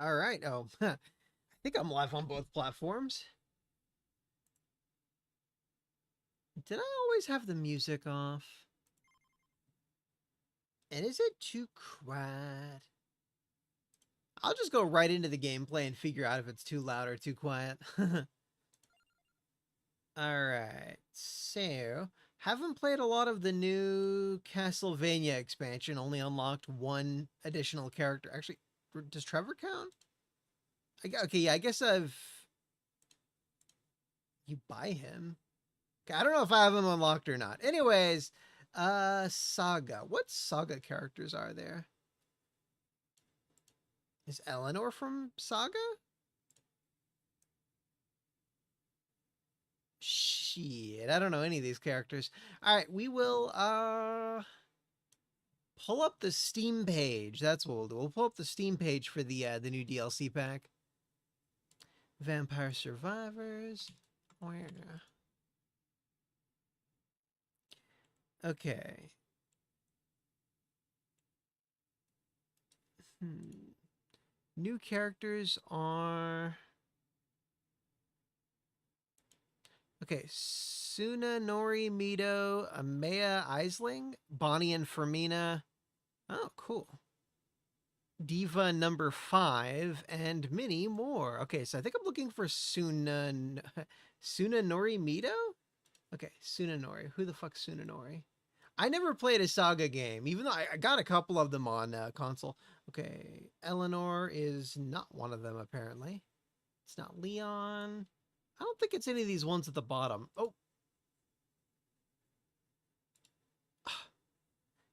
All right. Oh, I think I'm live on both platforms. Did I always have the music off? And is it too quiet? I'll just go right into the gameplay and figure out if it's too loud or too quiet. All right. So, haven't played a lot of the new Castlevania expansion. Only unlocked one additional character. Actually, does Trevor count? Okay, yeah, I guess I've... You buy him? Okay, I don't know if I have him unlocked or not. Anyways, SaGa. What SaGa characters are there? Is Eleanor from SaGa? Shit, I don't know any of these characters. All right, we will pull up the Steam page. That's what we'll do. We'll pull up the Steam page for the new DLC pack. Vampire Survivors. Where? Okay. New characters are... Okay, Sunanori Mito, Amaya Eisling, Bonnie and Fermina. Oh, cool. Diva number 5, and many more. Okay, so I think I'm looking for Sunanori Mito? Okay, Sunanori. Who the fuck's Sunanori? I never played a SaGa game, even though I got a couple of them on console. Okay, Eleanor is not one of them, apparently. It's not Leon. I don't think it's any of these ones at the bottom. Oh.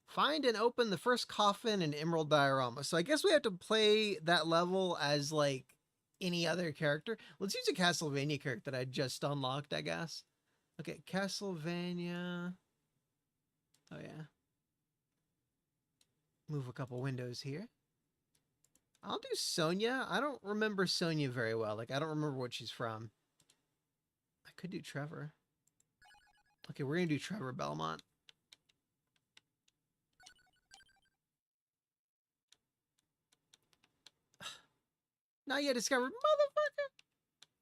Find and open the first coffin in Emerald Diorama. So I guess we have to play that level as like any other character. Let's use a Castlevania character that I just unlocked, I guess. Okay, Castlevania. Oh yeah. Move a couple windows here. I'll do Sonia. I don't remember Sonia very well. Like, I don't remember what she's from. I could do Trevor. Okay, we're going to do Trevor Belmont. Not yet discovered, motherfucker.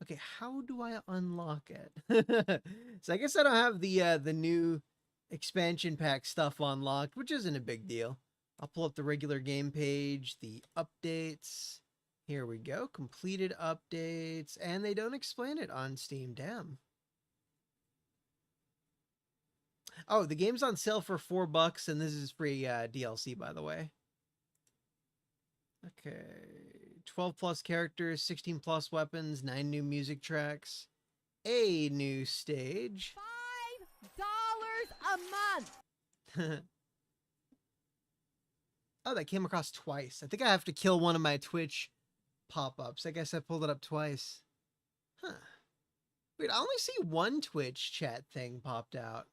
Okay, how do I unlock it? So I guess I don't have the new expansion pack stuff unlocked, which isn't a big deal. I'll pull up the regular game page, the updates. Here we go, completed updates, and they don't explain it on Steam. Damn. Oh, the game's on sale for $4, and this is free DLC, by the way. Okay, 12 plus characters, 16 plus weapons, 9 new music tracks, a new stage. $5 a month. Oh, that came across twice. I think I have to kill one of my Twitch pop-ups. I guess I pulled it up twice. Huh. Wait, I only see one Twitch chat thing popped out.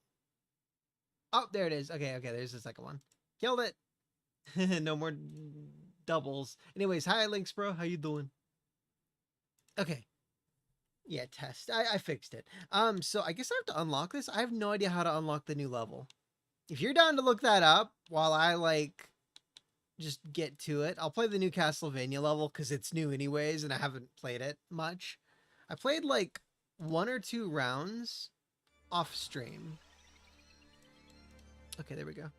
Oh, there it is. Okay, there's the second one. Killed it. No more doubles. Anyways, hi, Links, bro. How you doing? Okay. Yeah, test. I fixed it. So I guess I have to unlock this. I have no idea how to unlock the new level. If you're down to look that up while I, like, just get to it, I'll play the new Castlevania level because it's new anyways, and I haven't played it much. I played, like, 1 or 2 rounds off stream. Okay, there we go.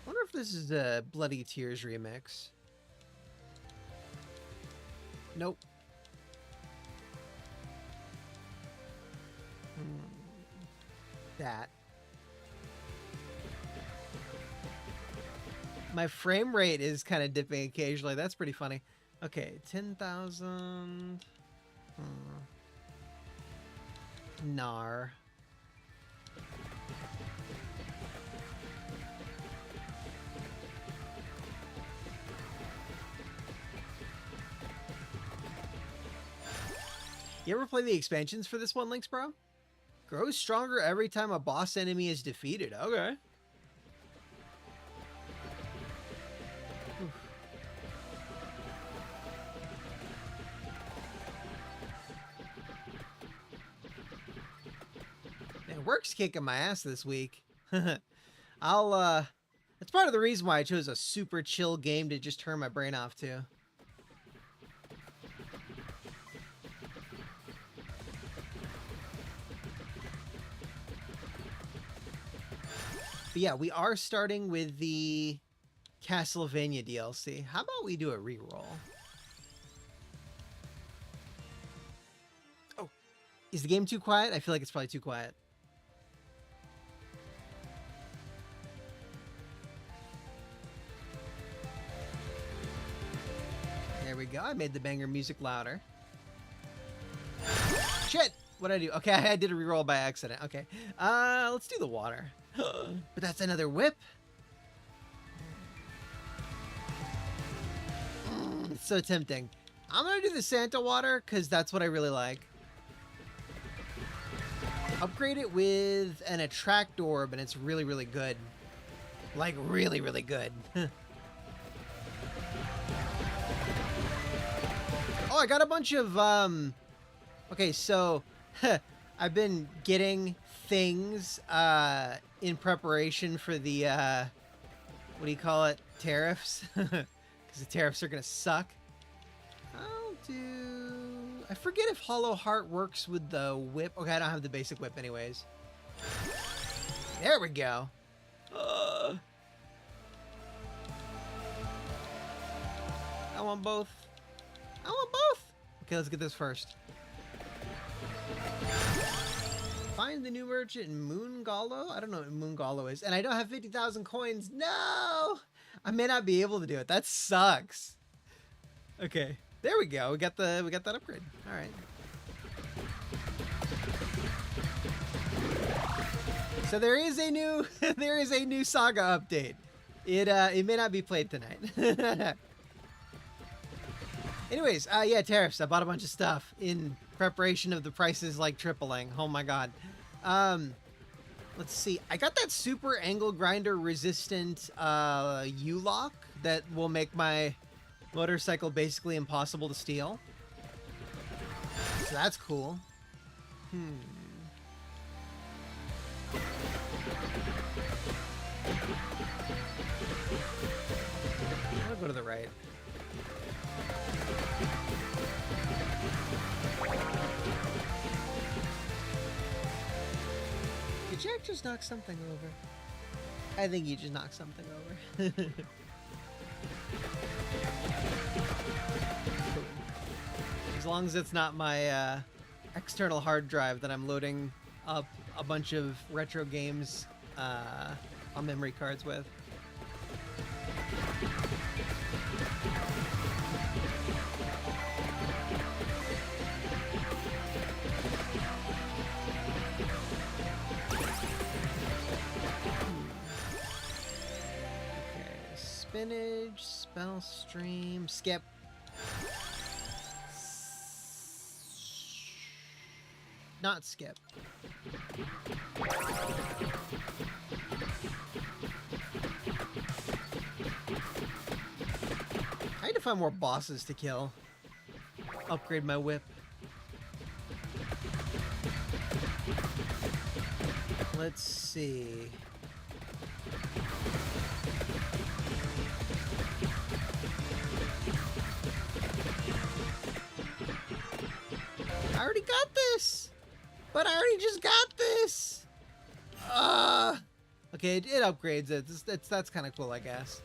I wonder if this is a Bloody Tears remix. Nope. That. My frame rate is kind of dipping occasionally. That's pretty funny. Okay, 10,000. Nar. You ever play the expansions for this one, Links, bro? Grows stronger every time a boss enemy is defeated. Okay. Man, work's kicking my ass this week. I'll, that's part of the reason why I chose a super chill game to just turn my brain off to. But yeah, we are starting with the Castlevania DLC. How about we do a reroll? Oh, is the game too quiet? I feel like it's probably too quiet. There we go. I made the banger music louder. Shit! What'd I do? Okay, I did a reroll by accident. Okay. Let's do the water. But that's another whip. It's so tempting. I'm gonna do the Santa water because that's what I really like. Upgrade it with an attract orb and it's really, really good. Like, really, really good. Oh, I got a bunch of, okay, so, I've been getting things, in preparation for the, what do you call it? Tariffs? Because the tariffs are gonna suck. I'll do... I forget if Hollow Heart works with the whip. Okay, I don't have the basic whip anyways. There we go. I want both. I want both. Okay, let's get this first. Find the new merchant in Moongalo? I don't know what Moongalo is. And I don't have 50,000 coins. No! I may not be able to do it. That sucks. Okay. There we go. We got that upgrade. All right. So there is a new SaGa update. It may not be played tonight. Anyways, yeah, tariffs. I bought a bunch of stuff in preparation of the prices like tripling. Oh my god. Let's see. I got that super angle grinder resistant U-lock that will make my motorcycle basically impossible to steal. So that's cool. I'll go to the right. Did Jack just knock something over? I think he just knocked something over. As long as it's not my external hard drive that I'm loading up a bunch of retro games on memory cards with. Spinach, spell stream, skip. Not skip. I need to find more bosses to kill. Upgrade my whip. Let's see. I already got this! But I already just got this! Okay, it upgrades it. That's kind of cool, I guess.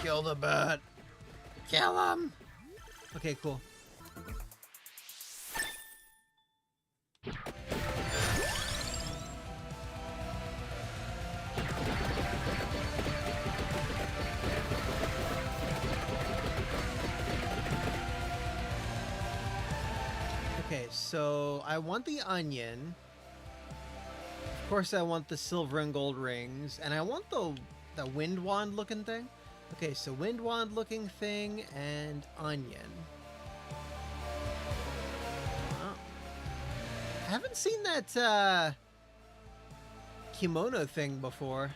Kill the bat. Kill him! Okay, cool. Okay, so I want the onion. Of course I want the silver and gold rings, and I want the wind wand looking thing. Okay, so wind wand looking thing and onion. Oh. haven't seen that kimono thing before.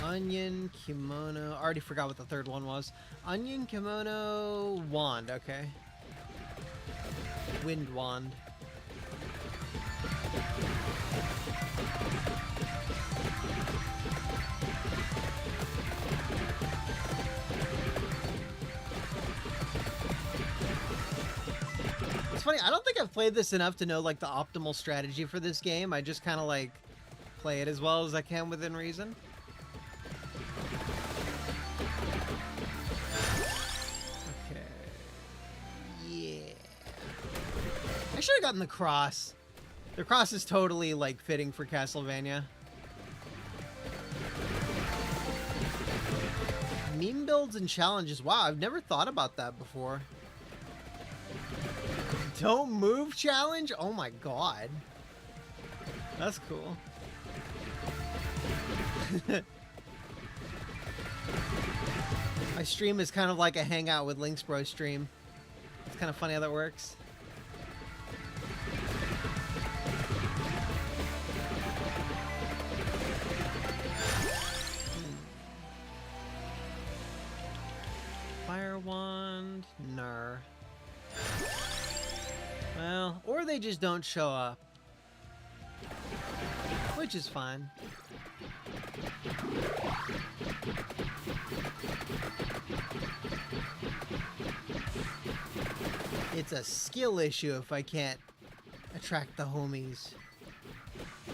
Onion, kimono. Already forgot what the third one was. Onion, kimono, wand. Okay. Wind wand. It's funny, I don't think I've played this enough to know like the optimal strategy for this game. I just kind of like play it as well as I can within reason. I should have gotten the cross. The cross is totally, like, fitting for Castlevania. Meme builds and challenges. Wow, I've never thought about that before. Don't move challenge? Oh my god. That's cool. My stream is kind of like a hangout with Links Bro stream. It's kind of funny how that works. Fire wand? Nar. Well, or they just don't show up. Which is fine. It's a skill issue if I can't attract the homies.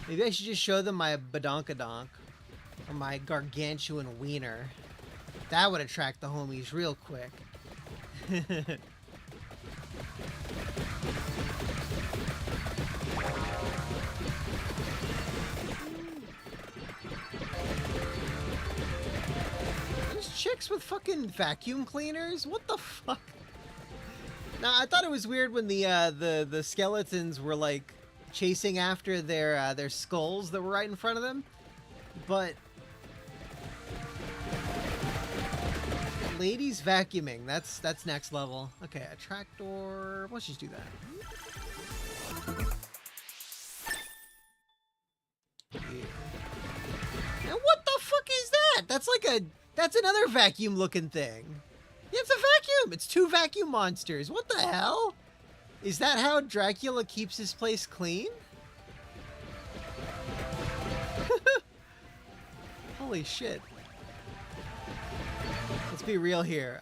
Maybe I should just show them my badonkadonk or my gargantuan wiener. That would attract the homies real quick. There's chicks with fucking vacuum cleaners? What the fuck? Now, I thought it was weird when the skeletons were like chasing after their skulls that were right in front of them, but ladies vacuuming, that's next level. Okay, a tractor. Let's just do that. Yeah. And what the fuck is that? That's another vacuum looking thing. Yeah, it's a vacuum. It's two vacuum monsters. What the hell? Is that how Dracula keeps his place clean? Holy shit. Let's be real here.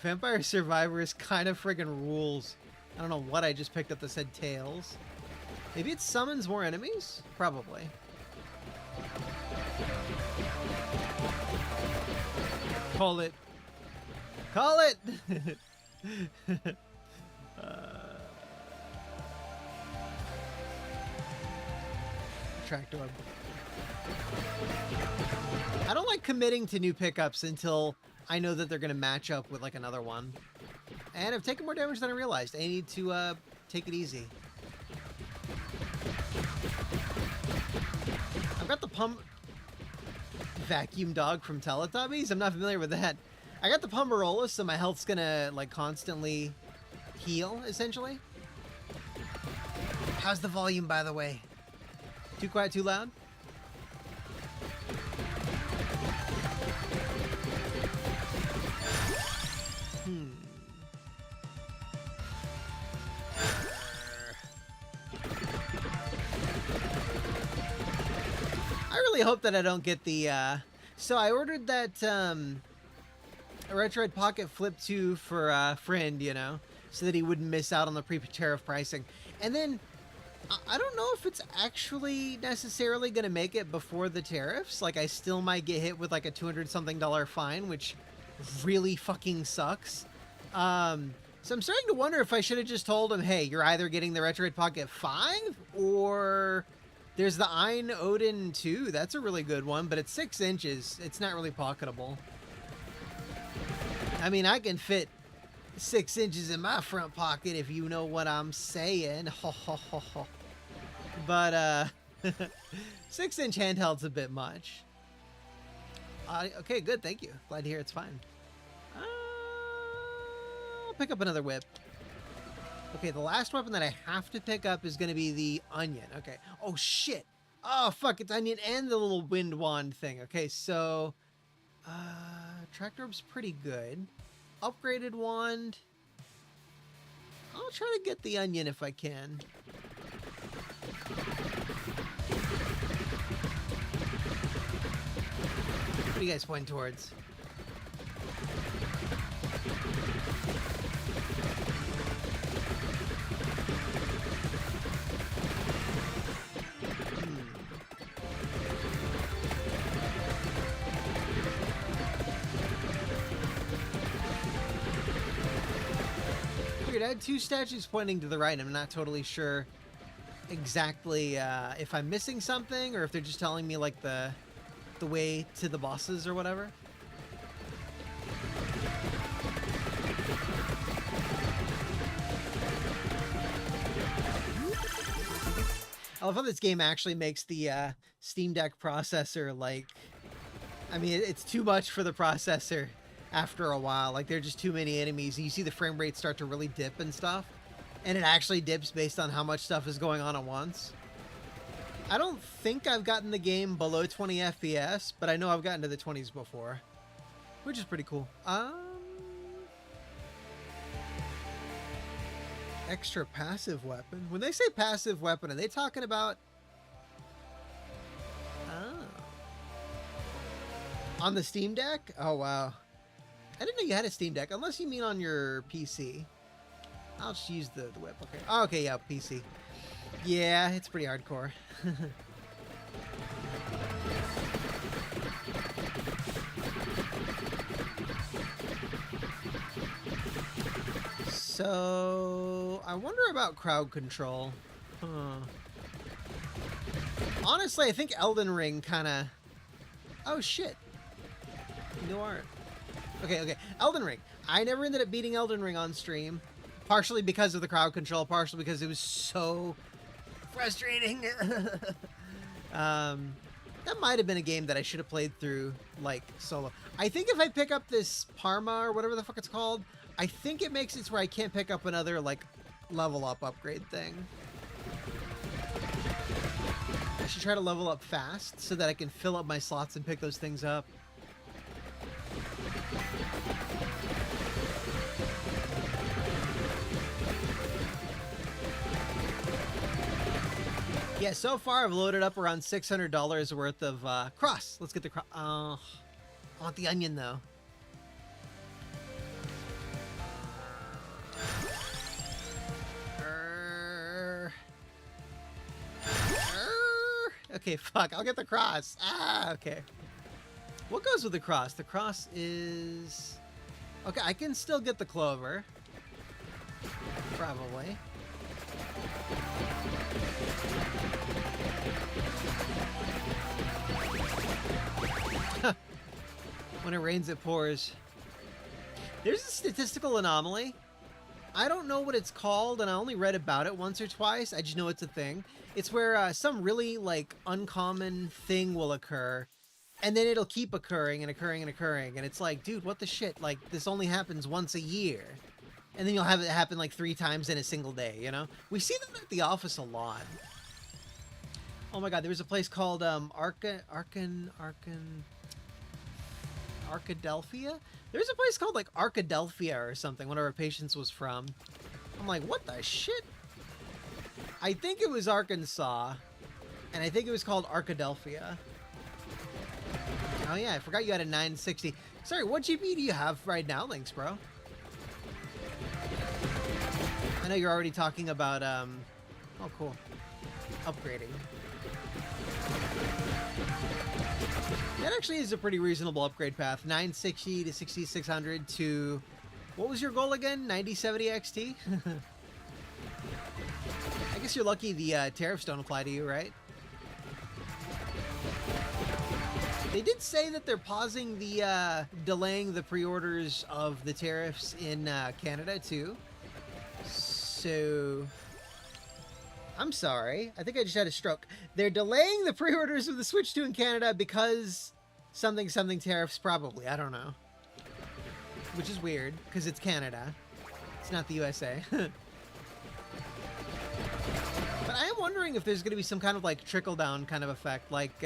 Vampire Survivors kind of friggin' rules. I don't know what I just picked up that said tails. Maybe it summons more enemies? Probably. Call it. Call it! Tractor. I don't like committing to new pickups until I know that they're going to match up with like another one. And I've taken more damage than I realized. I need to take it easy. I've got the pump vacuum dog from Teletubbies. I'm not familiar with that. I got the Pomerola, so my health's gonna like constantly heal, essentially. How's the volume, by the way? Too quiet, too loud? I really hope that I don't get the, so I ordered that, a Retroid Pocket Flip 2 for a friend, you know, so that he wouldn't miss out on the pre-tariff pricing. And then, I don't know if it's actually necessarily going to make it before the tariffs. Like, I still might get hit with, like, a $200-something fine, which really fucking sucks. So I'm starting to wonder if I should have just told him, hey, you're either getting the Retroid Pocket 5, or there's the Ein Odin 2. That's a really good one, but it's 6 inches. It's not really pocketable. I mean, I can fit 6 inches in my front pocket, if you know what I'm saying. But 6-inch handheld's a bit much. Okay, good, thank you. Glad to hear it's fine. I'll pick up another whip. Okay, the last weapon that I have to pick up is going to be the onion. Okay. Oh, shit. Oh, fuck, it's onion and the little wind wand thing. Okay, so... tractor orb's pretty good. Upgraded wand. I'll try to get the onion if I can. What are you guys pointing towards? I had 2 statues pointing to the right, and I'm not totally sure exactly if I'm missing something or if they're just telling me like the way to the bosses or whatever. I love how this game actually makes the Steam Deck processor like, I mean, it's too much for the processor. After a while, like there are just too many enemies. You see the frame rate start to really dip and stuff, and it actually dips based on how much stuff is going on at once. I don't think I've gotten the game below 20 FPS, but I know I've gotten to the 20s before, which is pretty cool. Extra passive weapon. When they say passive weapon, are they talking about? On the Steam Deck? Oh wow. I didn't know you had a Steam Deck, unless you mean on your PC. I'll just use the whip. Okay. Oh, okay, yeah, PC. Yeah, it's pretty hardcore. So, I wonder about crowd control. Huh. Honestly, I think Elden Ring kind of... Oh, shit. No art. Okay. Elden Ring. I never ended up beating Elden Ring on stream. Partially because of the crowd control, partially because it was so frustrating. That might have been a game that I should have played through, like, solo. I think if I pick up this Parma, or whatever the fuck it's called, I think it makes it where I can't pick up another, like, level up upgrade thing. I should try to level up fast so that I can fill up my slots and pick those things up. Yeah, so far I've loaded up around $600 worth of cross. Let's get the cross. I want the onion though. Okay, fuck. I'll get the cross. Okay. What goes with the cross? The cross is... Okay, I can still get the clover. Probably. When it rains, it pours. There's a statistical anomaly. I don't know what it's called, and I only read about it once or twice. I just know it's a thing. It's where some really, like, uncommon thing will occur, and then it'll keep occurring and occurring and occurring, and it's like, dude, what the shit? Like, this only happens once a year. And then you'll have it happen, like, 3 times in a single day, you know? We see them at the office a lot. Oh my god, there was a place called, Arkadelphia? There's a place called, like, Arkadelphia or something, one of our patients was from. I'm like, what the shit? I think it was Arkansas, and I think it was called Arkadelphia. Oh yeah, I forgot you had a 960. Sorry, what GP do you have right now? Thanks, bro. I know you're already talking about, oh cool, upgrading. That actually is a pretty reasonable upgrade path. 960 to 6600 to... What was your goal again? 9070 XT? I guess you're lucky the tariffs don't apply to you, right? They did say that they're pausing the, delaying the pre-orders of the tariffs in Canada too. So, I'm sorry. I think I just had a stroke. They're delaying the pre-orders of the Switch 2 in Canada because something tariffs probably. I don't know. Which is weird because it's Canada. It's not the USA. But I am wondering if there's going to be some kind of like trickle-down kind of effect, like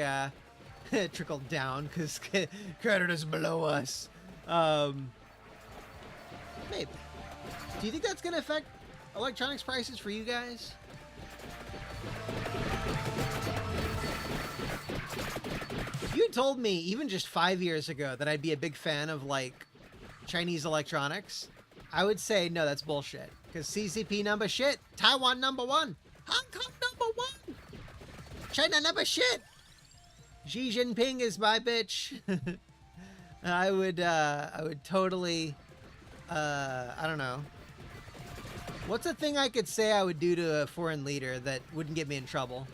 trickle down because Canada's below us. Maybe. Do you think that's going to affect electronics prices for you guys? If you had told me even just 5 years ago that I'd be a big fan of like Chinese electronics, I would say no, that's bullshit. Because CCP number shit, Taiwan number one, Hong Kong number one, China number shit. Xi Jinping is my bitch. I would totally, I don't know. What's a thing I could say I would do to a foreign leader that wouldn't get me in trouble?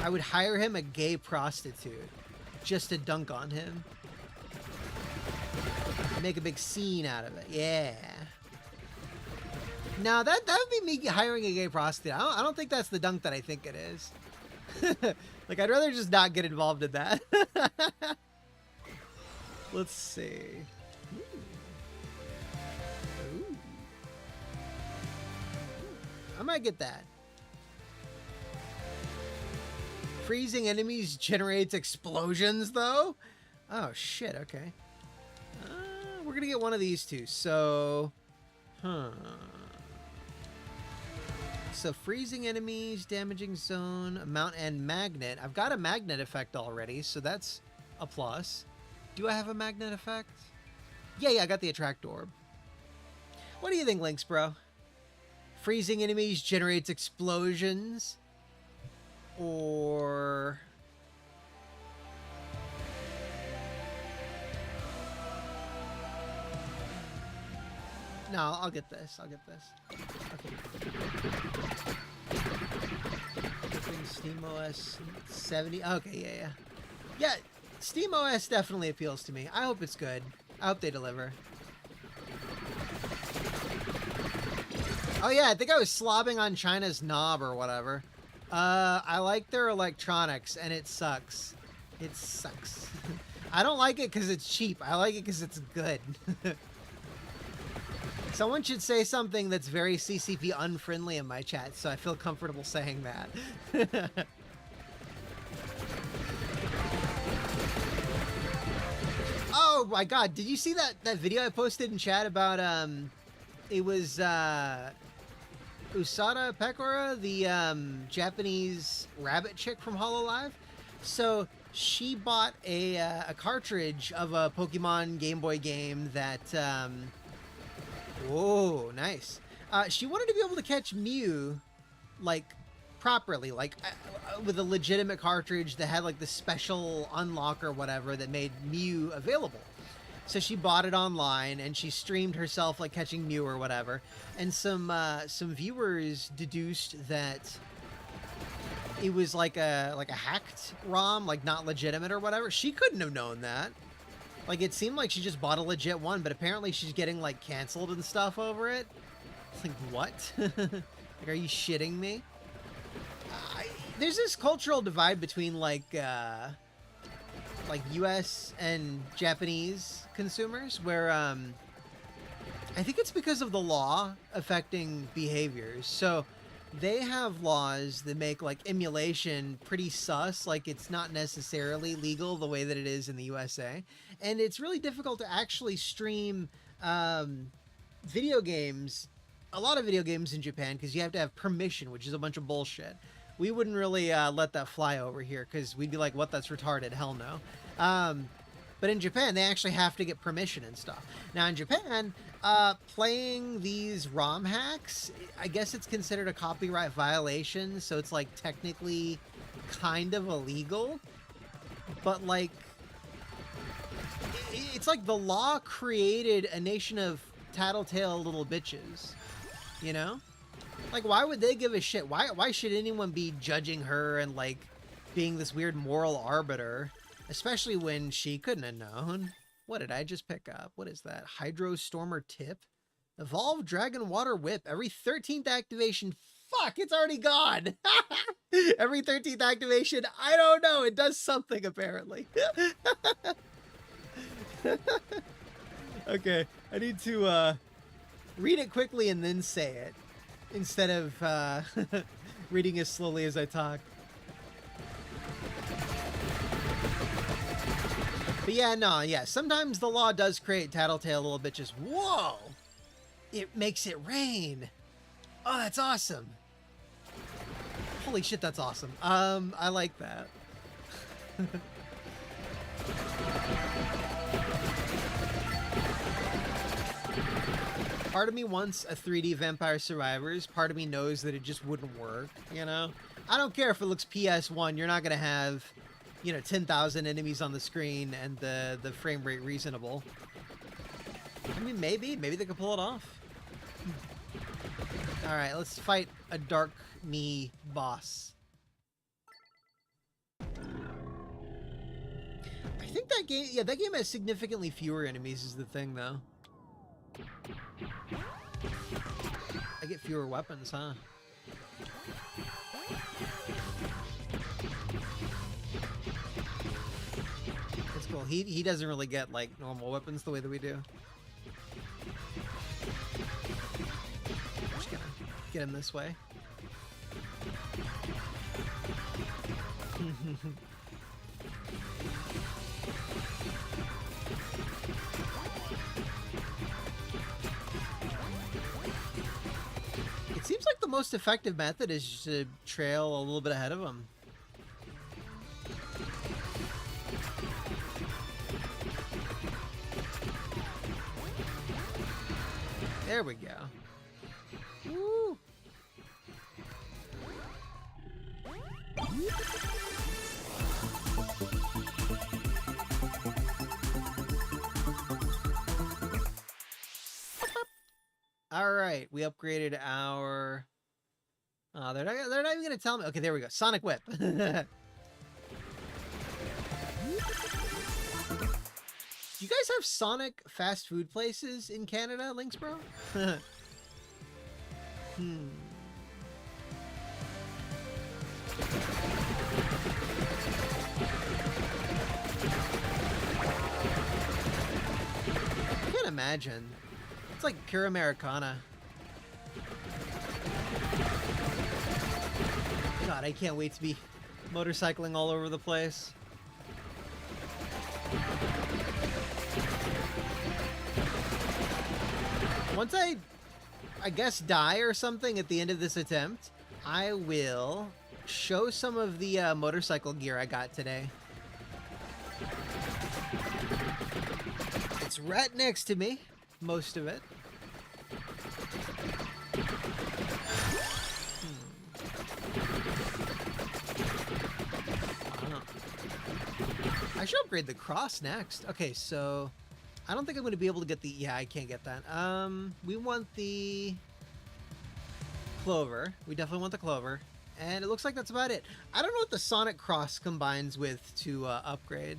I would hire him a gay prostitute just to dunk on him. Make a big scene out of it. Yeah. Now that would be me hiring a gay prostitute. I don't think that's the dunk that I think it is. Like, I'd rather just not get involved in that. Let's see. Ooh. I might get that. Freezing enemies generates explosions, though? Oh, shit, okay. We're gonna get one of these two, so... So freezing enemies, damaging zone, amount, and magnet. I've got a magnet effect already, so that's a plus. Do I have a magnet effect? Yeah, I got the attract orb. What do you think, Lynx, bro? Freezing enemies generates explosions? Or... No, I'll get this. Okay. SteamOS 70. Okay, yeah. Yeah, SteamOS definitely appeals to me. I hope it's good. I hope they deliver. Oh yeah, I think I was slobbing on China's knob or whatever. I like their electronics, and it sucks. It sucks. I don't like it because it's cheap. I like it because it's good. Someone should say something that's very CCP unfriendly in my chat, so I feel comfortable saying that. Oh my god, did you see that video I posted in chat about, it was, Usada Pekora, the, Japanese rabbit chick from Hololive? So, she bought a cartridge of a Pokemon Game Boy game that, whoa, nice. She wanted to be able to catch Mew, like, properly, like, with a legitimate cartridge that had, like, the special unlock or whatever that made Mew available. So she bought it online, and she streamed herself, like, catching Mew or whatever. And some viewers deduced that it was, like a hacked ROM, like, not legitimate or whatever. She couldn't have known that. Like, it seemed like she just bought a legit one, but apparently she's getting, like, canceled and stuff over it. It's like, what? Like, are you shitting me? There's this cultural divide between, like US and Japanese consumers where, I think it's because of the law affecting behaviors. So, they have laws that make, like, emulation pretty sus. Like, it's not necessarily legal the way that it is in the USA. And it's really difficult to actually stream video games, a lot of video games in Japan, because you have to have permission, which is a bunch of bullshit. We wouldn't really let that fly over here, because we'd be like, what, that's retarded? Hell no. But in Japan, they actually have to get permission and stuff. Now, in Japan, playing these ROM hacks, I guess it's considered a copyright violation, so it's, like, technically kind of illegal. But, like, it's like the law created a nation of tattletale little bitches, you know? Like, why would they give a shit? Why should anyone be judging her and, like, being this weird moral arbiter, especially when she couldn't have known. What did I just pick up? What is that? Hydrostormer tip? Evolve Dragon Water Whip. Every 13th activation. Fuck, it's already gone. Every 13th activation. I don't know. It does something, apparently. Okay, I need to read it quickly and then say it, instead of reading as slowly as I talk. But yeah, sometimes the law does create tattletale little bitches. Whoa! It makes it rain. Oh, that's awesome. Holy shit, that's awesome. I like that. Part of me wants a 3D Vampire Survivors. Part of me knows that it just wouldn't work, you know? I don't care if it looks PS1. You're not going to have, 10,000 enemies on the screen and the frame rate reasonable. I mean, maybe they could pull it off. All right, let's fight a Dark Knee boss. I think that game has significantly fewer enemies is the thing, though. I get fewer weapons, huh? That's cool. He doesn't really get, like, normal weapons the way that we do. Just gonna get him this way. It seems like the most effective method is just to trail a little bit ahead of him. There we go. Woo! All right, we upgraded our. Oh, they're not even gonna tell me. Okay, there we go. Sonic Whip. Do you guys have Sonic fast food places in Canada, Lynx Bro? I can't imagine. It's like pure Americana. God, I can't wait to be motorcycling all over the place. Once I guess, die or something at the end of this attempt, I will show some of the motorcycle gear I got today. It's right next to me, most of it. I should upgrade the cross next. Okay, so I don't think I'm going to be able to get the... Yeah, I can't get that. We want the clover. We definitely want the clover. And it looks like that's about it. I don't know what the Sonic Cross combines with to upgrade.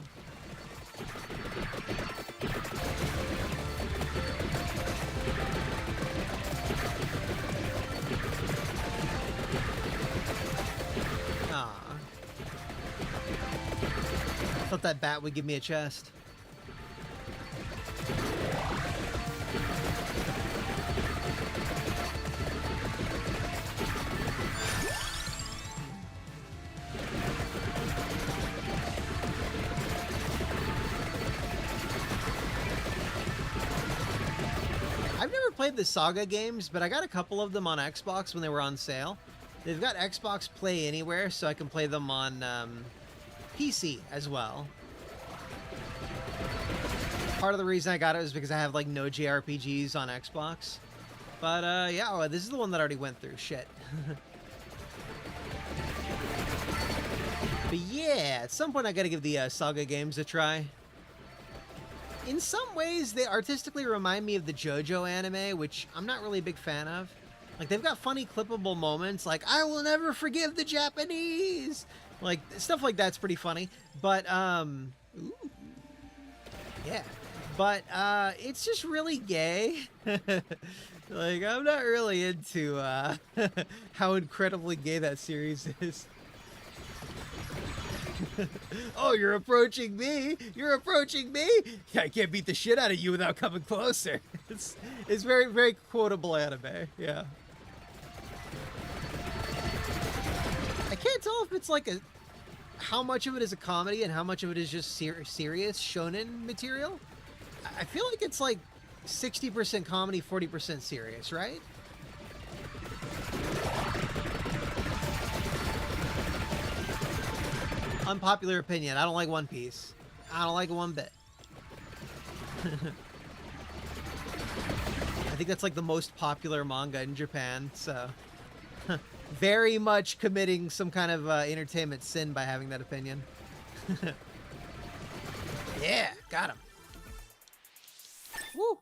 I thought that bat would give me a chest. I've never played the SaGa games, but I got a couple of them on Xbox when they were on sale. They've got Xbox Play Anywhere, so I can play them on PC as well. Part of the reason I got it was because I have like no JRPGs on Xbox. But yeah, oh, this is the one that I already went through. Shit. But yeah, at some point I gotta give the SaGa games a try. In some ways, they artistically remind me of the JoJo anime, which I'm not really a big fan of. Like, they've got funny clippable moments like, I will never forgive the Japanese! Like, stuff like that's pretty funny. But, ooh, yeah. But, it's just really gay. Like, I'm not really into, how incredibly gay that series is. Oh, you're approaching me? You're approaching me? I can't beat the shit out of you without coming closer. It's very, very quotable anime. Yeah. I can't tell if it's like how much of it is a comedy and how much of it is just serious shonen material. I feel like it's like 60% comedy, 40% serious, right? Unpopular opinion. I don't like One Piece. I don't like it one bit. I think that's like the most popular manga in Japan, so very much committing some kind of entertainment sin by having that opinion. Yeah, got him. Woo!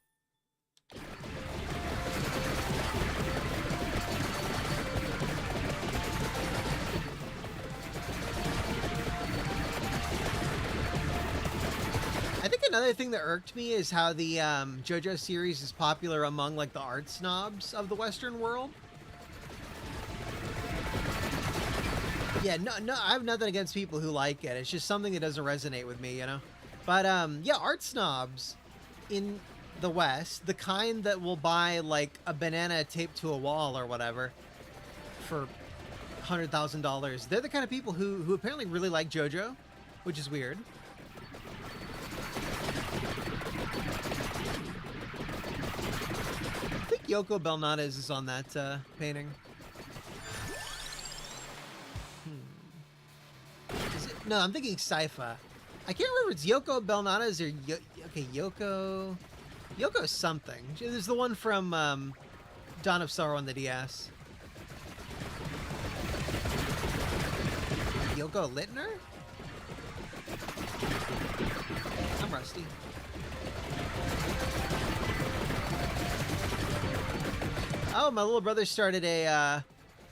I think another thing that irked me is how the JoJo series is popular among like the art snobs of the Western world. Yeah, no, I have nothing against people who like it. It's just something that doesn't resonate with me, you know? But, yeah, art snobs in the West, the kind that will buy, like, a banana taped to a wall or whatever for $100,000, they're the kind of people who apparently really like JoJo, which is weird. I think Yoko Belnades is on that painting. No, I'm thinking Sypha. I can't remember if it's Yoko Belnades or okay, Yoko something. There's the one from Dawn of Sorrow on the DS. Yoko Littner? I'm rusty. Oh, my little brother started a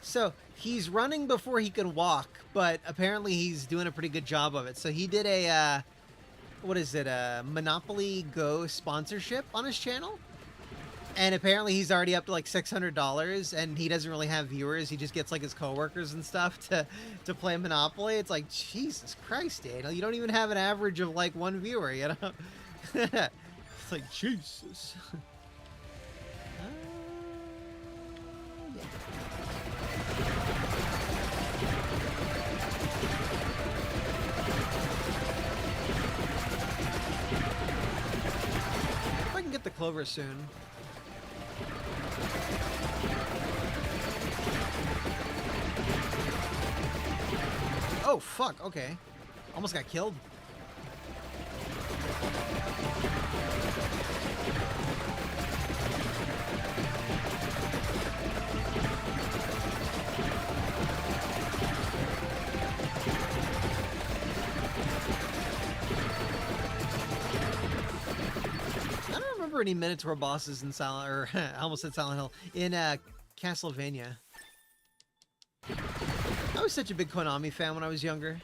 so he's running before he can walk, but apparently he's doing a pretty good job of it. So he did a, what is it, a Monopoly Go sponsorship on his channel. And apparently he's already up to like $600 and he doesn't really have viewers. He just gets like his coworkers and stuff to play Monopoly. It's like, Jesus Christ, Daniel, you don't even have an average of like one viewer, you know? It's like, Jesus. Yeah. If I can get the clover soon. Oh, fuck, okay. Almost got killed. I don't remember any Minotaur bosses in Silent, or I almost said Silent Hill, in Castlevania. I was such a big Konami fan when I was younger.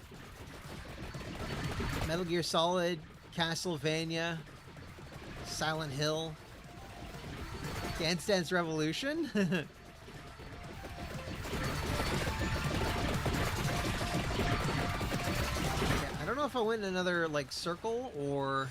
Metal Gear Solid, Castlevania, Silent Hill, Dance Dance Revolution. Yeah, I don't know if I went in another like circle or.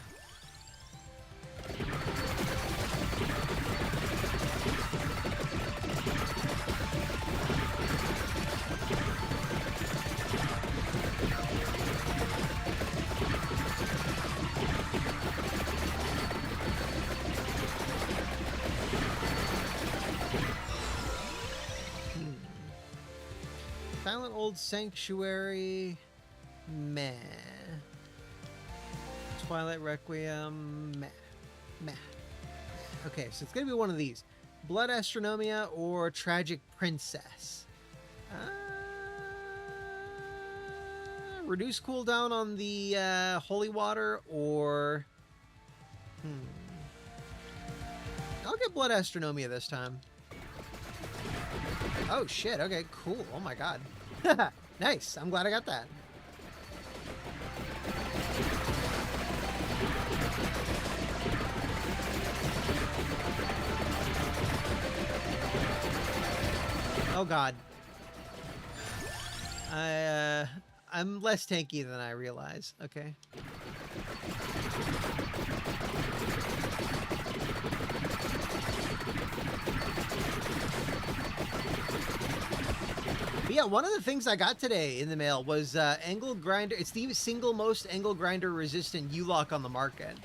Silent Old Sanctuary, meh. Twilight Requiem, meh. Meh. Okay, so it's gonna be one of these. Blood Astronomia or Tragic Princess. Reduce cooldown on the holy water or... I'll get Blood Astronomia this time. Oh shit, okay, cool. Oh my god. Nice. I'm glad I got that. Oh god. I'm less tanky than I realize. Okay. But yeah, one of the things I got today in the mail was angle grinder. It's the single most angle grinder resistant U-lock on the market.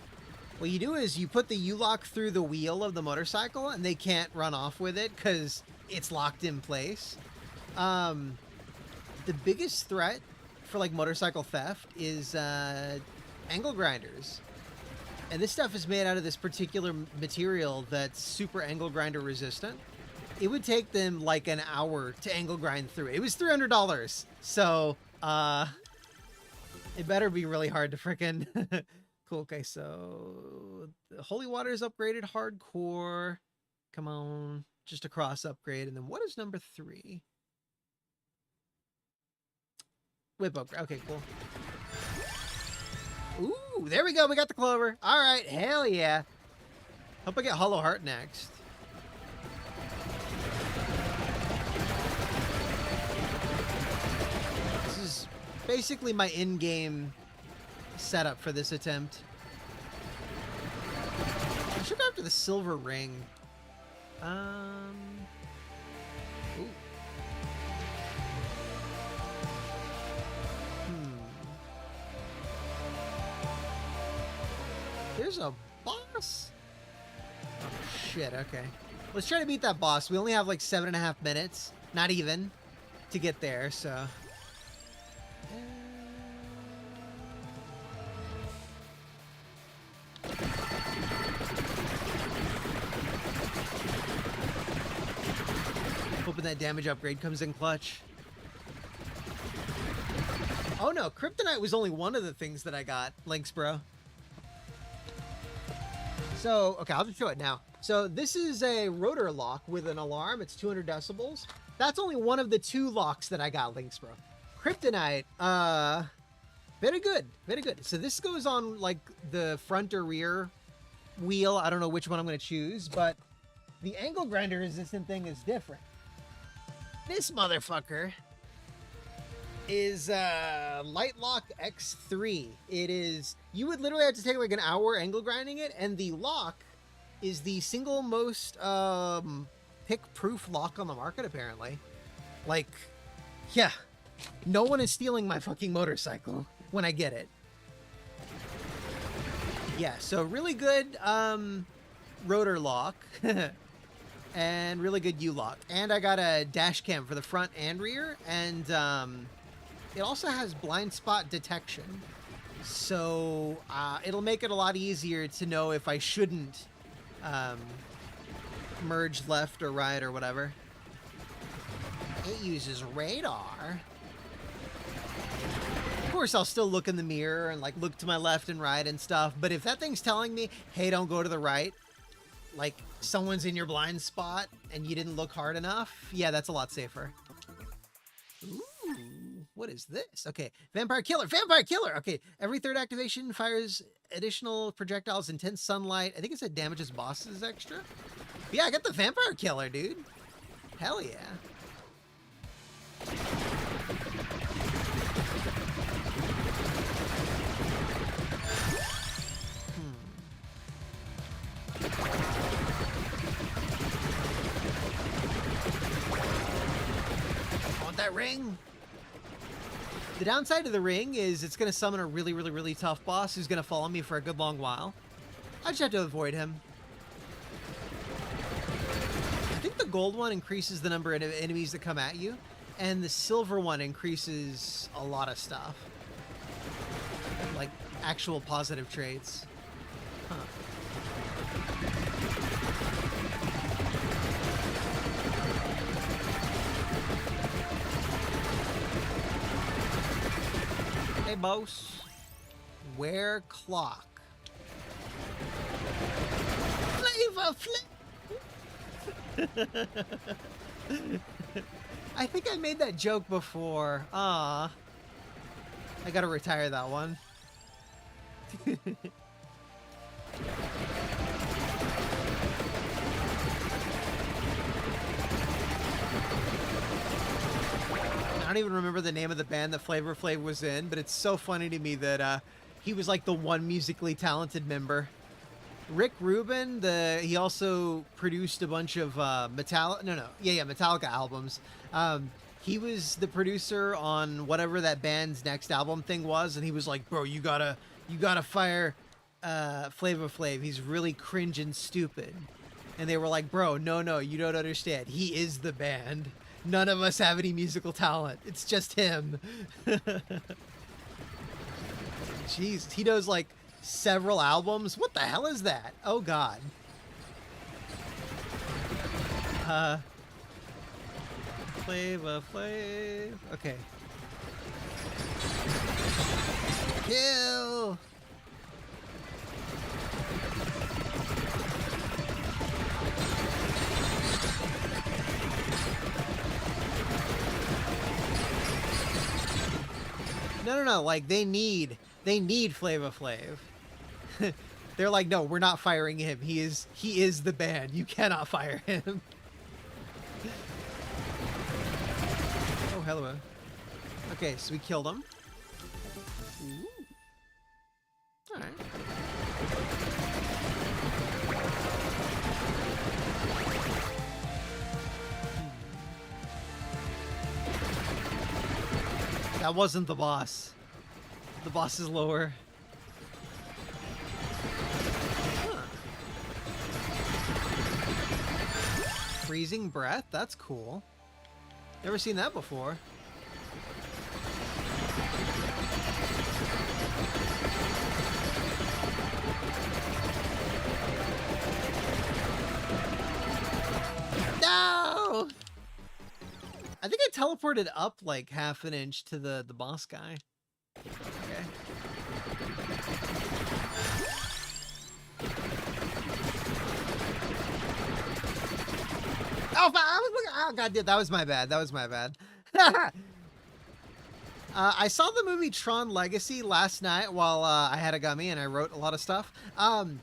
What you do is you put the U-lock through the wheel of the motorcycle and they can't run off with it because it's locked in place. The biggest threat for like motorcycle theft is angle grinders. And this stuff is made out of this particular material that's super angle grinder resistant. It would take them like an hour to angle grind through. It was $300. So, it better be really hard to frickin' cool. Okay, so the holy water is upgraded hardcore. Come on, just a cross upgrade. And then what is number 3? Whip upgrade. Okay, cool. Ooh, there we go. We got the clover. All right, hell yeah. Hope I get hollow heart next. This is basically my in-game setup for this attempt. I should go after the silver ring. Ooh. There's a boss? Oh, shit, okay. Let's try to beat that boss. We only have like 7.5 minutes. Not even. To get there, so... Hoping that damage upgrade comes in clutch. Oh no, Kryptonite was only one of the things that I got. Links, bro. So, okay, I'll just show it now. So this is a rotor lock with an alarm. It's 200 decibels. That's only one of the 2 locks that I got, Links, bro. Kryptonite, very good, very good. So this goes on like the front or rear wheel. I don't know which one I'm going to choose, but the angle grinder resistant thing is different. This motherfucker is Light Lock X3. It is, you would literally have to take like an hour angle grinding it, and the lock is the single most pick-proof lock on the market, apparently. Like, yeah, no one is stealing my fucking motorcycle when I get it. Yeah, so really good rotor lock. And really good U-lock. And I got a dash cam for the front and rear, and it also has blind spot detection. So it'll make it a lot easier to know if I shouldn't merge left or right or whatever. It uses radar. Of course, I'll still look in the mirror and like look to my left and right and stuff. But if that thing's telling me, hey, don't go to the right, like someone's in your blind spot and you didn't look hard enough, yeah, that's a lot safer. Ooh, what is this? Okay, vampire killer, vampire killer. Okay, every 3rd activation fires additional projectiles, intense sunlight. I think it said damages bosses extra. But yeah, I got the vampire killer, dude. Hell yeah. That ring. The downside of the ring is it's going to summon a really, really, really tough boss who's going to follow me for a good long while. I just have to avoid him. I think the gold one increases the number of enemies that come at you, and the silver one increases a lot of stuff. Like actual positive traits. Huh. Hey, boss. Wear clock. Flavor flip. I think I made that joke before. Ah, I gotta retire that one. I don't even remember the name of the band that Flavor Flav was in, but it's so funny to me that he was like the one musically talented member. Rick Rubin, he also produced a bunch of Metallica albums. He was the producer on whatever that band's next album thing was, and he was like, "Bro, you gotta fire Flavor Flav. He's really cringe and stupid." And they were like, "Bro, no, you don't understand. He is the band. None of us have any musical talent. It's just him." Jeez, he does like several albums. What the hell is that? Oh God. Flavor Flav. Okay. Kill. No. Like they need Flavor Flav. They're like, no, we're not firing him. He is the band. You cannot fire him. Oh, hello. Okay, so we killed him. Ooh. All right. That wasn't the boss. The boss is lower. Huh. Freezing breath? That's cool. Never seen that before. No! I think I teleported up like half an inch to the boss guy. Okay. Oh God, that was my bad. That was my bad. I saw the movie Tron Legacy last night while I had a gummy and I wrote a lot of stuff. And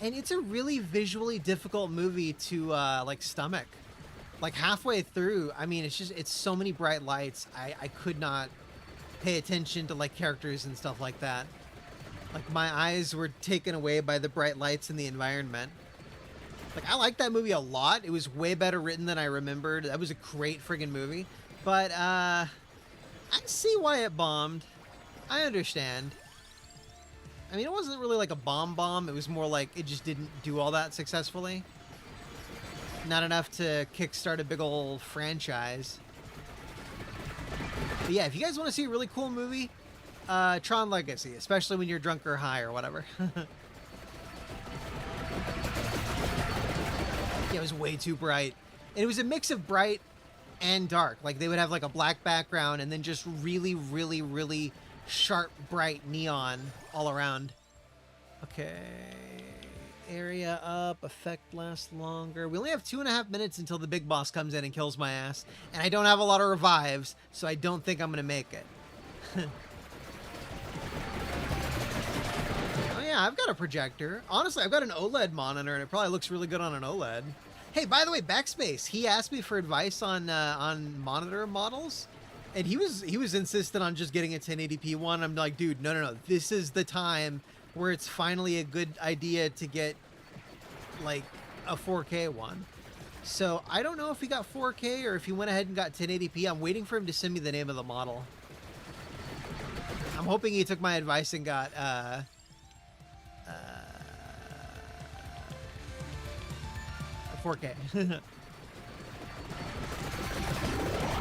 it's a really visually difficult movie to like stomach. Like halfway through, I mean, it's so many bright lights. I could not pay attention to like characters and stuff like that. Like my eyes were taken away by the bright lights in the environment. Like I like that movie a lot. It was way better written than I remembered. That was a great friggin' movie. But I see why it bombed. I understand. I mean, it wasn't really like a bomb. It was more like it just didn't do all that successfully. Not enough to kickstart a big old franchise. But yeah, if you guys want to see a really cool movie, Tron Legacy, especially when you're drunk or high or whatever. Yeah, it was way too bright. And it was a mix of bright and dark. Like they would have like a black background and then just really, really, really sharp, bright neon all around. Okay. Area up, effect lasts longer. We only have 2.5 minutes until the big boss comes in and kills my ass. And I don't have a lot of revives, so I don't think I'm going to make it. Oh yeah, I've got a projector. Honestly, I've got an OLED monitor, and it probably looks really good on an OLED. Hey, by the way, Backspace, he asked me for advice on monitor models. And he was insistent on just getting a 1080p one. I'm like, dude, no. This is the time where it's finally a good idea to get like a 4K one. So I don't know if he got 4K or if he went ahead and got 1080p. I'm waiting for him to send me the name of the model. I'm hoping he took my advice and got 4K.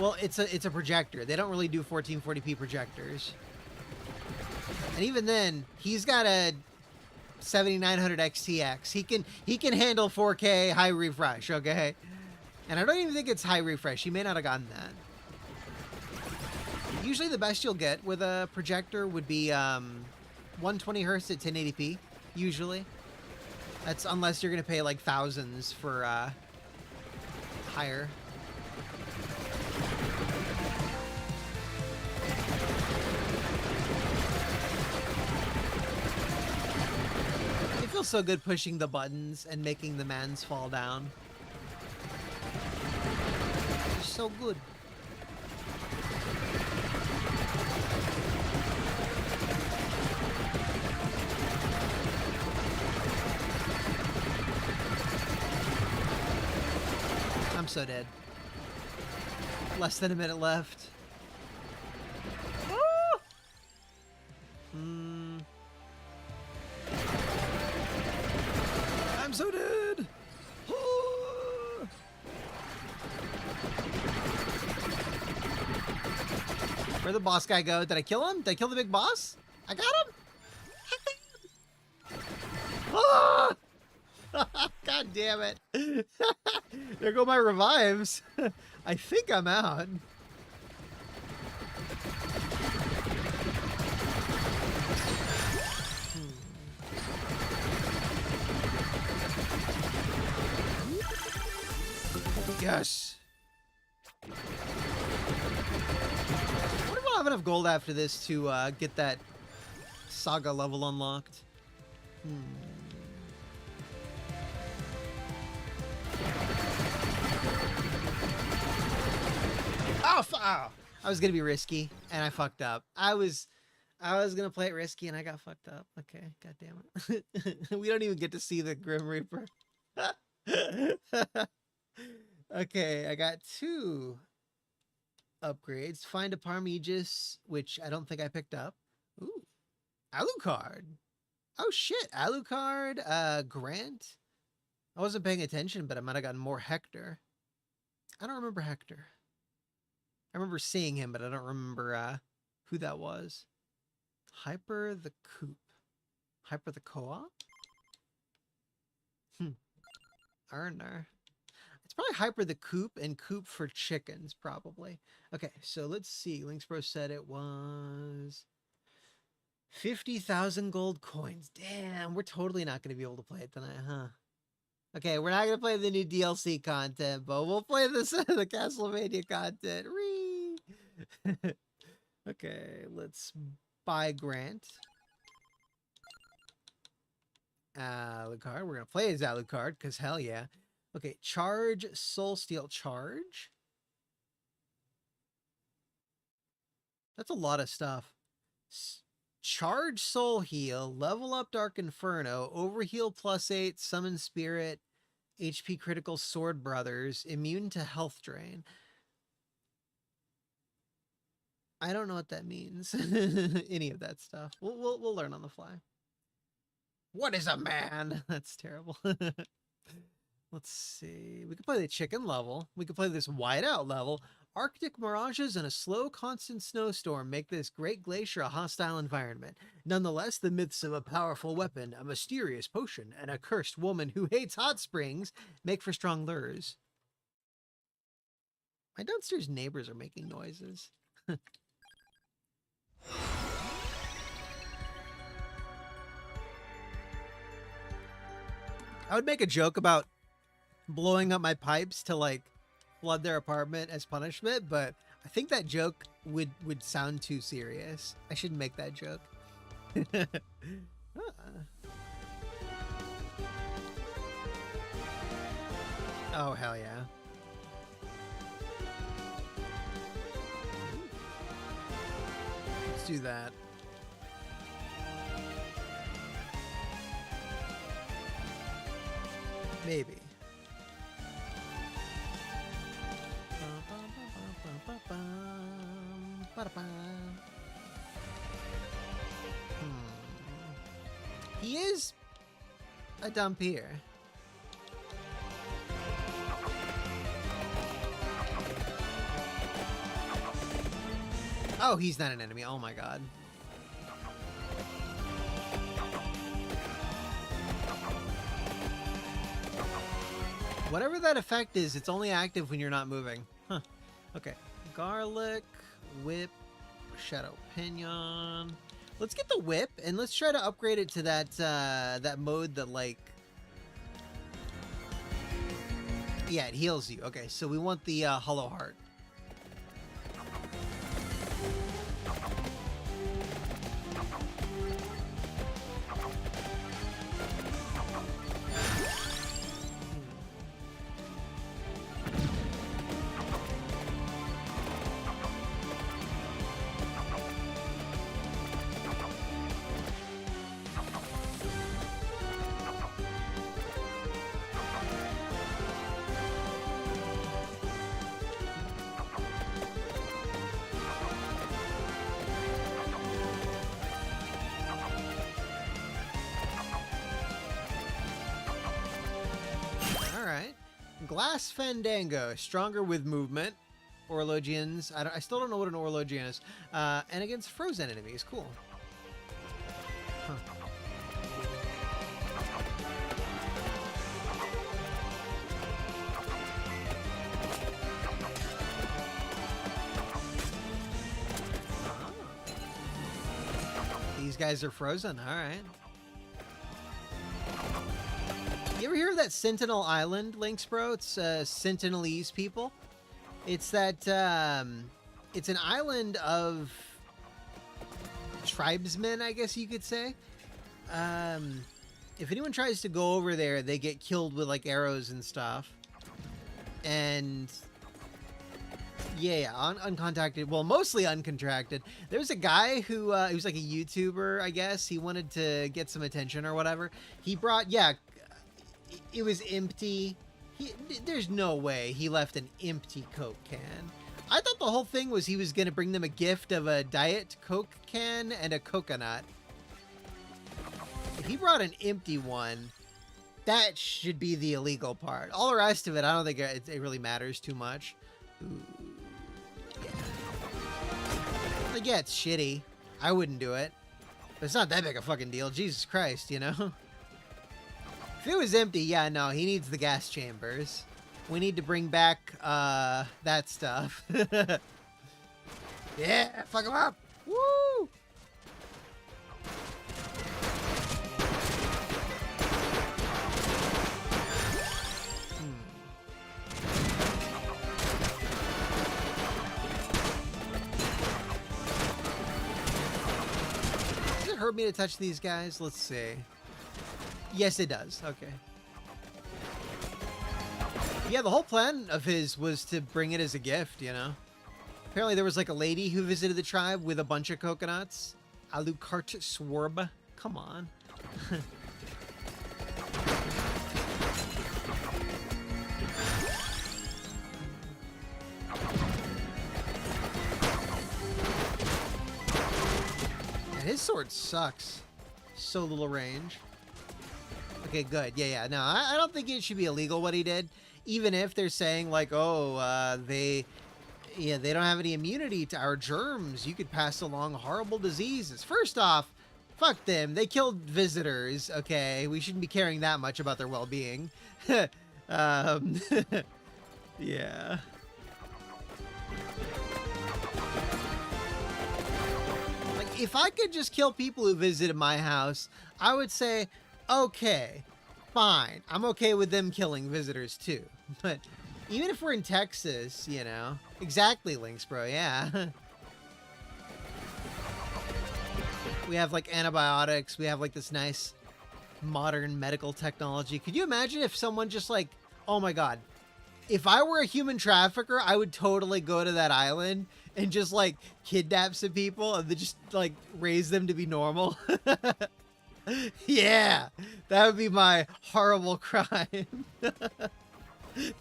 Well, it's a projector. They don't really do 1440p projectors. And even then, he's got a 7900 XTX. He can handle 4K high refresh, okay? And I don't even think it's high refresh. He may not have gotten that. Usually the best you'll get with a projector would be 120 hertz at 1080p, usually. That's unless you're going to pay like thousands for higher. It feels so good pushing the buttons and making the mans fall down. It's so good. I'm so dead. Less than a minute left. I'm so dead. Where'd the boss guy go? Did I kill him? Did I kill the big boss? I got him. Ah! God damn it. There go my revives. I think I'm out. Yes. What if I'll have enough gold after this to get that SaGa level unlocked? Oh, I was gonna be risky, and I fucked up. I was gonna play it risky, and I got fucked up. Okay, god damn it. We don't even get to see the Grim Reaper. Okay, I got 2 upgrades. Find a Parmegis, which I don't think I picked up. Ooh, Alucard. Oh shit, Alucard, Grant. I wasn't paying attention, but I might have gotten more Hector. I don't remember Hector. I remember seeing him, but I don't remember who that was. Hyper the Coop. Hyper the Co-op? Arner. It's probably Hyper the Coop and Coop for chickens, probably. Okay, so let's see. Links Bro said it was 50,000 gold coins. Damn, we're totally not going to be able to play it tonight, huh? Okay, we're not going to play the new DLC content, but we'll play the Castlevania content. Okay, let's buy Grant. Alucard. We're going to play as Alucard, because hell yeah. Okay, charge Soul Steel. Charge? That's a lot of stuff. Charge Soul Heal, level up Dark Inferno, Overheal +8, Summon Spirit, HP Critical Sword Brothers, immune to Health Drain. I don't know what that means. Any of that stuff. We'll learn on the fly. What is a man? That's terrible. Let's see. We could play the chicken level. We could play this whiteout level. Arctic mirages and a slow, constant snowstorm make this great glacier a hostile environment. Nonetheless, the myths of a powerful weapon, a mysterious potion, and a cursed woman who hates hot springs make for strong lures. My downstairs neighbors are making noises. I would make a joke about blowing up my pipes to like flood their apartment as punishment, but I think that joke would sound too serious. I shouldn't make that joke. Oh, hell yeah. Let's do that. Maybe. He is a Dampier. Oh, he's not an enemy. Oh my god. Whatever that effect is, it's only active when you're not moving. Huh. Okay. Garlic, whip, shadow pinion. Let's get the whip and let's try to upgrade it to that that mode that like Yeah, it heals you. Okay, so we want the hollow heart. Glass Fandango, stronger with movement. Orologians, I still don't know what an Orologian is. And against frozen enemies, cool. Huh. These guys are frozen, alright. You ever hear of that Sentinel Island, Links, bro? It's Sentinelese people. It's that, it's an island of tribesmen, I guess you could say. If anyone tries to go over there, they get killed with, like, arrows and stuff. And yeah, uncontacted. Well, mostly uncontracted. There's a guy who, he was like a YouTuber, I guess. He wanted to get some attention or whatever. He brought, yeah, it was empty. There's no way he left an empty Coke can. I thought the whole thing was he was going to bring them a gift of a Diet Coke can and a coconut. If he brought an empty one, that should be the illegal part. All the rest of it, I don't think it really matters too much. Ooh, yeah. Like, yeah, it's shitty. I wouldn't do it. But it's not that big a fucking deal. Jesus Christ, you know? If it was empty, yeah, no, he needs the gas chambers. We need to bring back, that stuff. Yeah, fuck him up! Woo! Does it hurt me to touch these guys? Let's see. Yes, it does. Okay. Yeah, the whole plan of his was to bring it as a gift, you know? Apparently there was like a lady who visited the tribe with a bunch of coconuts. Alucart Swarb. Come on. Man, his sword sucks. So little range. Okay, good. Yeah. No, I don't think it should be illegal what he did. Even if they're saying like, oh, they don't have any immunity to our germs. You could pass along horrible diseases. First off, fuck them. They killed visitors. Okay, we shouldn't be caring that much about their well-being. Yeah. Like, if I could just kill people who visited my house, I would say, okay, fine. I'm okay with them killing visitors too. But even if we're in Texas, you know. Exactly, Links, bro, yeah. We have like antibiotics. We have like this nice modern medical technology. Could you imagine if someone just like, oh my God, if I were a human trafficker, I would totally go to that island and just like kidnap some people and then just like raise them to be normal. Yeah, that would be my horrible crime.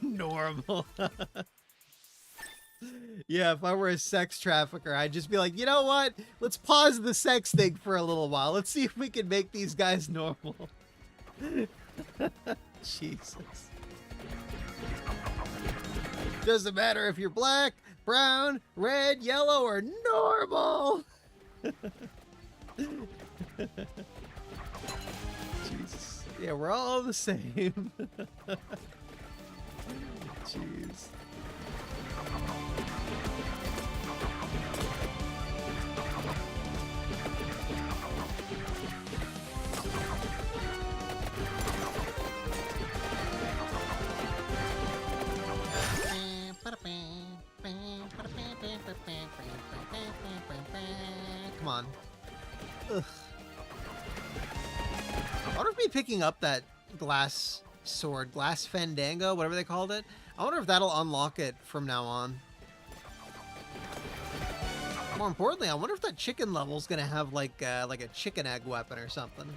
Normal. Yeah, if I were a sex trafficker, I'd just be like, you know what? Let's pause the sex thing for a little while. Let's see if we can make these guys normal. Jesus. Doesn't matter if you're black, brown, red, yellow, or normal. Jesus. Yeah, we're all the same. Jeez. Come on. Ugh. I wonder if me picking up that glass sword, glass fandango, whatever they called it, I wonder if that'll unlock it from now on. More importantly, I wonder if that chicken level's gonna have like a chicken egg weapon or something.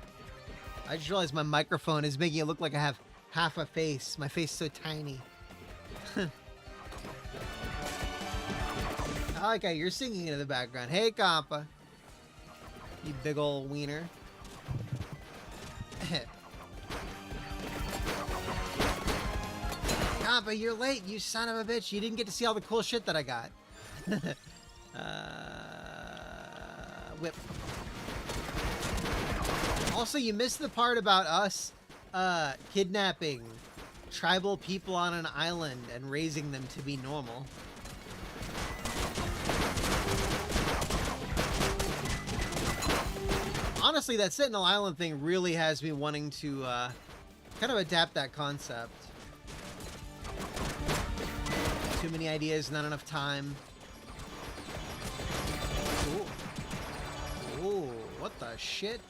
I just realized my microphone is making it look like I have half a face. My face is so tiny. I like how you're singing in the background. Hey, Compa. You big ol' wiener. Compa, you're late, you son of a bitch. You didn't get to see all the cool shit that I got. Whip. Also, you missed the part about us kidnapping tribal people on an island and raising them to be normal. Honestly, that Sentinel Island thing really has me wanting to kind of adapt that concept. Too many ideas, not enough time. Ooh. Ooh, what the shit?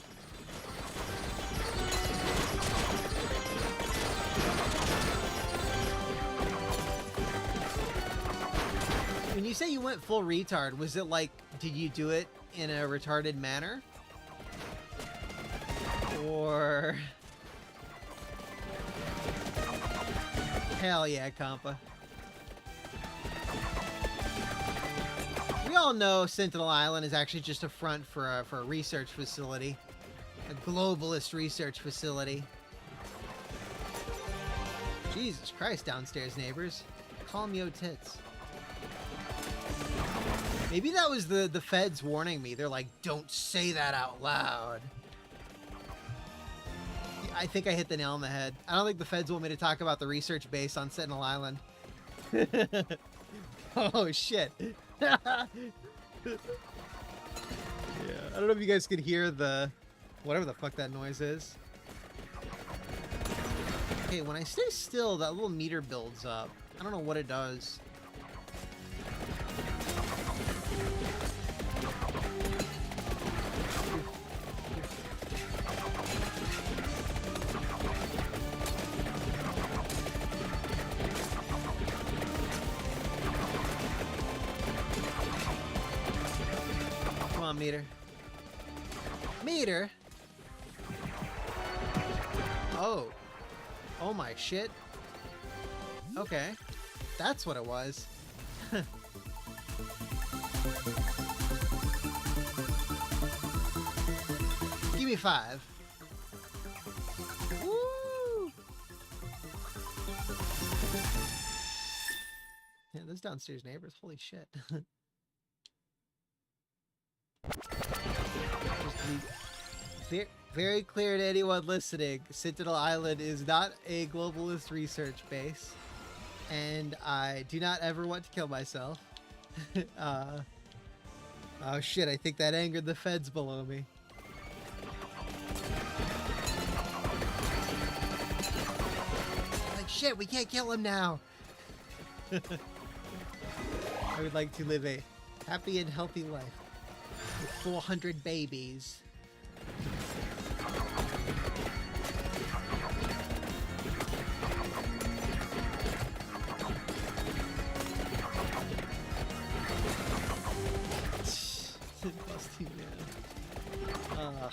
When you say you went full retard, was it like, did you do it in a retarded manner? Or... Hell yeah, Compa. We all know Sentinel Island is actually just a front for a research facility. A globalist research facility. Jesus Christ, downstairs neighbors. Calm yo tits. Maybe that was the feds warning me. They're like, don't say that out loud. I think I hit the nail on the head. I don't think the feds want me to talk about the research base on Sentinel Island. Oh, shit. Yeah, I don't know if you guys could hear the... whatever the fuck that noise is. Okay, when I stay still, that little meter builds up. I don't know what it does. Come on, meter. Meter? Oh. Oh my shit. Okay. That's what it was. Give me 5. Woo! Yeah, those downstairs neighbors, holy shit. Just to be very clear to anyone listening, Sentinel Island is not a globalist research base, and I do not ever want to kill myself. Oh shit, I think that angered the feds below me. Like, shit, we can't kill him now. I would like to live a happy and healthy life with 400 babies. Busty man. Ugh.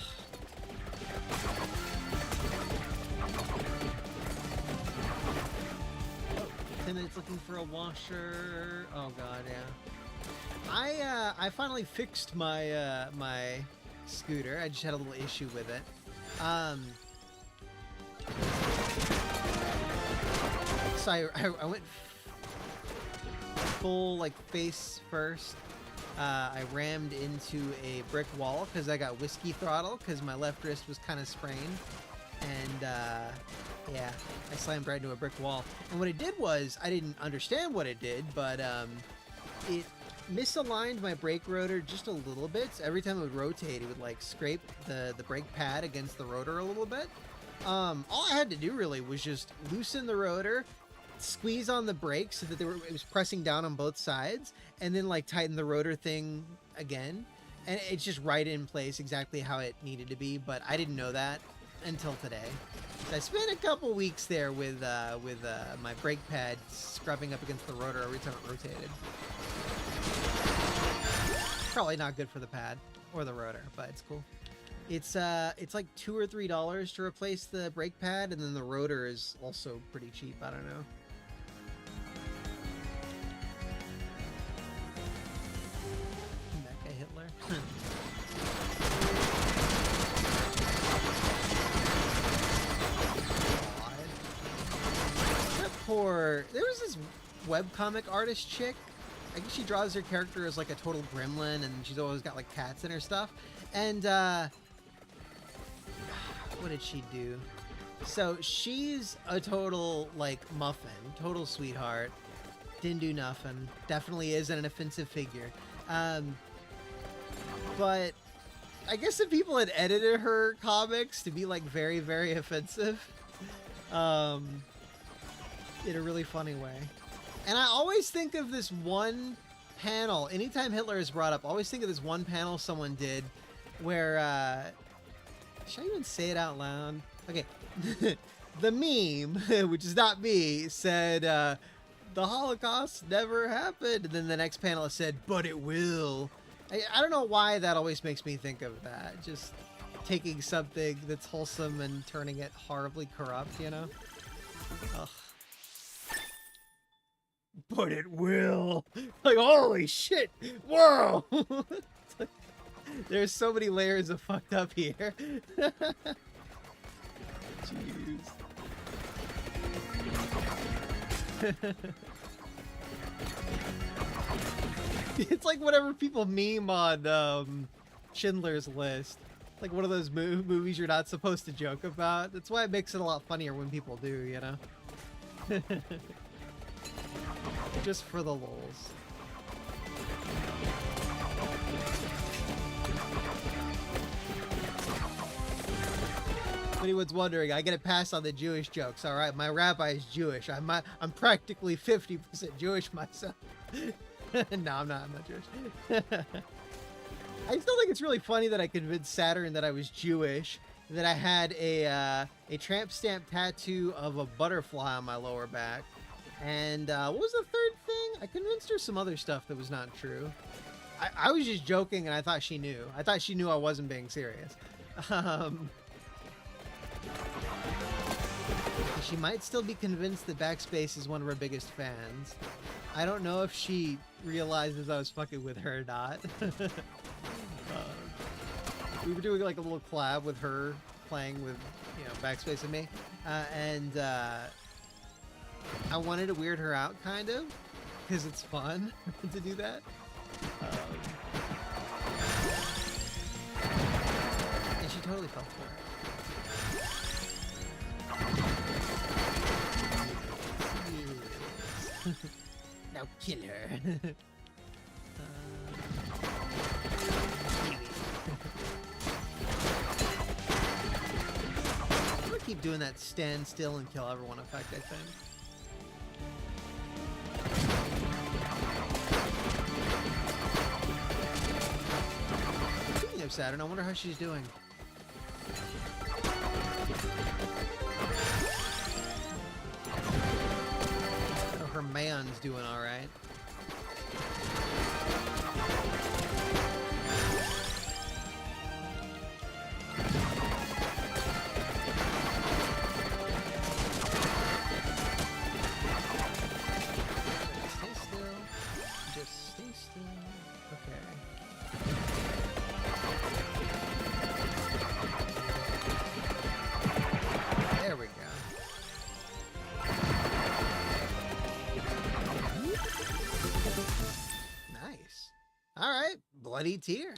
10 minutes looking for a washer. Oh god, yeah. I finally fixed my my scooter. I just had a little issue with it. So I went full like face first. I rammed into a brick wall because I got whiskey throttle because my left wrist was kind of sprained, and yeah, I slammed right into a brick wall. And what it did was, I didn't understand what it did, but it misaligned my brake rotor just a little bit. So every time it would rotate, it would like scrape the brake pad against the rotor a little bit. All I had to do really was just loosen the rotor, squeeze on the brakes so that it was pressing down on both sides, and then like tighten the rotor thing again, And it's just right in place exactly how it needed to be, but I didn't know that until today. So I spent a couple weeks there with my brake pad scrubbing up against the rotor every time it rotated. Probably not good for the pad or the rotor, but it's cool. It's like $2 or $3 to replace the brake pad, and then the rotor is also pretty cheap. I don't know. Mecha Hitler. There was this webcomic artist chick. I guess she draws her character as like a total gremlin, and she's always got like cats in her stuff. And what did she do? So she's a total like muffin, total sweetheart. Didn't do nothing. Definitely isn't an offensive figure. But I guess some people had edited her comics to be like very, very offensive. In a really funny way. And I always think of this one panel, anytime Hitler is brought up, I always think of this one panel someone did where, should I even say it out loud? Okay. The meme, which is not me, said, the Holocaust never happened. And then the next panel said, but it will. I don't know why that always makes me think of that. Just taking something that's wholesome and turning it horribly corrupt, you know? Ugh. But it will. Like, holy shit. Whoa. Like, there's so many layers of fucked up here. Jeez. It's like whatever people meme on Schindler's List. Like one of those movies you're not supposed to joke about. That's why it makes it a lot funnier when people do, you know? Just for the lulz. If anyone's wondering, I get a pass on the Jewish jokes, alright? My rabbi is Jewish. I'm practically 50% Jewish myself. No, I'm not Jewish. I still think it's really funny that I convinced Saturn that I was Jewish, that I had a tramp stamp tattoo of a butterfly on my lower back. And what was the third thing? I convinced her some other stuff that was not true. I was just joking, and I thought she knew. I thought she knew I wasn't being serious. She might still be convinced that Backspace is one of her biggest fans. I don't know if she realizes I was fucking with her or not. We were doing like a little collab with her playing with, you know, Backspace and me. And I wanted to weird her out, kind of, because it's fun to do that. And she totally fell for it. Now kill her. I'm gonna keep doing that stand still and kill everyone effect, I think. Speaking of Saturn, I wonder how she's doing. Oh, her man's doing all right. Bloody tear.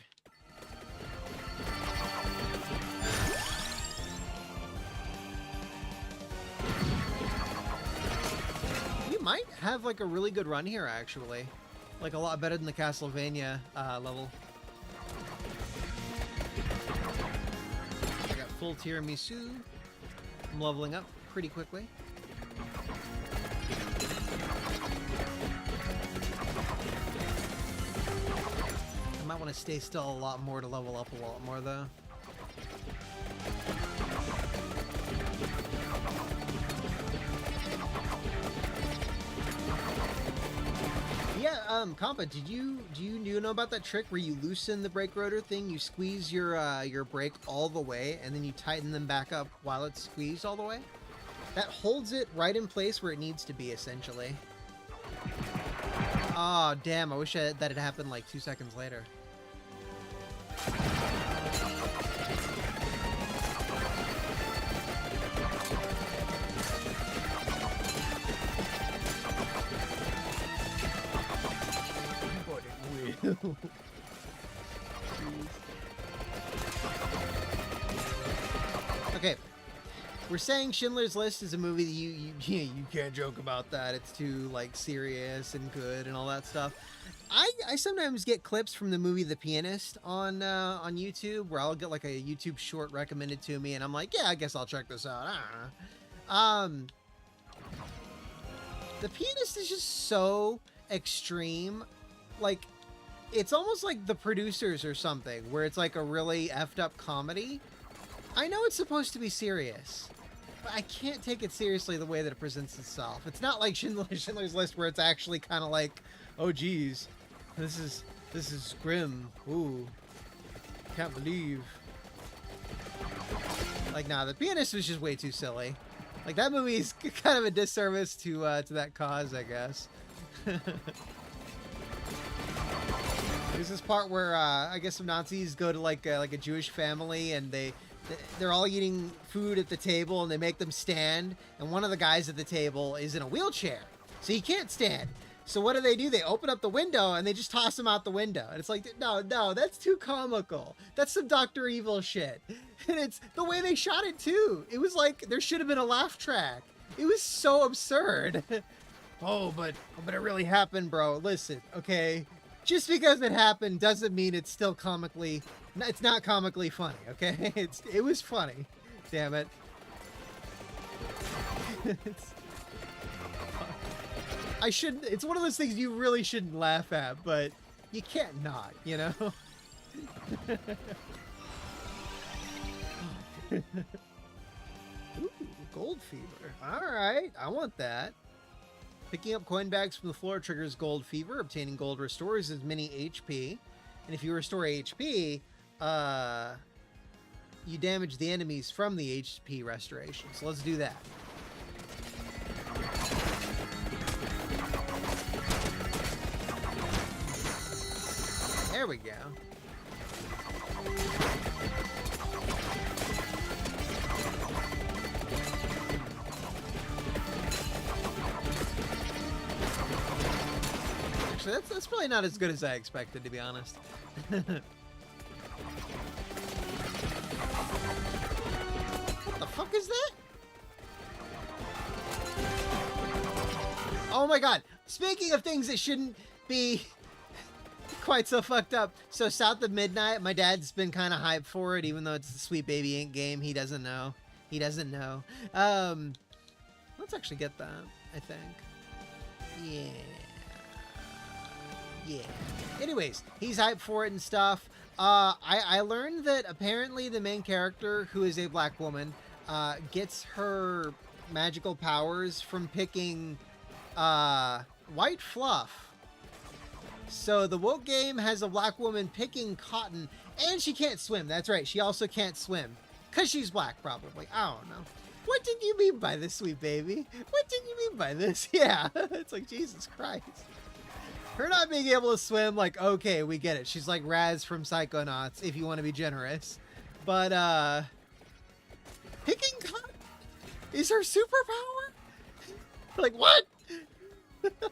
You might have like a really good run here, actually. Like a lot better than the Castlevania level. I got full tiramisu. I'm leveling up pretty quickly. I might want want to stay still a lot more to level up a lot more, though. Yeah, Compa, do you know about that trick where you loosen the brake rotor thing, you squeeze your brake all the way, and then you tighten them back up while it's squeezed all the way? That holds it right in place where it needs to be, essentially. Oh, damn, I wish that had happened like 2 seconds later. Okay, we're saying Schindler's List is a movie that you can't joke about that. It's too like serious and good and all that stuff. I sometimes get clips from the movie The Pianist on YouTube, where I'll get like a YouTube short recommended to me, and I'm like, yeah, I guess I'll check this out. I don't know. The Pianist is just so extreme, like. It's almost like The Producers or something, where it's like a really effed up comedy. I know it's supposed to be serious, but I can't take it seriously the way that it presents itself. It's not like Schindler's List, where it's actually kind of like, oh geez, this is grim. Ooh, can't believe. Like, nah, The Pianist was just way too silly. Like, that movie is kind of a disservice to that cause, I guess. There's this part where I guess some Nazis go to like a Jewish family, and they're all eating food at the table, and they make them stand, and one of the guys at the table is in a wheelchair, so he can't stand. So what do? They open up the window and they just toss him out the window. And it's like, no, that's too comical. That's some Dr. Evil shit. And it's the way they shot it too. It was like there should have been a laugh track. It was so absurd. Oh, but it really happened, bro. Listen, okay. Just because it happened doesn't mean it's still comically... It's not comically funny, okay? It was funny. Damn it. I shouldn't... It's one of those things you really shouldn't laugh at, but you can't not, you know? Ooh, gold fever. Alright, I want that. Picking up coin bags from the floor triggers gold fever. Obtaining gold restores as many HP. And if you restore HP, you damage the enemies from the HP restoration. So let's do that. There we go. That's probably not as good as I expected, to be honest. What the fuck is that? Oh my god. Speaking of things that shouldn't be quite so fucked up. So South of Midnight, my dad's been kind of hyped for it, even though it's the Sweet Baby Inc. game. He doesn't know. He doesn't know. Let's actually get that, I think. Yeah. Yeah. Anyways, he's hyped for it and stuff. I learned that apparently the main character, who is a black woman, gets her magical powers from picking white fluff. So the woke game has a black woman picking cotton, and she can't swim. That's right, she also can't swim. Because she's black, probably. I don't know. What did you mean by this, sweet baby? What did you mean by this? Yeah, it's like, Jesus Christ. Her not being able to swim, like, okay, we get it. She's like Raz from Psychonauts, if you want to be generous. But, picking cotton is her superpower? Like, what? The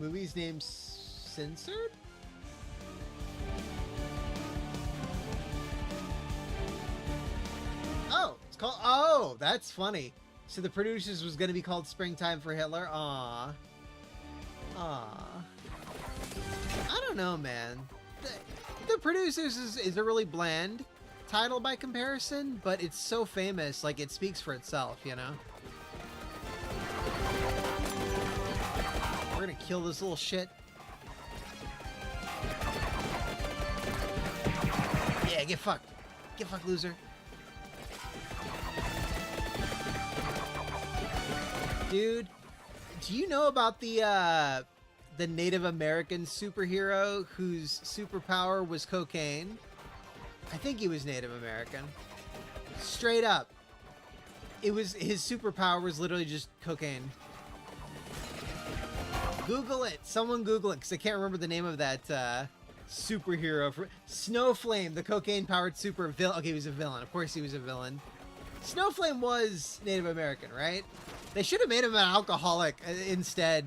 movie's name's censored? Oh, it's called... Oh, that's funny. So the Producers was going to be called Springtime for Hitler? Aww. Aww. I don't know, man. The Producers is a really bland title by comparison, but it's so famous, like, it speaks for itself, you know? We're gonna kill this little shit. Yeah, get fucked. Get fucked, loser. Dude, do you know about the Native American superhero whose superpower was cocaine? I think he was Native American. Straight up. His superpower was literally just cocaine. Google it. Someone Google it, because I can't remember the name of that superhero. Snowflame, the cocaine-powered super villain. Okay, he was a villain. Of course he was a villain. Snowflame was Native American, right? They should have made him an alcoholic instead.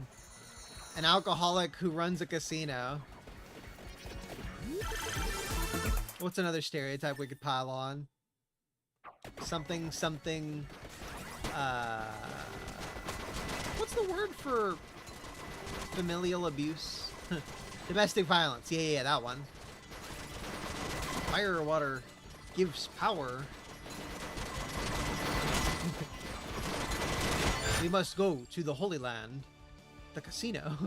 An alcoholic who runs a casino. What's another stereotype we could pile on? Something, what's the word for familial abuse? Domestic violence. Yeah, that one. Fire or water gives power. We must go to the Holy Land. The casino.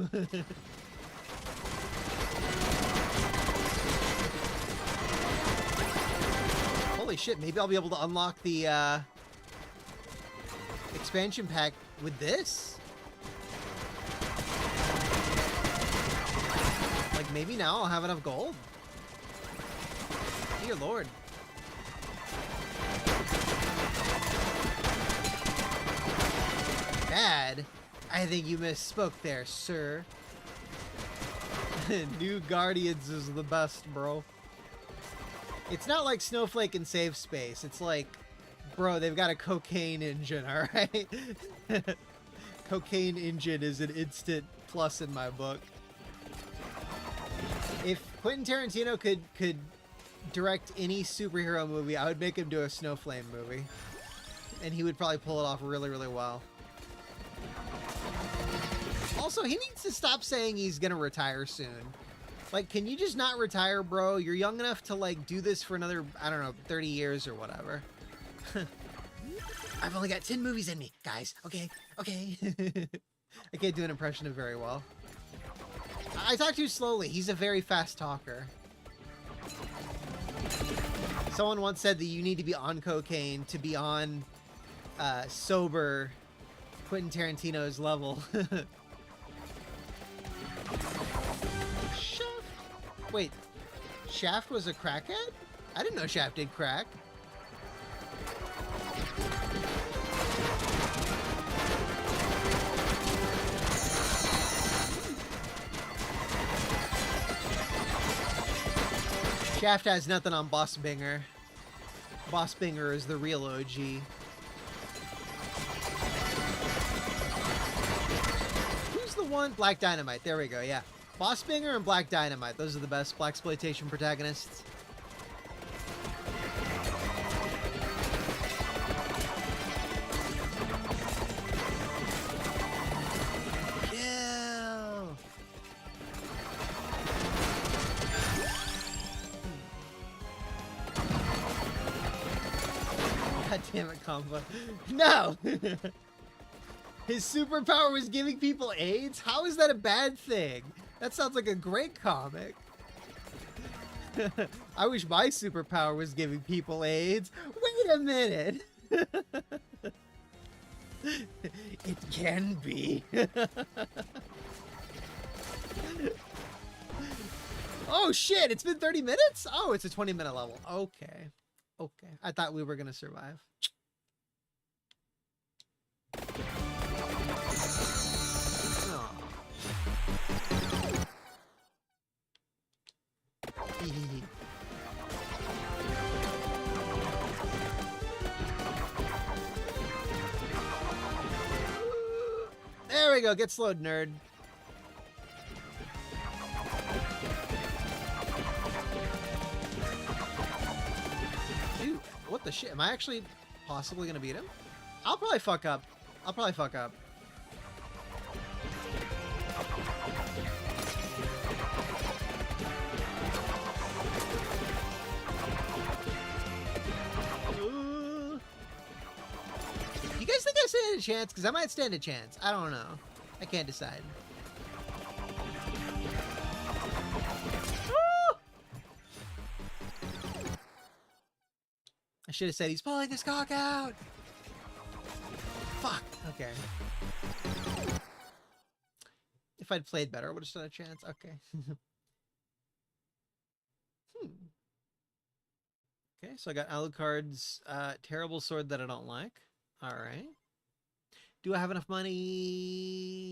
Holy shit, maybe I'll be able to unlock the expansion pack with this? Like, maybe now I'll have enough gold? Dear Lord. Bad? I think you misspoke there, sir. New Guardians is the best, bro. It's not like Snowflake in Safe Space. It's like, bro, they've got a cocaine engine, alright? Cocaine engine is an instant plus in my book. If Quentin Tarantino could direct any superhero movie, I would make him do a Snowflame movie. And he would probably pull it off really, really well. Also, he needs to stop saying he's gonna retire soon. Like, can you just not retire, bro? You're young enough to, like, do this for another, I don't know, 30 years or whatever. I've only got 10 movies in me, guys. Okay. I can't do an impression of very well. I talk too slowly. He's a very fast talker. Someone once said that you need to be on cocaine to be on sober Quentin Tarantino's level. Wait, Shaft was a crackhead? I didn't know Shaft did crack. Shaft has nothing on Boss Binger. Boss Binger is the real OG. Who's the one? Black Dynamite. There we go, yeah. Boss Binger and Black Dynamite. Those are the best blaxploitation protagonists. Kill! God damn it, combo. No! His superpower was giving people AIDS? How is that a bad thing? That sounds like a great comic. I wish my superpower was giving people AIDS. Wait a minute. It can be. Oh shit, it's been 30 minutes? Oh, it's a 20-minute level. Okay. I thought we were gonna survive. There we go, get slowed, nerd. Dude, what the shit? Am I actually possibly gonna beat him? I'll probably fuck up. You guys think I stand a chance? Because I might stand a chance. I don't know. I can't decide. I should have said he's pulling his cock out. Fuck. Okay. If I'd played better, I would have stood a chance. Okay. Okay, so I got Alucard's terrible sword that I don't like. All right. Do I have enough money?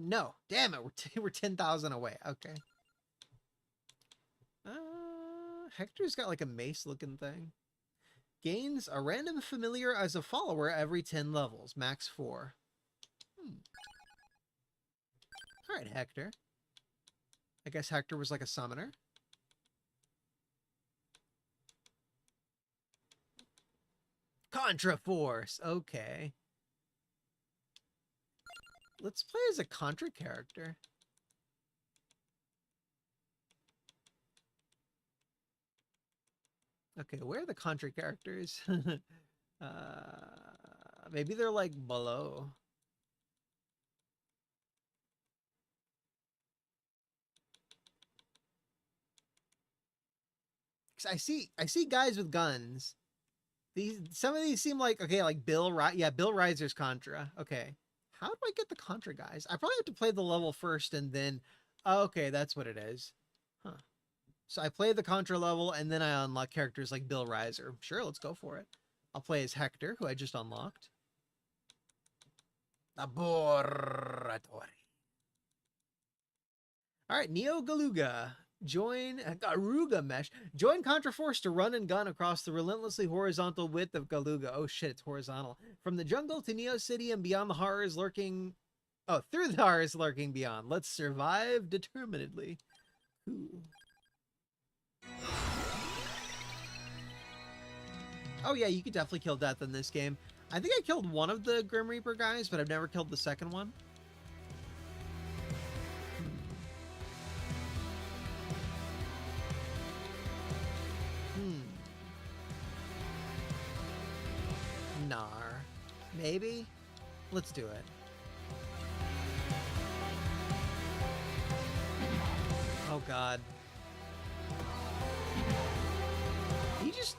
No. Damn it. We're 10,000 away. Okay. Hector's got like a mace looking thing. Gains a random familiar as a follower every 10 levels. Max 4. All right, Hector. I guess Hector was like a summoner. Contra Force. Okay. Let's play as a Contra character. Okay, where are the Contra characters? Maybe they're like below. I see guys with guns. Some of these seem like okay, like Bill Reiser's Contra. Okay. How do I get the Contra guys? I probably have to play the level first and then okay, that's what it is. Huh. So I play the Contra level and then I unlock characters like Bill Reiser. Sure, let's go for it. I'll play as Hector, who I just unlocked. Laboratory. All right, Neo Galuga. Join Garuga Mesh. Join Contra Force to run and gun across the relentlessly horizontal width of Galuga. Oh shit, it's horizontal. From the jungle to Neo City and beyond the horrors lurking. Oh, through the horrors lurking beyond. Let's survive determinedly. Ooh. Oh yeah, you could definitely kill death in this game. I think I killed one of the Grim Reaper guys, but I've never killed the second one. Nar. Maybe? Let's do it. Oh god. He just...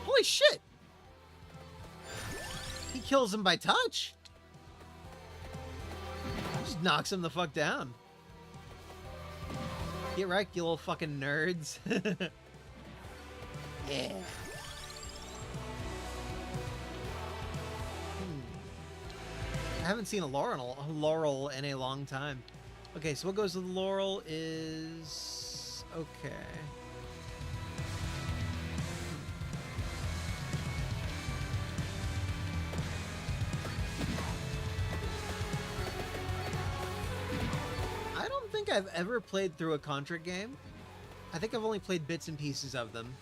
Holy shit! He kills him by touch. Just knocks him the fuck down. Get wrecked, you little fucking nerds. Yeah. I haven't seen a Laurel in a long time. Okay, so what goes with Laurel is... Okay. I don't think I've ever played through a Contra game. I think I've only played bits and pieces of them.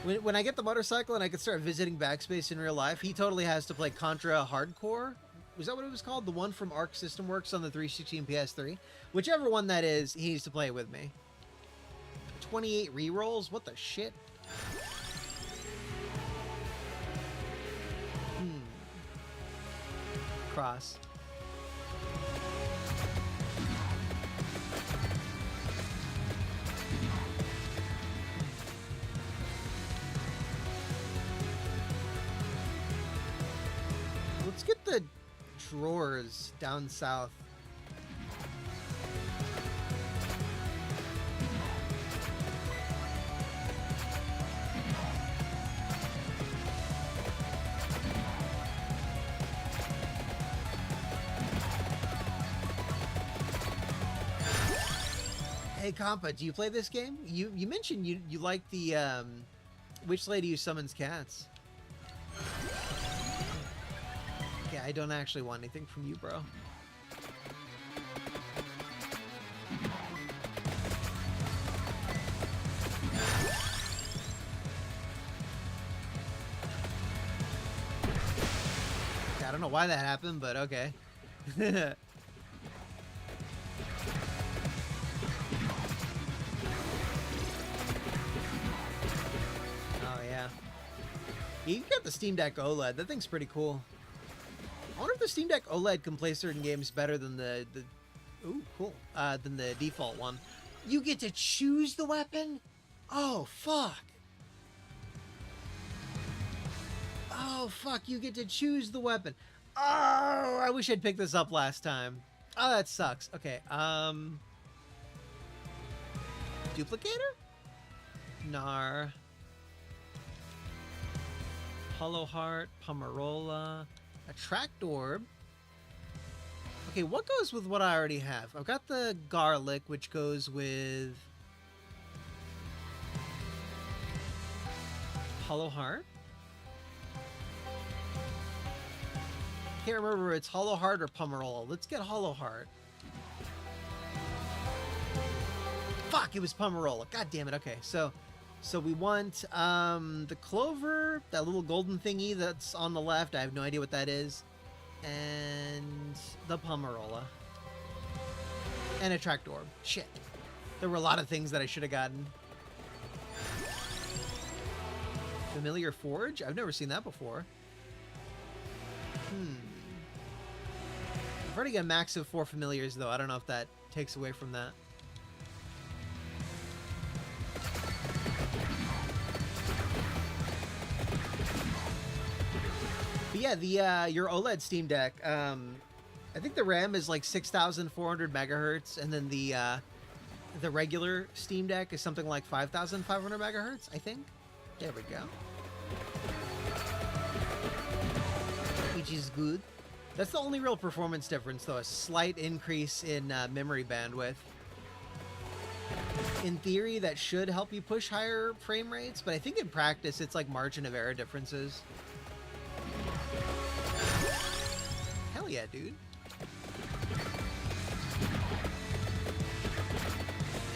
When I get the motorcycle and I can start visiting Backspace in real life, he totally has to play Contra Hardcore. Was that what it was called? The one from Arc System Works on the 360 and PS3? Whichever one that is, he needs to play with me. 28 rerolls? What the shit? Cross. Let's get the drawers down south. Hey Compa, do you play this game? You mentioned you like the Witch Lady Who Summons Cats. Okay, I don't actually want anything from you, bro. I don't know why that happened, but okay. You got the Steam Deck OLED. That thing's pretty cool. I wonder if the Steam Deck OLED can play certain games better than the ooh, cool. Than the default one. You get to choose the weapon? Oh, fuck. Oh, fuck, you get to choose the weapon. Oh, I wish I'd picked this up last time. Oh, that sucks. Okay, Duplicator? Nar. Hollow Heart, Pomerola, Attract Orb. Okay, what goes with what I already have? I've got the Garlic, which goes with Hollow Heart. Can't remember if it's Hollow Heart or Pomerola. Let's get Hollow Heart. Fuck, it was Pomerola. God damn it. Okay, so we want the clover, that little golden thingy that's on the left. I have no idea what that is. And the Pomerola. And Attract Orb. Shit. There were a lot of things that I should have gotten. Familiar Forge? I've never seen that before. I've already got a max of 4 familiars, though. I don't know if that takes away from that. But yeah, your OLED Steam Deck, I think the RAM is like 6,400 megahertz, and then the regular Steam Deck is something like 5,500 megahertz, I think. There we go. Which is good. That's the only real performance difference, though, a slight increase in memory bandwidth. In theory, that should help you push higher frame rates, but I think in practice, it's like margin of error differences. Hell yeah, dude.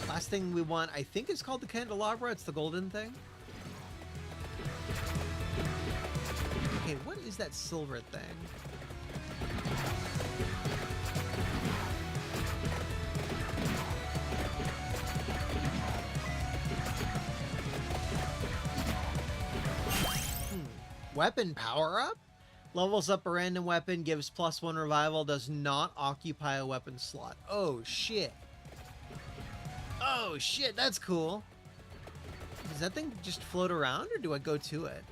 Last thing we want, I think, is called the Candelabra. It's the golden thing. Okay, what is that silver thing? Weapon power-up? Levels up a random weapon, gives +1 revival, does not occupy a weapon slot. Oh, shit. Oh, shit, that's cool. Does that thing just float around, or do I go to it?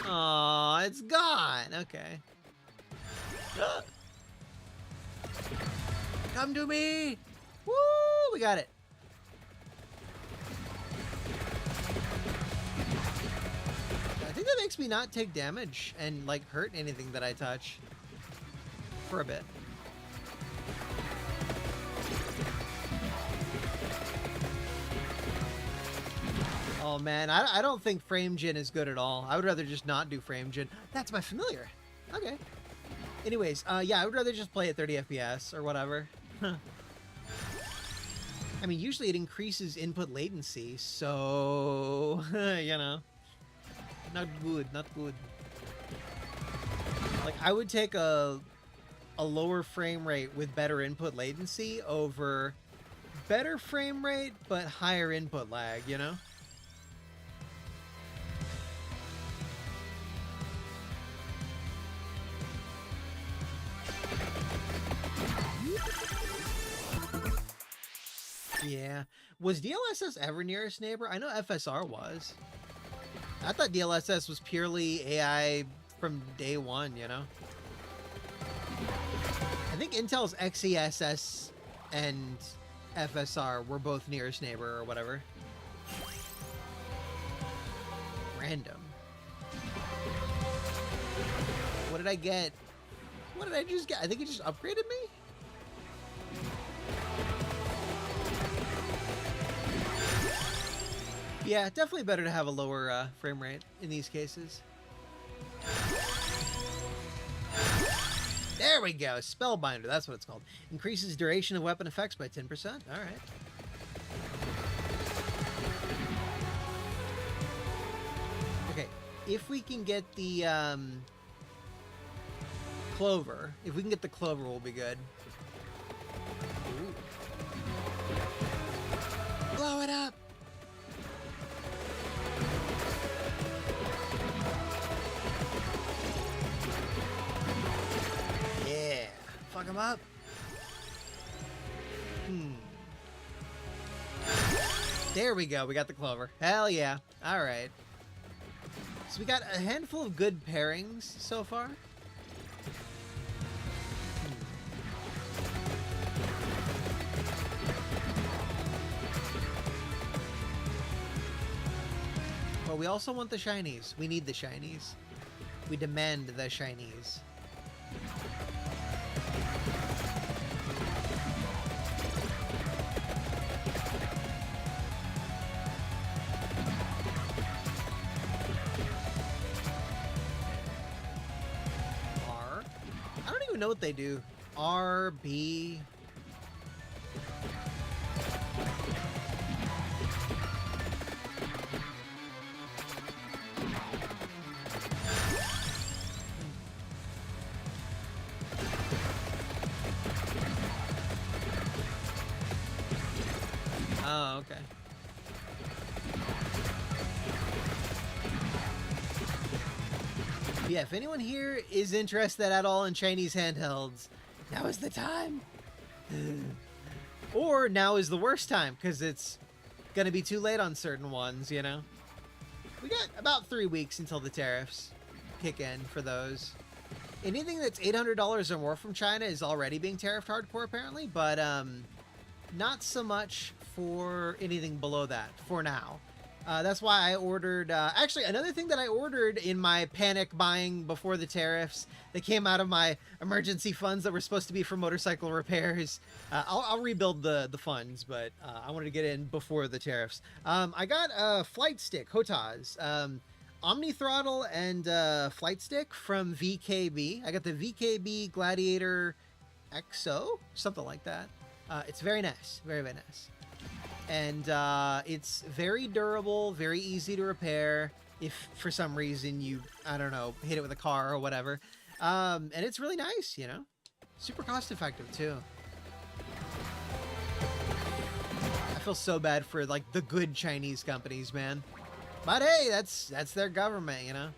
Aw, it's gone. Okay. Come to me! Woo! We got it. I think that makes me not take damage and, like, hurt anything that I touch. For a bit. Oh, man. I don't think frame gen is good at all. I would rather just not do frame gen. That's my familiar. Okay. Anyways, yeah, I would rather just play at 30 FPS or whatever. I mean, usually it increases input latency, so, you know. Not good, not good. Like, I would take a lower frame rate with better input latency over better frame rate, but higher input lag, you know? Yeah. Was DLSS ever nearest neighbor? I know FSR was. I thought DLSS was purely AI from day one, you know? I think Intel's XeSS and FSR were both nearest neighbor or whatever. Random. What did I get? What did I just get? I think it just upgraded me? Yeah, definitely better to have a lower frame rate in these cases. There we go. Spellbinder, that's what it's called. Increases duration of weapon effects by 10%. All right. Okay, if we can get the clover, we'll be good. Ooh. Blow it up! Fuck him up. There we go. We got the clover. Hell yeah. All right. So we got a handful of good pairings so far. But we also want the shinies. We need the shinies. We demand the shinies. R? I don't even know what they do. R, B... Oh, okay. Yeah, if anyone here is interested at all in Chinese handhelds, now is the time. Or now is the worst time, because it's going to be too late on certain ones, you know? We got about 3 weeks until the tariffs kick in for those. Anything that's $800 or more from China is already being tariffed hardcore, apparently, but not so much for anything below that for now. That's why I ordered... actually, another thing that I ordered in my panic buying before the tariffs that came out of my emergency funds that were supposed to be for motorcycle repairs. I'll rebuild the funds, but I wanted to get in before the tariffs. I got a flight stick, Hotaz. Omni throttle and flight stick from VKB. I got the VKB Gladiator XO, something like that. It's very nice. Very, very nice. And it's very durable, very easy to repair if for some reason you, I don't know, hit it with a car or whatever. And it's really nice, you know? Super cost effective, too. I feel so bad for, like, the good Chinese companies, man. But hey, that's their government, you know?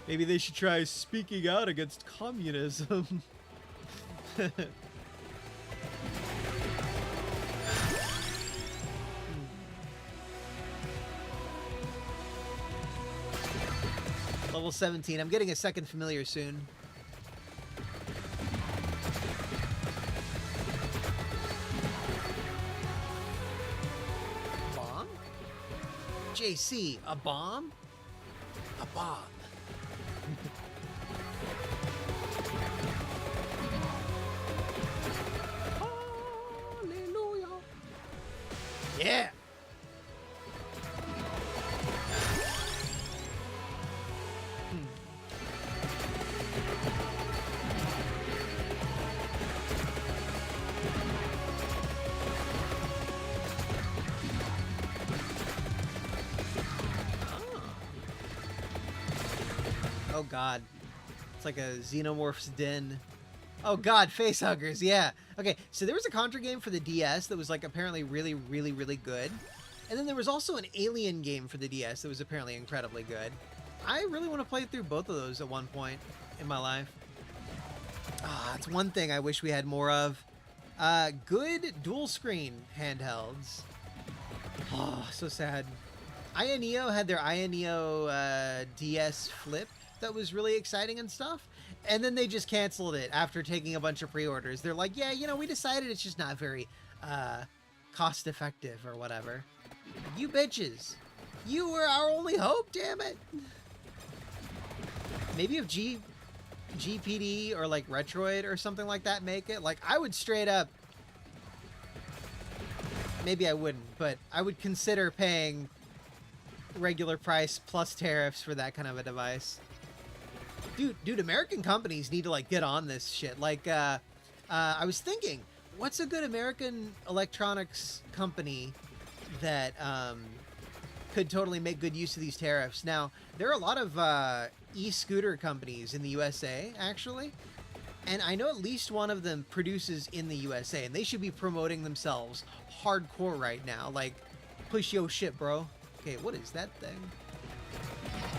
Maybe they should try speaking out against communism. Level 17. I'm getting a second familiar soon. Bomb? JC, a bomb? A bomb. Hallelujah. Yeah. Oh god. It's like a Xenomorph's Den. Oh god, facehuggers, yeah. Okay, so there was a Contra game for the DS that was like apparently really, really, really good. And then there was also an Alien game for the DS that was apparently incredibly good. I really want to play through both of those at one point in my life. Ah, it's one thing I wish we had more of. Good dual screen handhelds. Oh, so sad. Ioneo had their Ioneo DS Flip that was really exciting and stuff. And then they just canceled it after taking a bunch of pre-orders. They're like, yeah, you know, we decided it's just not very cost effective or whatever. You bitches. You were our only hope, damn it. Maybe if GPD or like Retroid or something like that make it, like I would straight up, maybe I wouldn't, but I would consider paying regular price plus tariffs for that kind of a device. Dude, American companies need to like get on this shit. Like, I was thinking, what's a good American electronics company that could totally make good use of these tariffs? Now, there are a lot of e-scooter companies in the USA, actually. And I know at least one of them produces in the USA, and they should be promoting themselves hardcore right now. Like, push your shit, bro. Okay, what is that thing?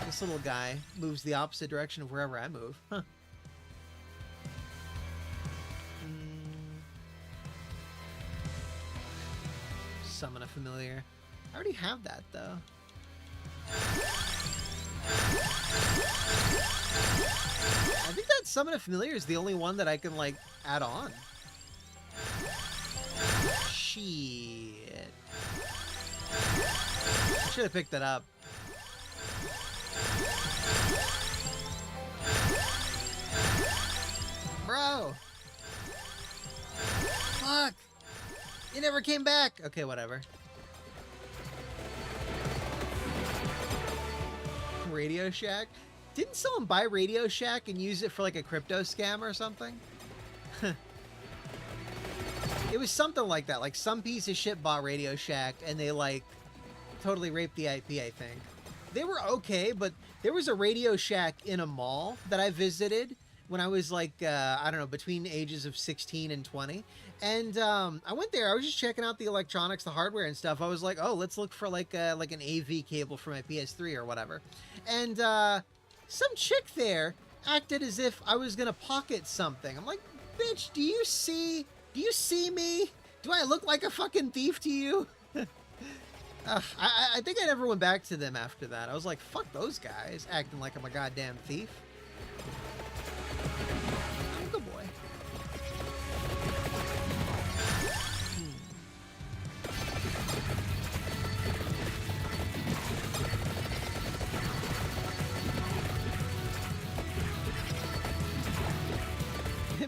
This little guy moves the opposite direction of wherever I move. Huh. summon a familiar. I already have that, though. I think that summon a familiar is the only one that I can, like, add on. Shit. I should have picked that up. Bro! Fuck! He never came back! Okay, whatever. Radio Shack? Didn't someone buy Radio Shack and use it for like a crypto scam or something? It was something like that. Like some piece of shit bought Radio Shack and they like totally raped the IP, I think. They were okay, but there was a Radio Shack in a mall that I visited when I was like, I don't know, between ages of 16 and 20. And I went there. I was just checking out the electronics, the hardware and stuff. I was like, oh, let's look for like an AV cable for my PS3 or whatever. And some chick there acted as if I was going to pocket something. I'm like, bitch, do you see me? Do I look like a fucking thief to you? I think I never went back to them after that. I was like, fuck those guys acting like I'm a goddamn thief. I'm a good boy.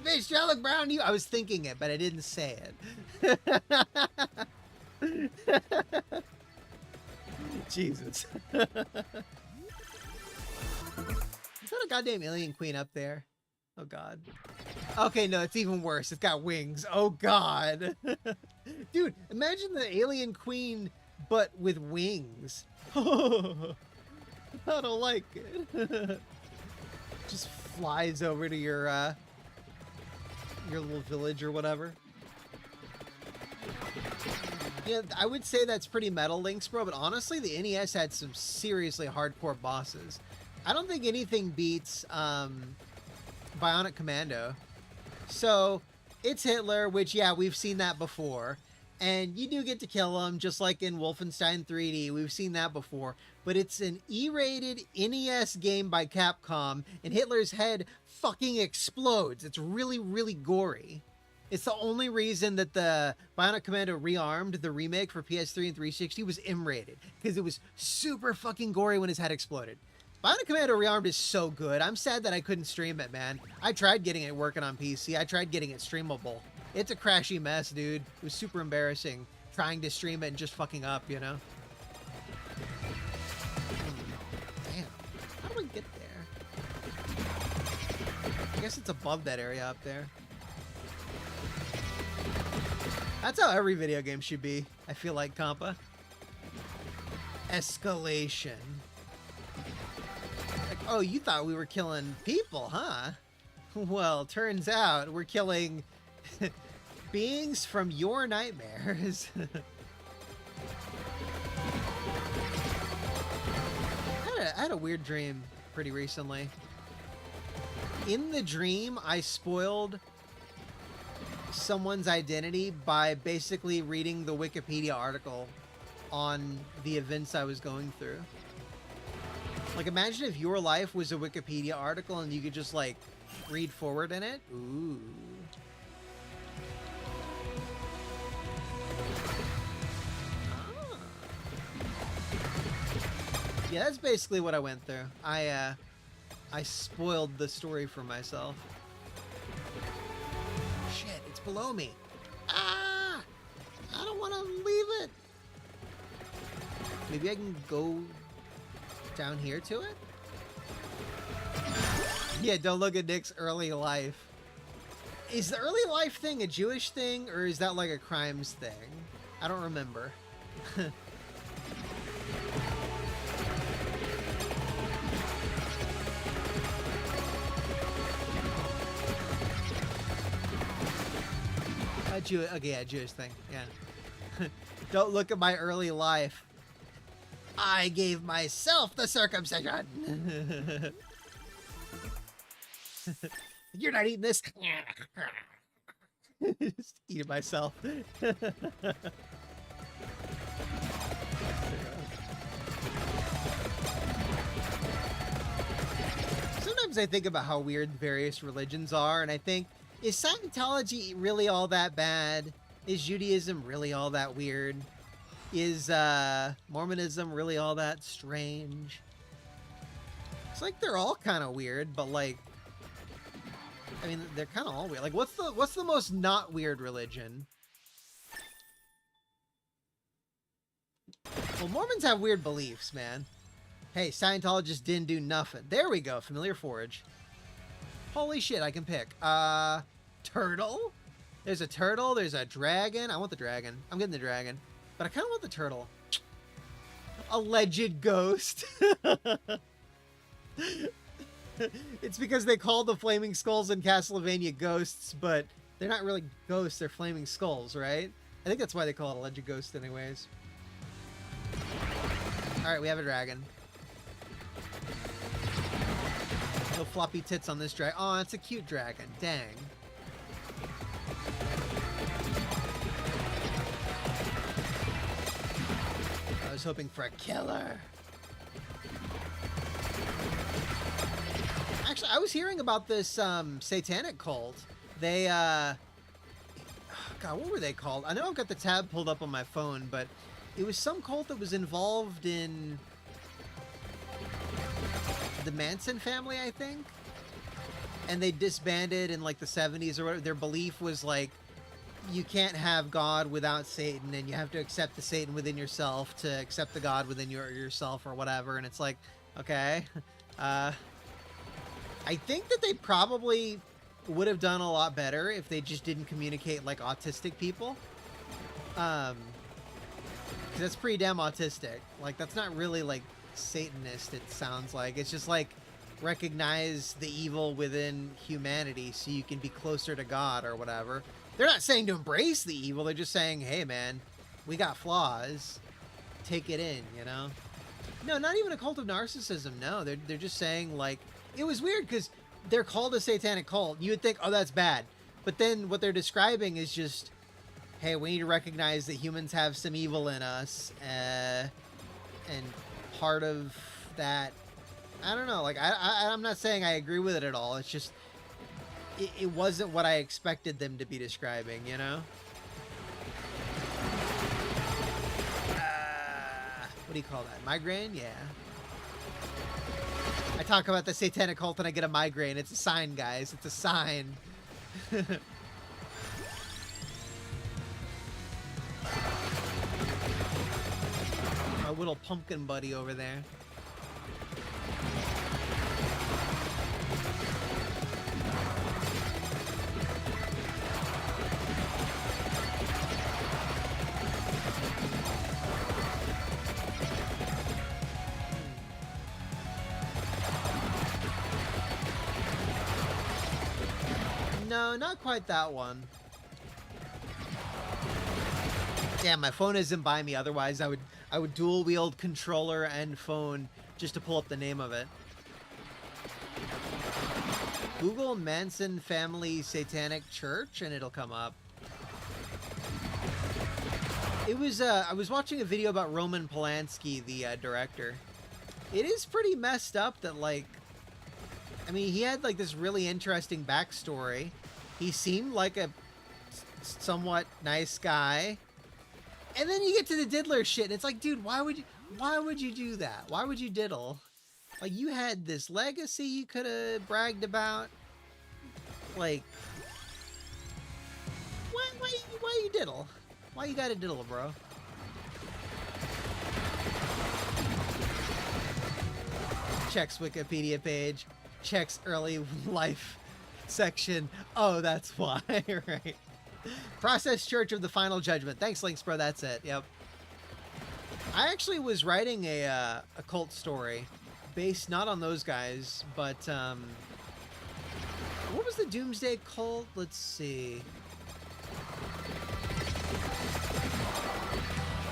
Bitch, do I look brown to you? I was thinking it, but I didn't say it. Jesus. Is that a goddamn alien queen up there? Oh god. Okay, no, it's even worse. It's got wings. Oh god. Dude, imagine the alien queen, but with wings. I don't like it. Just flies over to your little village or whatever. Yeah, I would say that's pretty Metal Links, bro, but honestly, the NES had some seriously hardcore bosses. I don't think anything beats Bionic Commando. So, it's Hitler, which, yeah, we've seen that before. And you do get to kill him, just like in Wolfenstein 3D. We've seen that before. But it's an E-rated NES game by Capcom, and Hitler's head fucking explodes. It's really, really gory. It's the only reason that the Bionic Commando Rearmed, the remake for PS3 and 360, was M-rated. Because it was super fucking gory when his head exploded. Bionic Commando Rearmed is so good. I'm sad that I couldn't stream it, man. I tried getting it working on PC. I tried getting it streamable. It's a crashy mess, dude. It was super embarrassing trying to stream it and just fucking up, you know? Damn. How do I get there? I guess it's above that area up there. That's how every video game should be, I feel like, Compa. Escalation. Like, oh, you thought we were killing people, huh? Well, turns out we're killing beings from your nightmares. I had a weird dream pretty recently. In the dream, I spoiled someone's identity by basically reading the Wikipedia article on the events I was going through. Like, imagine if your life was a Wikipedia article and you could just, like, read forward in it. Ooh. Ah. Yeah, that's basically what I went through. I spoiled the story for myself. Shit, it's below me. Ah! I don't want to leave it. Maybe I can go down here to it? Yeah, don't look at Nick's early life. Is the early life thing a Jewish thing, or is that like a crimes thing? I don't remember. Okay, yeah, Jewish thing, yeah. Don't look at my early life. I gave myself the circumcision. You're not eating this. Just eat it myself. sometimes I think about how weird various religions are, and I think, is Scientology really all that bad? Is Judaism really all that weird? Is Mormonism really all that strange? It's like they're all kind of weird, but like, I mean, they're kind of all weird. Like, what's the most not weird religion? Well, Mormons have weird beliefs, man. Hey, Scientologists didn't do nothing. There we go, familiar forage. Holy shit, I can pick. Turtle? There's a turtle, there's a dragon. I want the dragon. I'm getting the dragon. But I kind of want the turtle. Alleged ghost. It's because they call the flaming skulls in Castlevania ghosts, but they're not really ghosts, they're flaming skulls, right? I think that's why they call it alleged ghost anyways. Alright, we have a dragon. No floppy tits on this dragon. Oh, it's a cute dragon. Dang. I was hoping for a killer. Actually, I was hearing about this satanic cult. They, God, what were they called? I know I've got the tab pulled up on my phone, but it was some cult that was involved in the Manson family, I think. And they disbanded in like the 70s or whatever. Their belief was like, you can't have God without Satan, and you have to accept the Satan within yourself to accept the God within yourself or whatever. And it's like, okay. I think that they probably would have done a lot better if they just didn't communicate like autistic people. 'Cause that's pretty damn autistic. Like, that's not really like Satanist, it sounds like. It's just like recognize the evil within humanity so you can be closer to God or whatever. They're not saying to embrace the evil, they're just saying, hey man, we got flaws. Take it in, you know? No, not even a cult of narcissism, no. They're just saying like, it was weird because they're called a satanic cult. You would think, oh, that's bad. But then what they're describing is just, hey, we need to recognize that humans have some evil in us. And part of that, I don't know. Like, I'm not saying I agree with it at all. It's just, it wasn't what I expected them to be describing, you know? What do you call that? Migraine? Yeah. I talk about the satanic cult and I get a migraine. It's a sign, guys. It's a sign. My little pumpkin buddy over there. No, not quite that one. Damn, my phone isn't by me. Otherwise, I would dual wield controller and phone just to pull up the name of it. Google Manson Family Satanic Church and it'll come up. It was I was watching a video about Roman Polanski, the director. It is pretty messed up that, like, I mean, he had like this really interesting backstory. He seemed like a somewhat nice guy. And then you get to the diddler shit, and it's like, dude, why would you do that? Why would you diddle? Like, you had this legacy you could have bragged about. Like, why you diddle? Why you gotta diddle, bro? Checks Wikipedia page. Checks early life section. Oh, that's why, right? Process Church of the Final Judgment. Thanks, Links, bro. That's it. Yep. I actually was writing a cult story based not on those guys, but what was the Doomsday Cult? Let's see.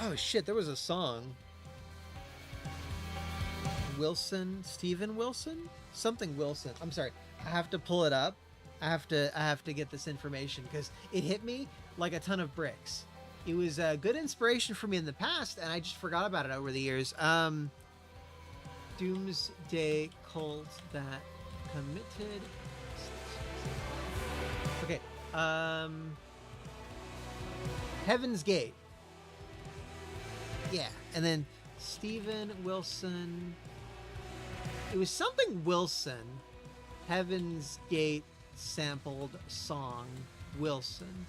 Oh shit, there was a song. Wilson, Steven Wilson? Something Wilson. I'm sorry. I have to pull it up. I have to get this information because it hit me like a ton of bricks. It was a good inspiration for me in the past, and I just forgot about it over the years. Doomsday Cult that committed. Okay. Heaven's Gate. Yeah, and then Steven Wilson. It was something Wilson. Heaven's Gate sampled song Wilson.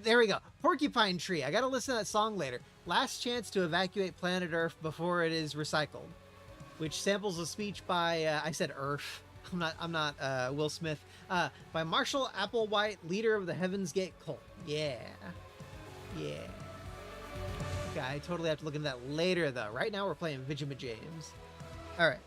There we go. Porcupine Tree. I gotta listen to that song later. Last chance to evacuate planet Earth before it is recycled, which samples a speech by I said Earth. I'm not Will Smith. By Marshall Applewhite, leader of the Heaven's Gate cult. Yeah. Okay, I totally have to look into that later though. Right now we're playing Vigima James. All right.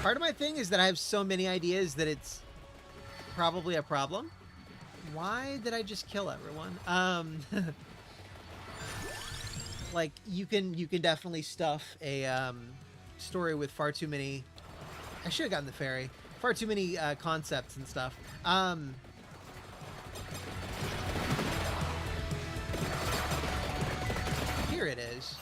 Part of my thing is that I have so many ideas that it's probably a problem. Why did I just kill everyone? Like you can definitely stuff a story with far too many. I should have gotten the fairy. Far too many concepts and stuff. Here it is.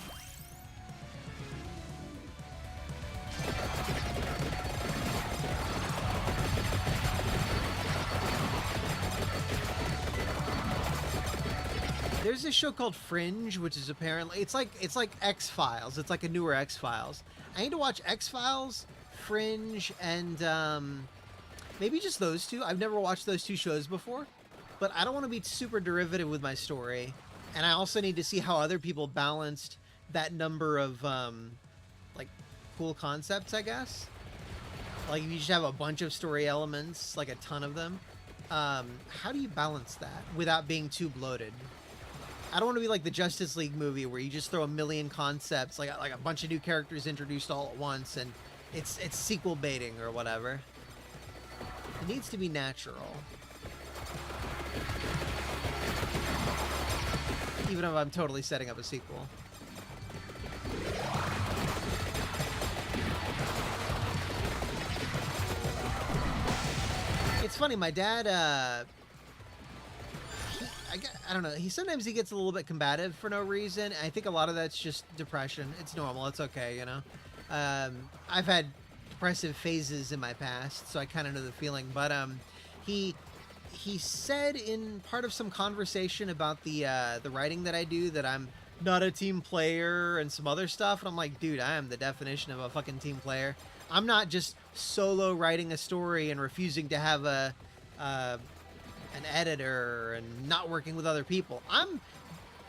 There's this show called Fringe, which is apparently it's like X-Files. It's like a newer X-Files. I need to watch X-Files, Fringe, and maybe just those two. I've never watched those two shows before, but I don't want to be super derivative with my story, and I also need to see how other people balanced that number of like cool concepts, I guess. Like if you just have a bunch of story elements, like a ton of them, how do you balance that without being too bloated? I don't want to be like the Justice League movie where you just throw a million concepts, like a bunch of new characters introduced all at once, and it's sequel baiting or whatever. It needs to be natural. Even if I'm totally setting up a sequel. It's funny, my dad, I don't know. Sometimes he gets a little bit combative for no reason. I think a lot of that's just depression. It's normal. It's okay, you know. I've had depressive phases in my past, so I kind of know the feeling. But he said in part of some conversation about the writing that I do that I'm not a team player and some other stuff. And I'm like, dude, I am the definition of a fucking team player. I'm not just solo writing a story and refusing to have an editor and not working with other people. I'm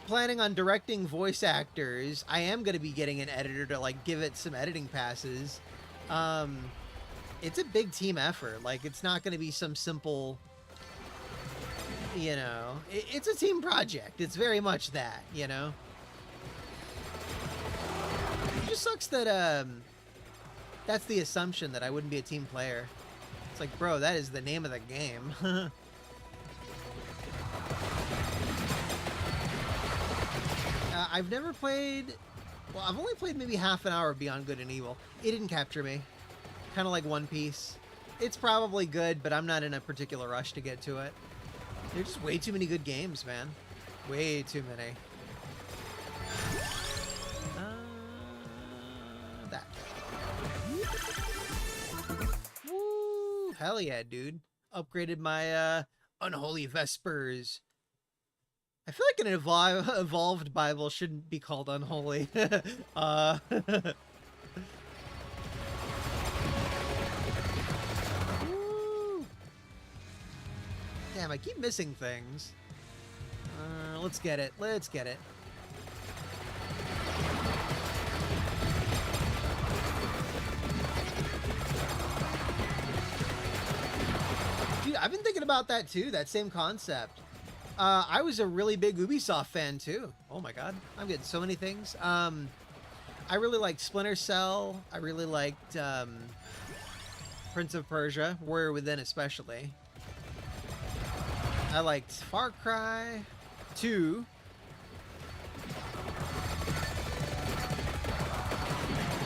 planning on directing voice actors. I am going to be getting an editor to like give it some editing passes. It's a big team effort. Like it's not going to be some simple, you know, it's a team project. It's very much that, you know. It just sucks that that's the assumption that I wouldn't be a team player. It's like, bro, that is the name of the game. I've never played... Well, I've only played maybe half an hour of Beyond Good and Evil. It didn't capture me. Kind of like One Piece. It's probably good, but I'm not in a particular rush to get to it. There's just way too many good games, man. Way too many. That. Woo! Hell yeah, dude. Upgraded my Unholy Vespers. I feel like an evolved Bible shouldn't be called unholy. Damn, I keep missing things. Let's get it. Let's get it. Dude, I've been thinking about that too, that same concept. I was a really big Ubisoft fan too. Oh my god, I'm getting so many things. I really liked Splinter Cell. I really liked Prince of Persia, Warrior Within especially. I liked Far Cry 2.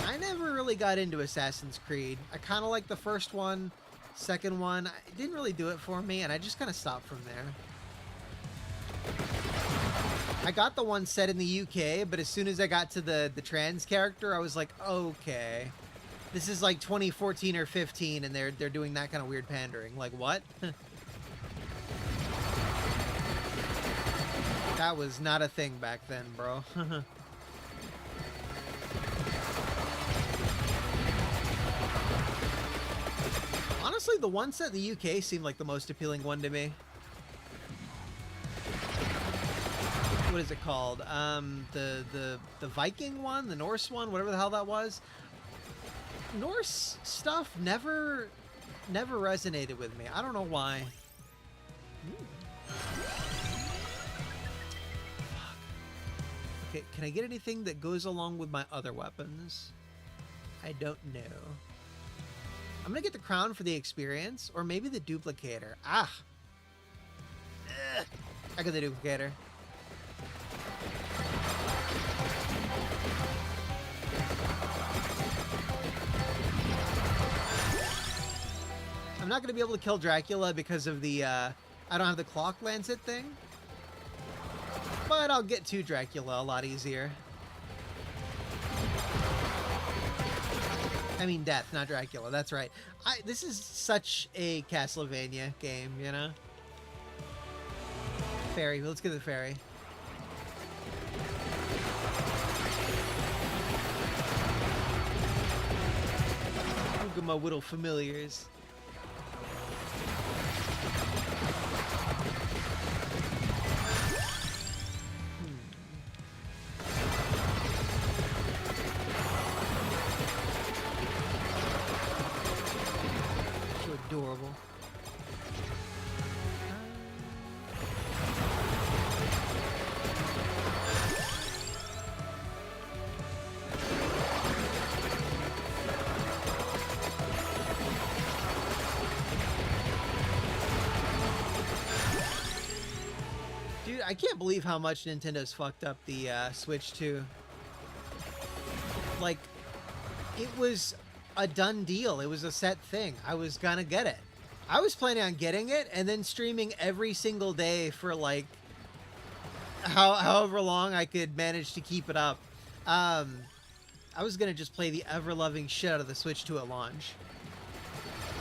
I never really got into Assassin's Creed. I kind of liked the first one, second one. It didn't really do it for me, and I just kind of stopped from there. I got the one set in the UK, but as soon as I got to the trans character, I was like, okay, this is like 2014 or 15, and they're doing that kind of weird pandering. Like, what? That was not a thing back then, bro. Honestly, the one set in the UK seemed like the most appealing one to me. What is it called? The Viking one, the Norse one, whatever the hell that was. Norse stuff never resonated with me. I don't know why. Fuck. Okay, can I get anything that goes along with my other weapons? I don't know. I'm gonna get the crown for the experience, or maybe the duplicator. Ah! Ugh. I got the duplicator. I'm not gonna be able to kill Dracula because of the, I don't have the clock lancet thing. But I'll get to Dracula a lot easier. I mean Death, not Dracula, that's right. This is such a Castlevania game, you know? Fairy, let's get the fairy. Look at my little familiars. Adorable. Dude, I can't believe how much Nintendo's fucked up the Switch 2. Like, it was a done deal. It was a set thing. I was gonna get it. I was planning on getting it and then streaming every single day for like however long I could manage to keep it up. I was gonna just play the ever-loving shit out of the Switch 2 at launch.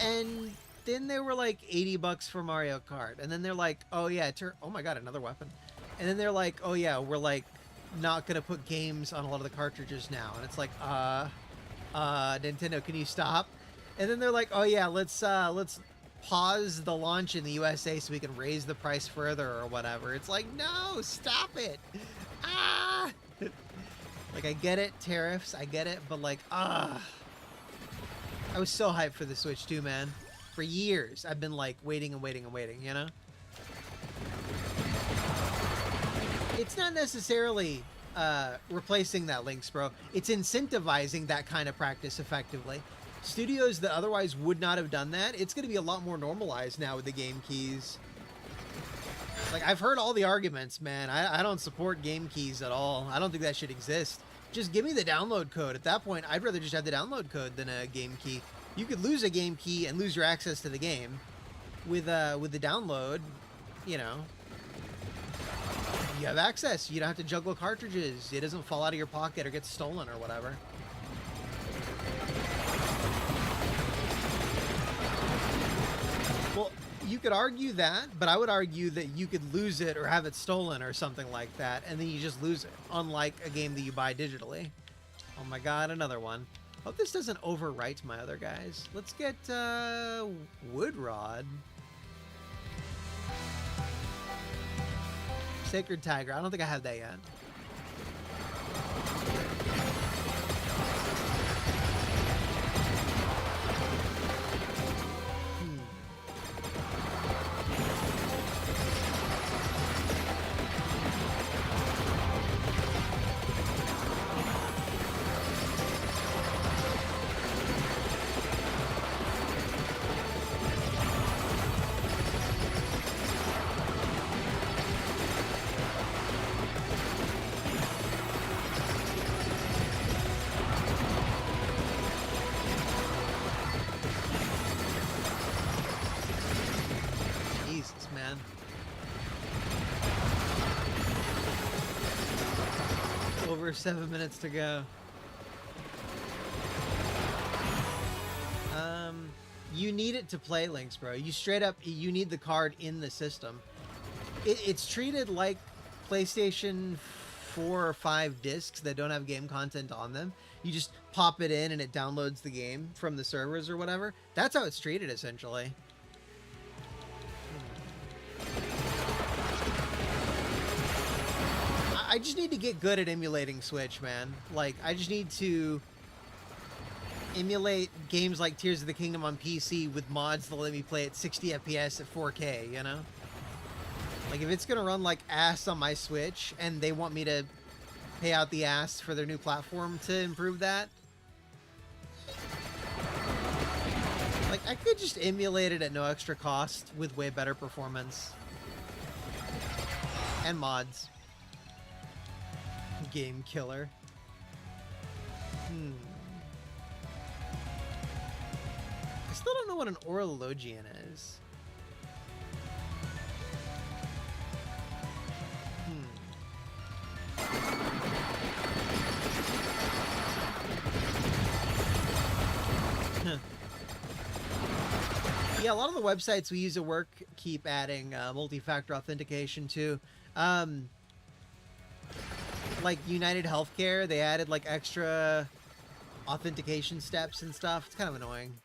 And then they were like $80 for Mario Kart. And then they're like, oh yeah, oh my god, another weapon. And then they're like, oh yeah, we're like not gonna put games on a lot of the cartridges now. And it's like, Nintendo, can you stop? And then they're like, oh yeah, let's pause the launch in the USA so we can raise the price further or whatever. It's like, no, stop it. Ah! Like, I get it, tariffs, I get it, but like, I was so hyped for the Switch 2, man. For years, I've been like waiting and waiting and waiting, you know? It's not necessarily replacing that links, bro. It's incentivizing that kind of practice effectively. Studios that otherwise would not have done that, it's going to be a lot more normalized now with the game keys. Like, I've heard all the arguments, man. I don't support game keys at all. I don't think that should exist. Just give me the download code. At that point, I'd rather just have the download code than a game key. You could lose a game key and lose your access to the game. With the download, you know, you have access. You don't have to juggle cartridges. It doesn't fall out of your pocket or get stolen or whatever. Well, you could argue that, but I would argue that you could lose it or have it stolen or something like that, and then you just lose it, unlike a game that you buy digitally. Oh my god, another one. Hope this doesn't overwrite my other guys. Let's get Wood Rod. Sacred Tiger. I don't think I have that yet. Over 7 minutes to go. You need it to play Links, bro. You straight up, you need the card in the system. It's treated like PlayStation 4 or 5 discs that don't have game content on them. You just pop it in and it downloads the game from the servers or whatever. That's how it's treated, essentially. I just need to get good at emulating Switch, man. Like, I just need to emulate games like Tears of the Kingdom on PC with mods that let me play at 60 FPS at 4K, you know? Like, if it's gonna run like ass on my Switch and they want me to pay out the ass for their new platform to improve that, like, I could just emulate it at no extra cost with way better performance. And mods. Game killer. I still don't know what an Orologian is. Yeah, a lot of the websites we use at work keep adding multi-factor authentication too. Like United Healthcare, they added like extra authentication steps and stuff. It's kind of annoying.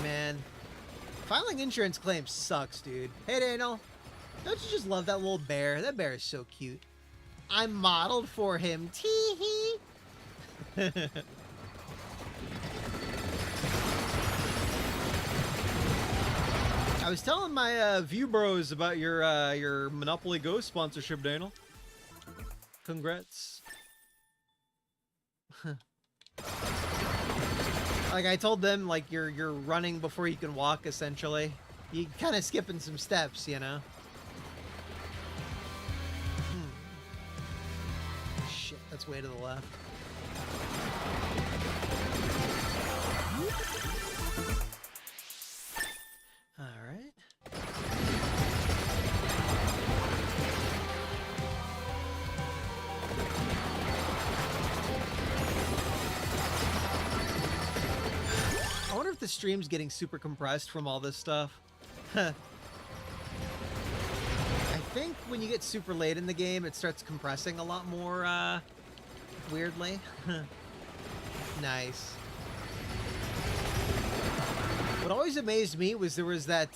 Man, filing insurance claims sucks, dude. Hey, Daniel. Don't you just love that little bear? That bear is so cute. I modeled for him. Tee-hee. I was telling my View Bros about your Monopoly Go sponsorship, Daniel. Congrats. Like, I told them, like, you're running before you can walk, essentially. You kind of skipping some steps, you know? Shit, that's way to the left. Alright. I wonder if the stream's getting super compressed from all this stuff. I think when you get super late in the game, it starts compressing a lot more, weirdly. Nice. What always amazed me was there was that,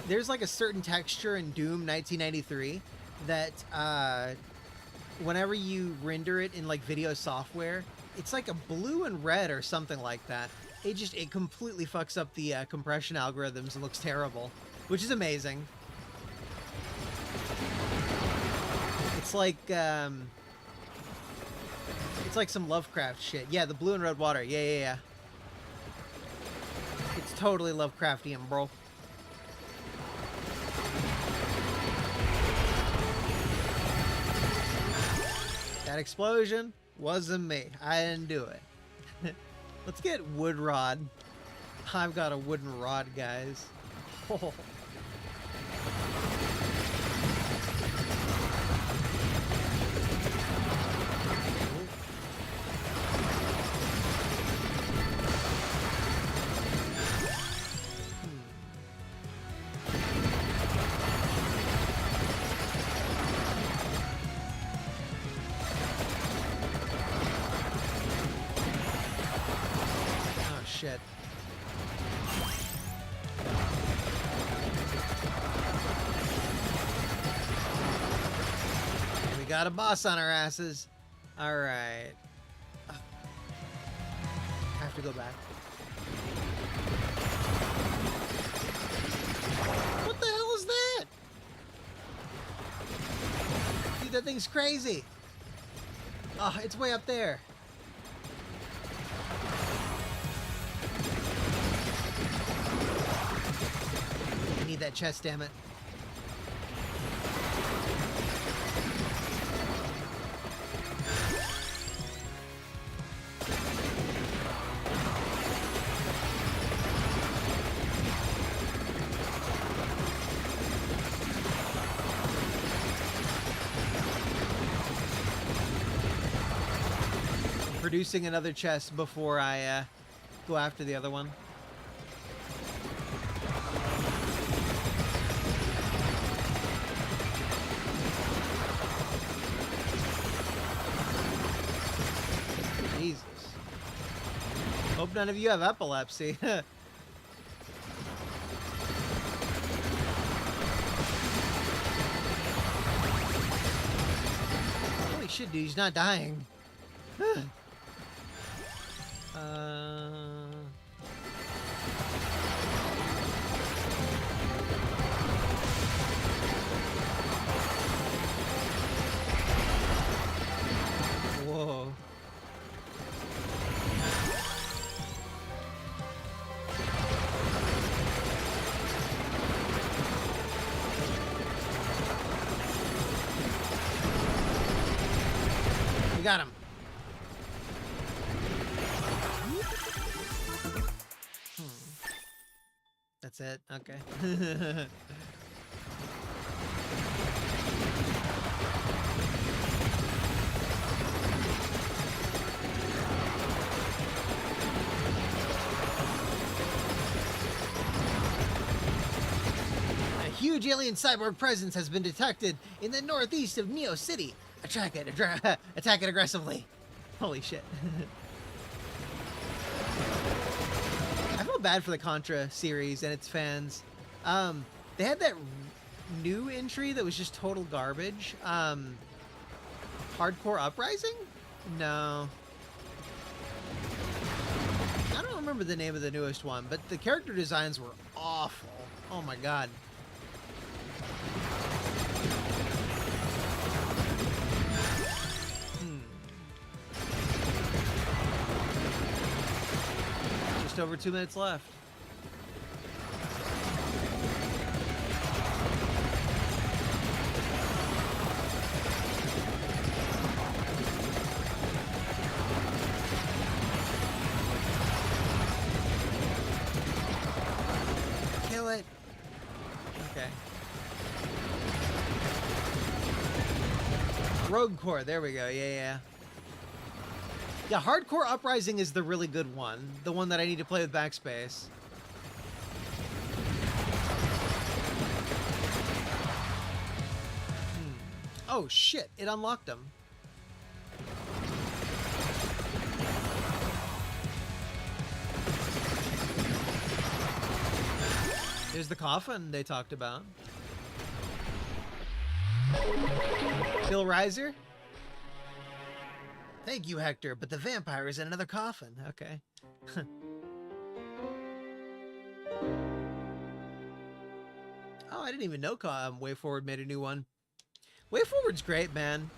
there's like a certain texture in Doom 1993 that, whenever you render it in like video software, it's like a blue and red or something like that. It completely fucks up the compression algorithms and looks terrible, which is amazing. It's like some Lovecraft shit. Yeah, the blue and red water. Yeah. It's totally Lovecraftian, bro. That explosion wasn't me. I didn't do it. Let's get wood rod. I've got a wooden rod, guys. Oh. Shit. We got a boss on our asses. All right. I have to go back. What the hell is that? Dude, that thing's crazy. Oh, it's way up there. Need that chest, damn it. producing another chest before I go after the other one. Jesus. Hope none of you have epilepsy. Holy shit, dude, he's not dying. Whoa. We got him. That's it? Okay. A huge alien cyborg presence has been detected in the northeast of Neo City. Attack it aggressively. Holy shit. I feel bad for the Contra series and its fans. They had that new entry that was just total garbage. Hardcore Uprising? No. I don't remember the name of the newest one, but the character designs were awful. Oh my god. Just over 2 minutes left. Kill it. Okay. Rogue Core, there we go. Yeah. Yeah, Hardcore Uprising is the really good one. The one that I need to play with backspace. Oh shit, it unlocked them. There's the coffin they talked about. Bill Riser? Thank you, Hector, but the vampire is in another coffin. Okay. Oh, I didn't even know Way Forward made a new one. Way Forward's great, man.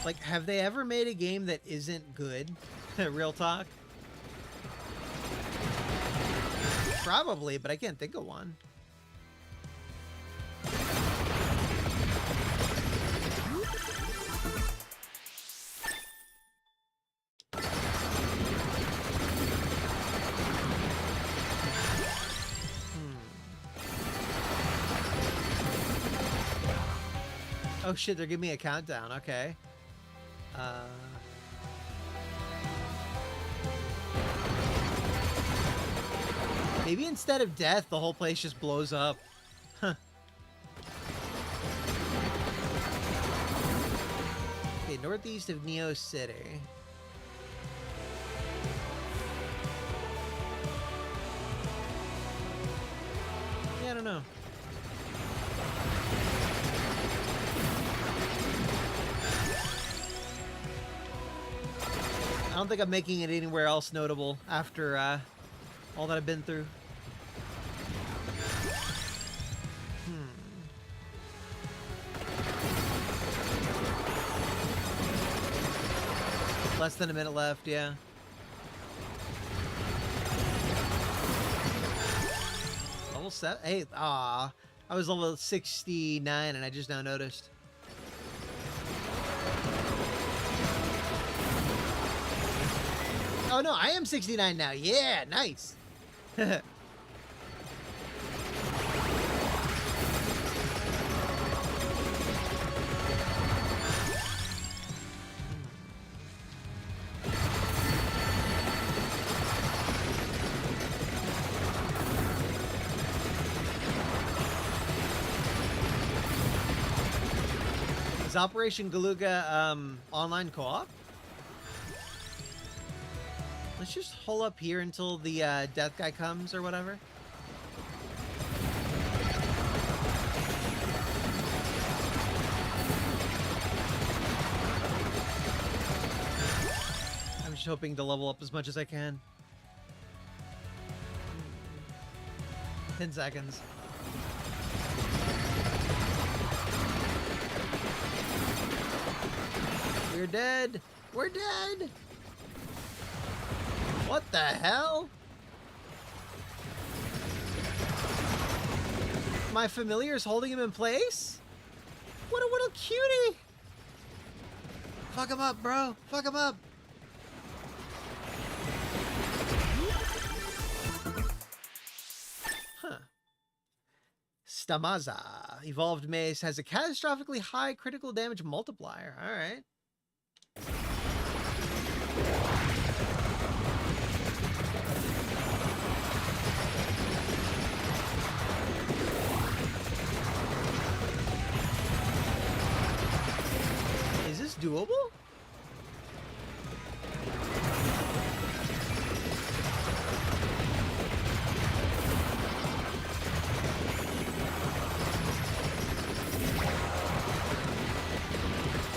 Like, have they ever made a game that isn't good? Real talk? Probably, but I can't think of one. Oh shit, they're giving me a countdown. Okay. Maybe instead of death, the whole place just blows up. Huh. Okay, northeast of Neo City. Yeah, I don't know. I don't think I'm making it anywhere else notable after all that I've been through. Less than a minute left, yeah. Level 7? Hey, I was level 69 and I just now noticed. Oh no, I am 69 now. Yeah, nice. Is Operation Galuga online co-op? Let's just hole up here until the death guy comes or whatever. I'm just hoping to level up as much as I can. 10 seconds. We're dead! We're dead! What the hell? My familiar's holding him in place? What a little cutie! Fuck him up, bro! Fuck him up! Huh. Stamaza. Evolved Mace has a catastrophically high critical damage multiplier. Alright. Is this doable?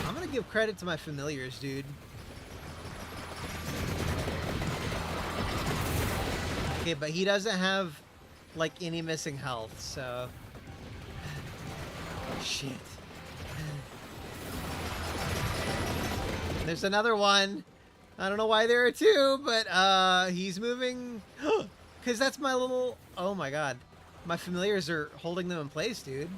I'm gonna give credit to my familiars, dude. Okay, but he doesn't have, like, any missing health, so... Shit. There's another one. I don't know why there are two, but, he's moving... Because that's my little... Oh my god. My familiars are holding them in place, dude.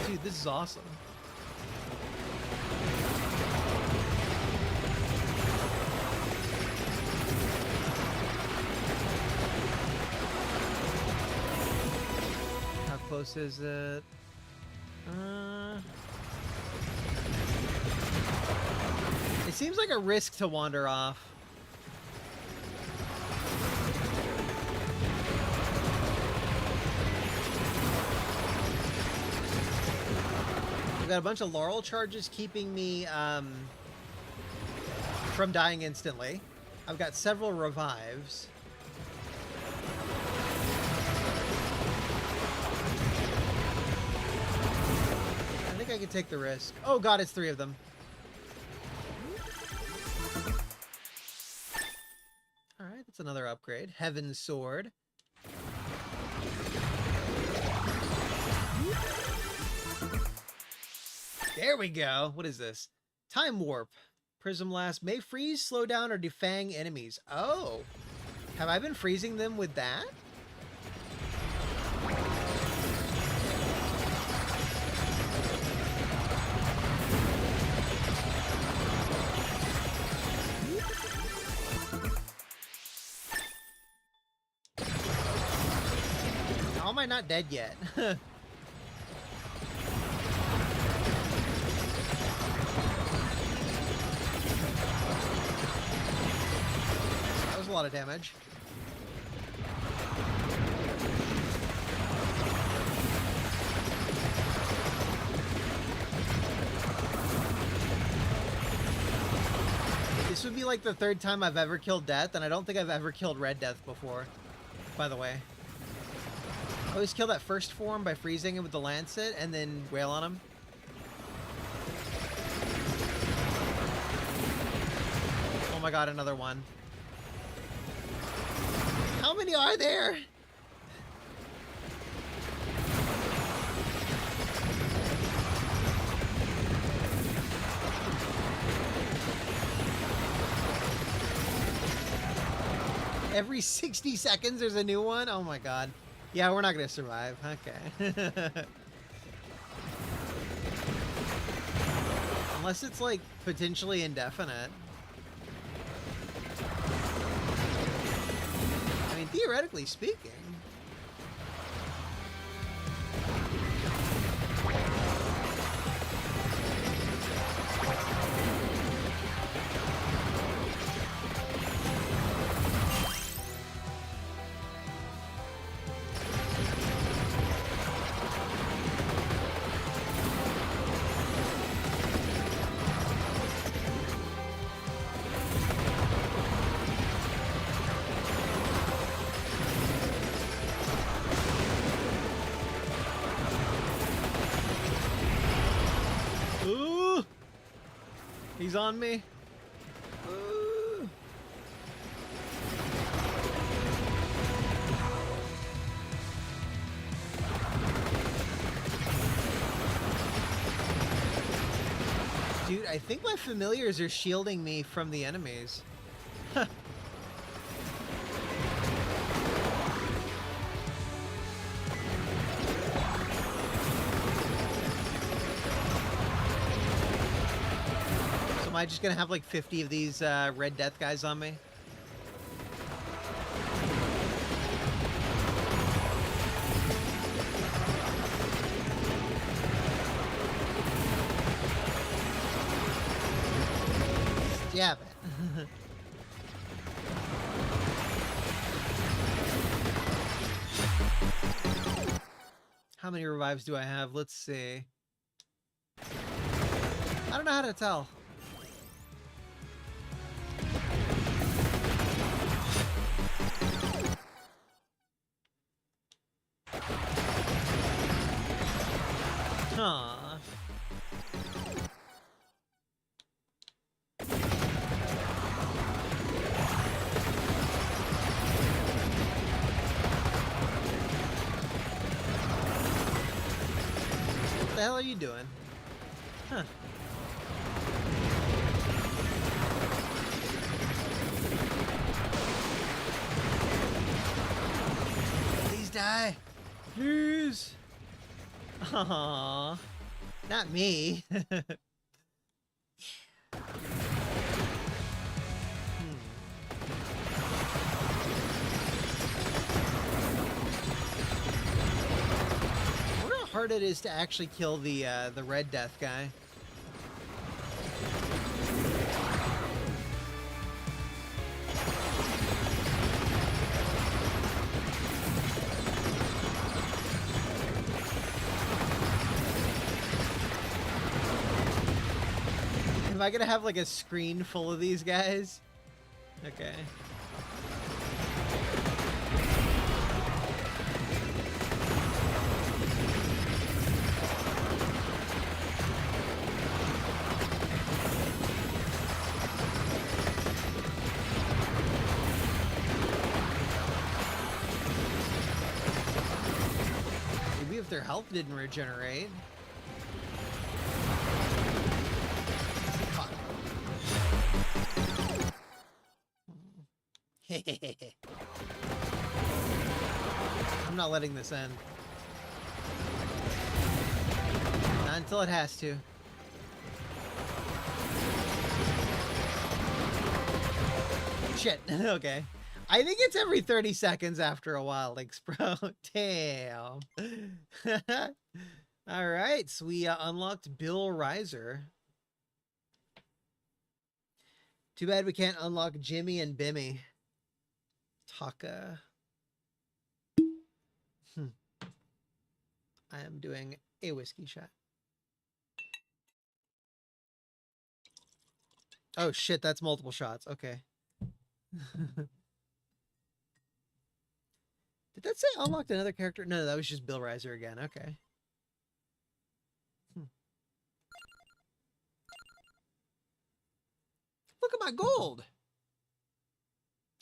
Dude, this is awesome. How close is it? It seems like a risk to wander off. I've got a bunch of laurel charges keeping me from dying instantly. I've got several revives. I think I can take the risk. Oh god, it's 3 of them. Alright, that's another upgrade. Heaven's Sword. There we go. What is this? Time Warp. Prism Blast may freeze, slow down, or defang enemies. Oh. Have I been freezing them with that? How am I not dead yet? A lot of damage. This would be like the 3rd time I've ever killed Death, and I don't think I've ever killed Red Death before, by the way. I always kill that first form by freezing him with the Lancet and then wail on him. Oh my god, another one. How many are there? Every 60 seconds there's a new one? Oh my god. Yeah, we're not gonna survive. Okay. Unless it's like potentially indefinite. I mean, theoretically speaking. He's on me. Ooh. Dude, I think my familiars are shielding me from the enemies. Am I just gonna have like 50 of these Red Death guys on me? Stab it. How many revives do I have? Let's see. I don't know how to tell. Huh. What the hell are you doing? Huh. Please die. Please. Aww. Not me. I wonder how hard it is to actually kill the Red Death guy. Am I gonna have like a screen full of these guys? Okay. Maybe if their health didn't regenerate. I'm not letting this end. Not until it has to. Shit. Okay. I think it's every 30 seconds after a while, like, bro. Damn. All right. So we unlocked Bill Reiser. Too bad we can't unlock Jimmy and Bimmy. Taka. I am doing a whiskey shot. Oh shit, that's multiple shots. Okay. Did that say unlocked another character? No, that was just Bill Reiser again. Okay. Look at my gold.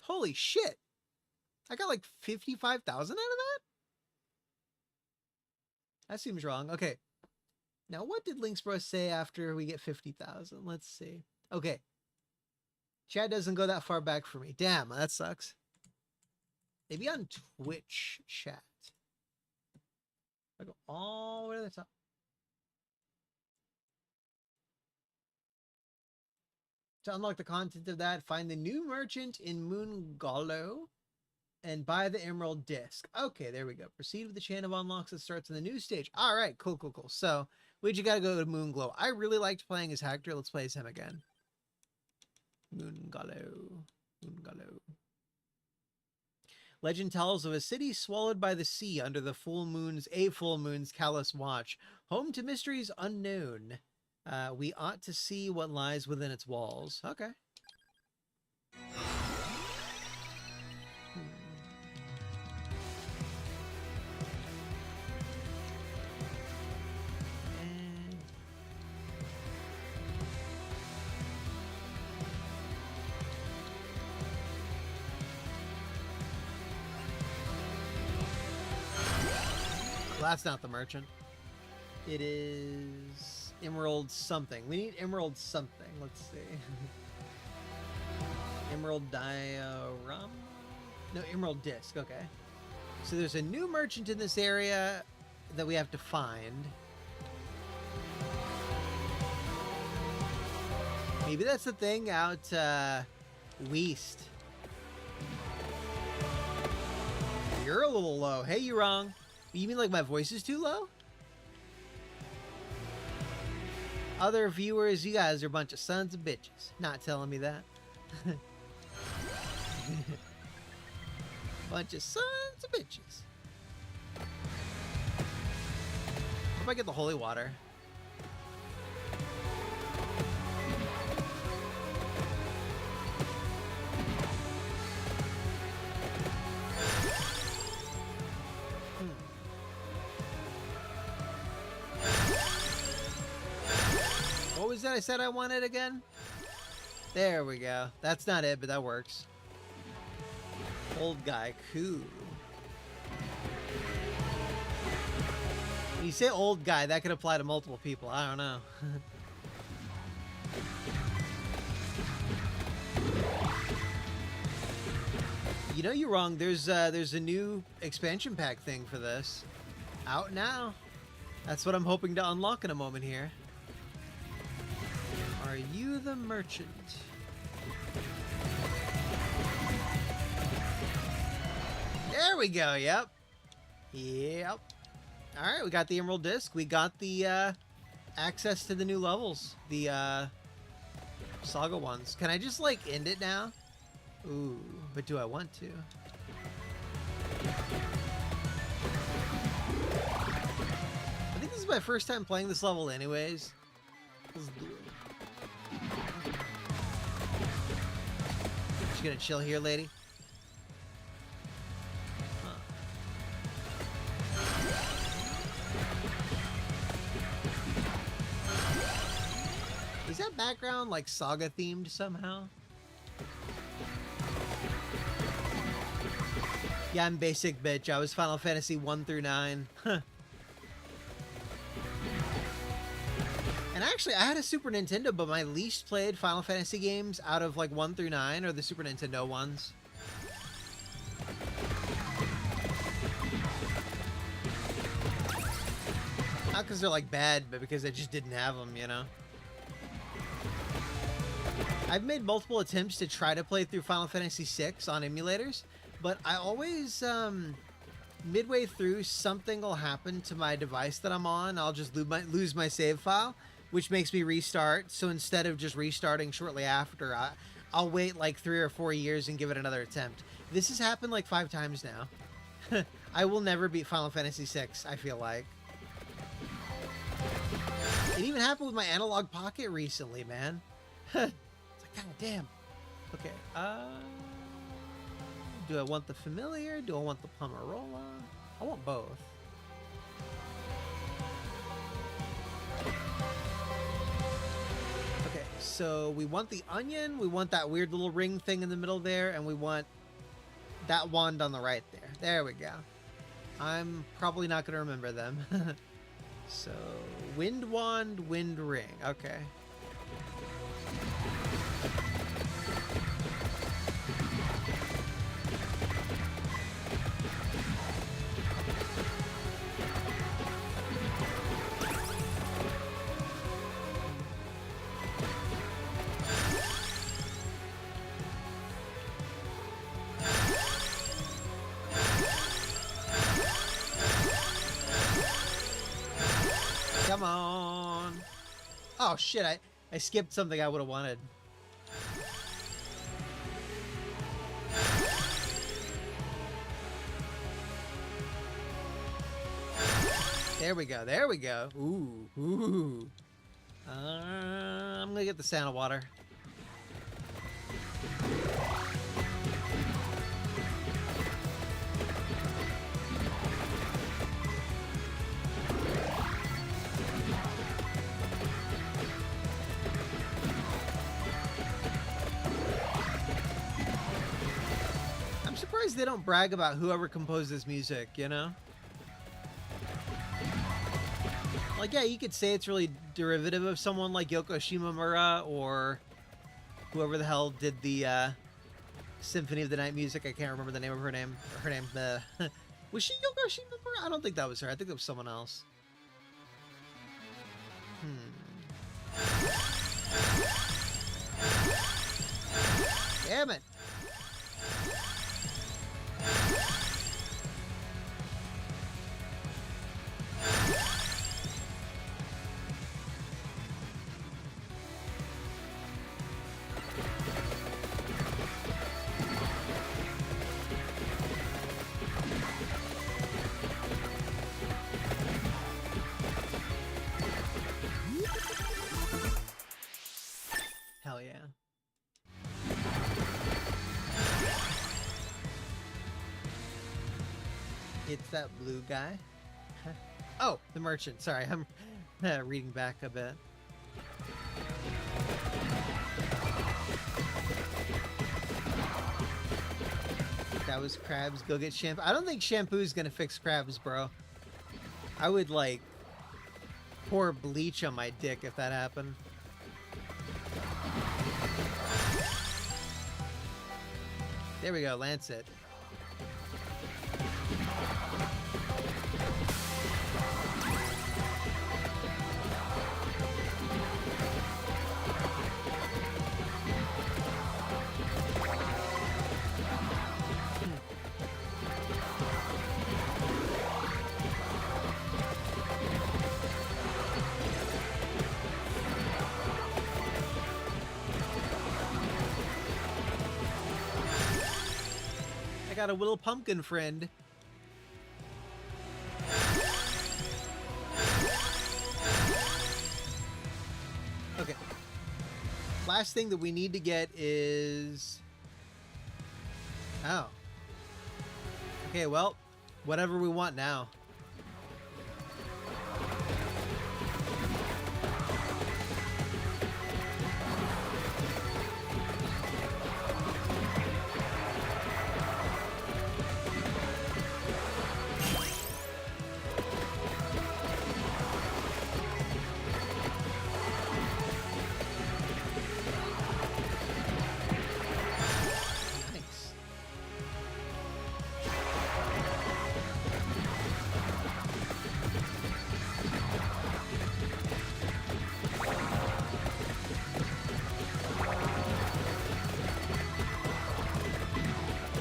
Holy shit. I got like 55,000 out of that? That seems wrong. Okay. Now, what did Linksbro say after we get 50,000? Let's see. Okay. Chat doesn't go that far back for me. Damn, that sucks. Maybe on Twitch chat. I go all the way to the top. To unlock the content of that, find the new merchant in Moongalo and buy the emerald disc. Okay, there we go. Proceed with the chain of unlocks that starts in the new stage. All right, cool. So we just got to go to Moonglow. I really liked playing as Hector. Let's play as him again. Moongalo. Legend tells of a city swallowed by the sea under the full moon's callous watch, home to mysteries unknown. We ought to see what lies within its walls. Okay. Well, that's not the merchant. It is emerald something. We need emerald something. Let's see. Emerald diorama? No, emerald disc. Okay. So there's a new merchant in this area that we have to find. Maybe that's the thing out west. You're a little low. Hey, you're wrong. You mean like my voice is too low? Other viewers, you guys are a bunch of sons of bitches. Not telling me that. Bunch of sons of bitches. How about I get the holy water? What was that I said I wanted again? There we go. That's not it, but that works. Old guy, cool. When you say old guy, that could apply to multiple people. I don't know. You know you're wrong. There's a new expansion pack thing for this. Out now. That's what I'm hoping to unlock in a moment here. Are you the merchant? There we go. Yep. Yep. All right, we got the emerald disc. We got the access to the new levels, the SaGa ones. Can I just like end it now? Ooh, but do I want to? I think this is my first time playing this level anyways. Let's do it. Just gonna chill here, lady. Is that background like SaGa themed somehow? Yeah, I'm basic bitch. I was Final Fantasy 1 through 9. And actually, I had a Super Nintendo, but my least played Final Fantasy games out of like 1 through 9 are the Super Nintendo ones. Not because they're like bad, but because I just didn't have them, you know? I've made multiple attempts to try to play through Final Fantasy VI on emulators, but I always, midway through, something will happen to my device that I'm on. I'll just lose my save file, which makes me restart. So instead of just restarting shortly after, I'll wait like 3 or 4 years and give it another attempt. This has happened like 5 times now. I will never beat Final Fantasy VI, I feel like. It even happened with my Analog Pocket recently, man. It's like, god damn. Okay, do I want the familiar? Do I want the Pomerola? I want both. Okay, so we want the onion, we want that weird little ring thing in the middle there, and we want that wand on the right there. There we go. I'm probably not going to remember them. So, wind wand, wind ring. Okay. Come on. Oh shit, I skipped something I would have wanted. There we go, there we go. Ooh, ooh. I'm gonna get the sound of water. They don't brag about whoever composed this music, you know? Like, yeah, you could say it's really derivative of someone like Yoko Shimomura or whoever the hell did the Symphony of the Night music. I can't remember the name of her name. Was she Yoko Shimomura? I don't think that was her. I think it was someone else. Damn it. Hell yeah. It's that blue guy. Oh, the merchant. Sorry, I'm reading back a bit. That was Krabs. Go get shampoo. I don't think shampoo's gonna fix Krabs, bro. I would, like, pour bleach on my dick if that happened. There we go, Lancet. I got a little pumpkin friend. Okay. Last thing that we need to get is... Oh. Okay, well, whatever we want now.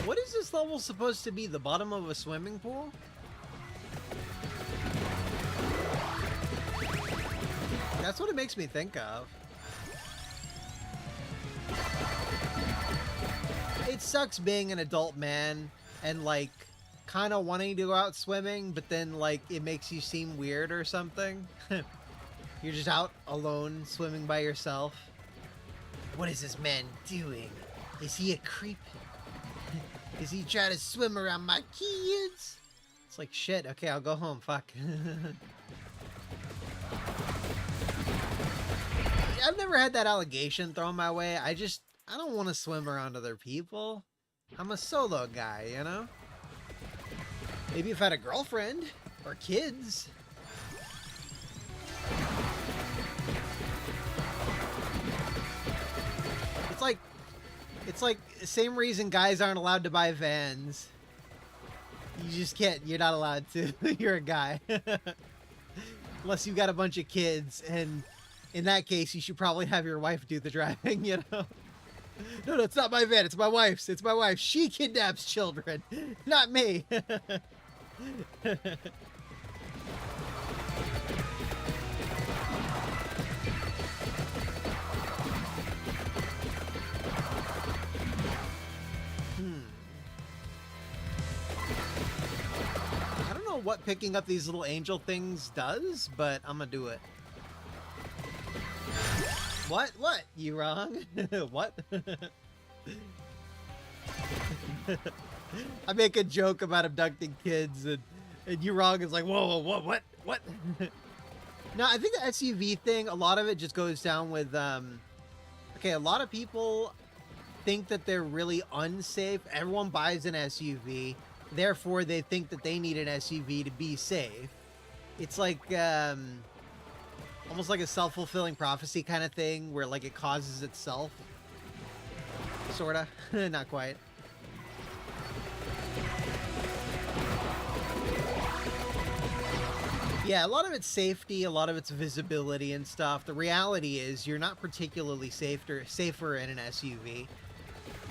What is this level supposed to be? The bottom of a swimming pool? That's what it makes me think of. It sucks being an adult man and, like, kind of wanting to go out swimming, but then, like, it makes you seem weird or something. You're just out alone swimming by yourself. What is this man doing? Is he a creep? Is he trying to swim around my kids? It's like, shit, okay, I'll go home, fuck. I've never had that allegation thrown my way. I don't want to swim around other people. I'm a solo guy, you know? Maybe if I had a girlfriend or kids. It's like the same reason guys aren't allowed to buy Vans. You just can't, you're not allowed to. You're a guy. Unless you've got a bunch of kids, and in that case, you should probably have your wife do the driving, you know? No, it's not my van, it's my wife's. It's my wife. She kidnaps children, not me. I don't know what picking up these little angel things does, but I'm gonna do it. What? What? You wrong? What? I make a joke about abducting kids, and you wrong is like, whoa, what? No, I think the SUV thing, a lot of it just goes down with, okay, a lot of people think that they're really unsafe. Everyone buys an SUV, therefore they think that they need an SUV to be safe. It's like, Almost like a self-fulfilling prophecy kind of thing, where like it causes itself. Sorta. Not quite. Yeah, a lot of it's safety, a lot of it's visibility and stuff. The reality is you're not particularly safer in an SUV.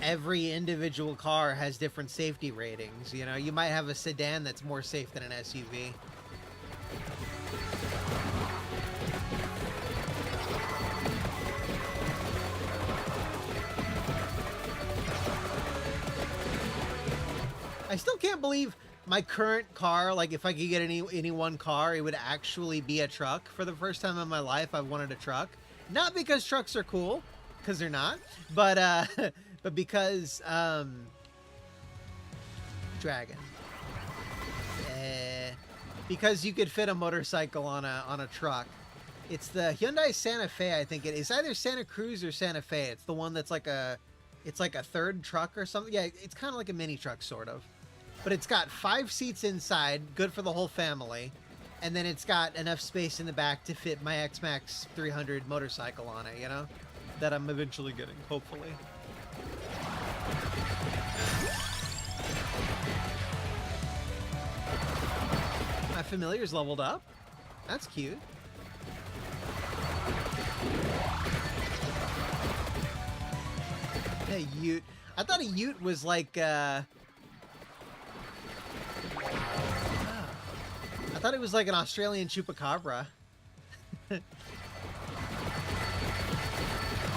Every individual car has different safety ratings. You know, you might have a sedan that's more safe than an SUV. I still can't believe my current car, like if I could get any one car, it would actually be a truck. For the first time in my life, I've wanted a truck. Not because trucks are cool, because they're not, but but because Dragon. Because you could fit a motorcycle on a truck. It's the Hyundai Santa Fe, I think it is. Either Santa Cruz or Santa Fe. It's the one that's like a third truck or something. Yeah, it's kind of like a mini truck, sort of. But it's got 5 seats inside, good for the whole family. And then it's got enough space in the back to fit my X-Max 300 motorcycle on it, you know? That I'm eventually getting, hopefully. My familiar's leveled up. That's cute. Hey, Ute. I thought a Ute was like, I thought it was like an Australian chupacabra.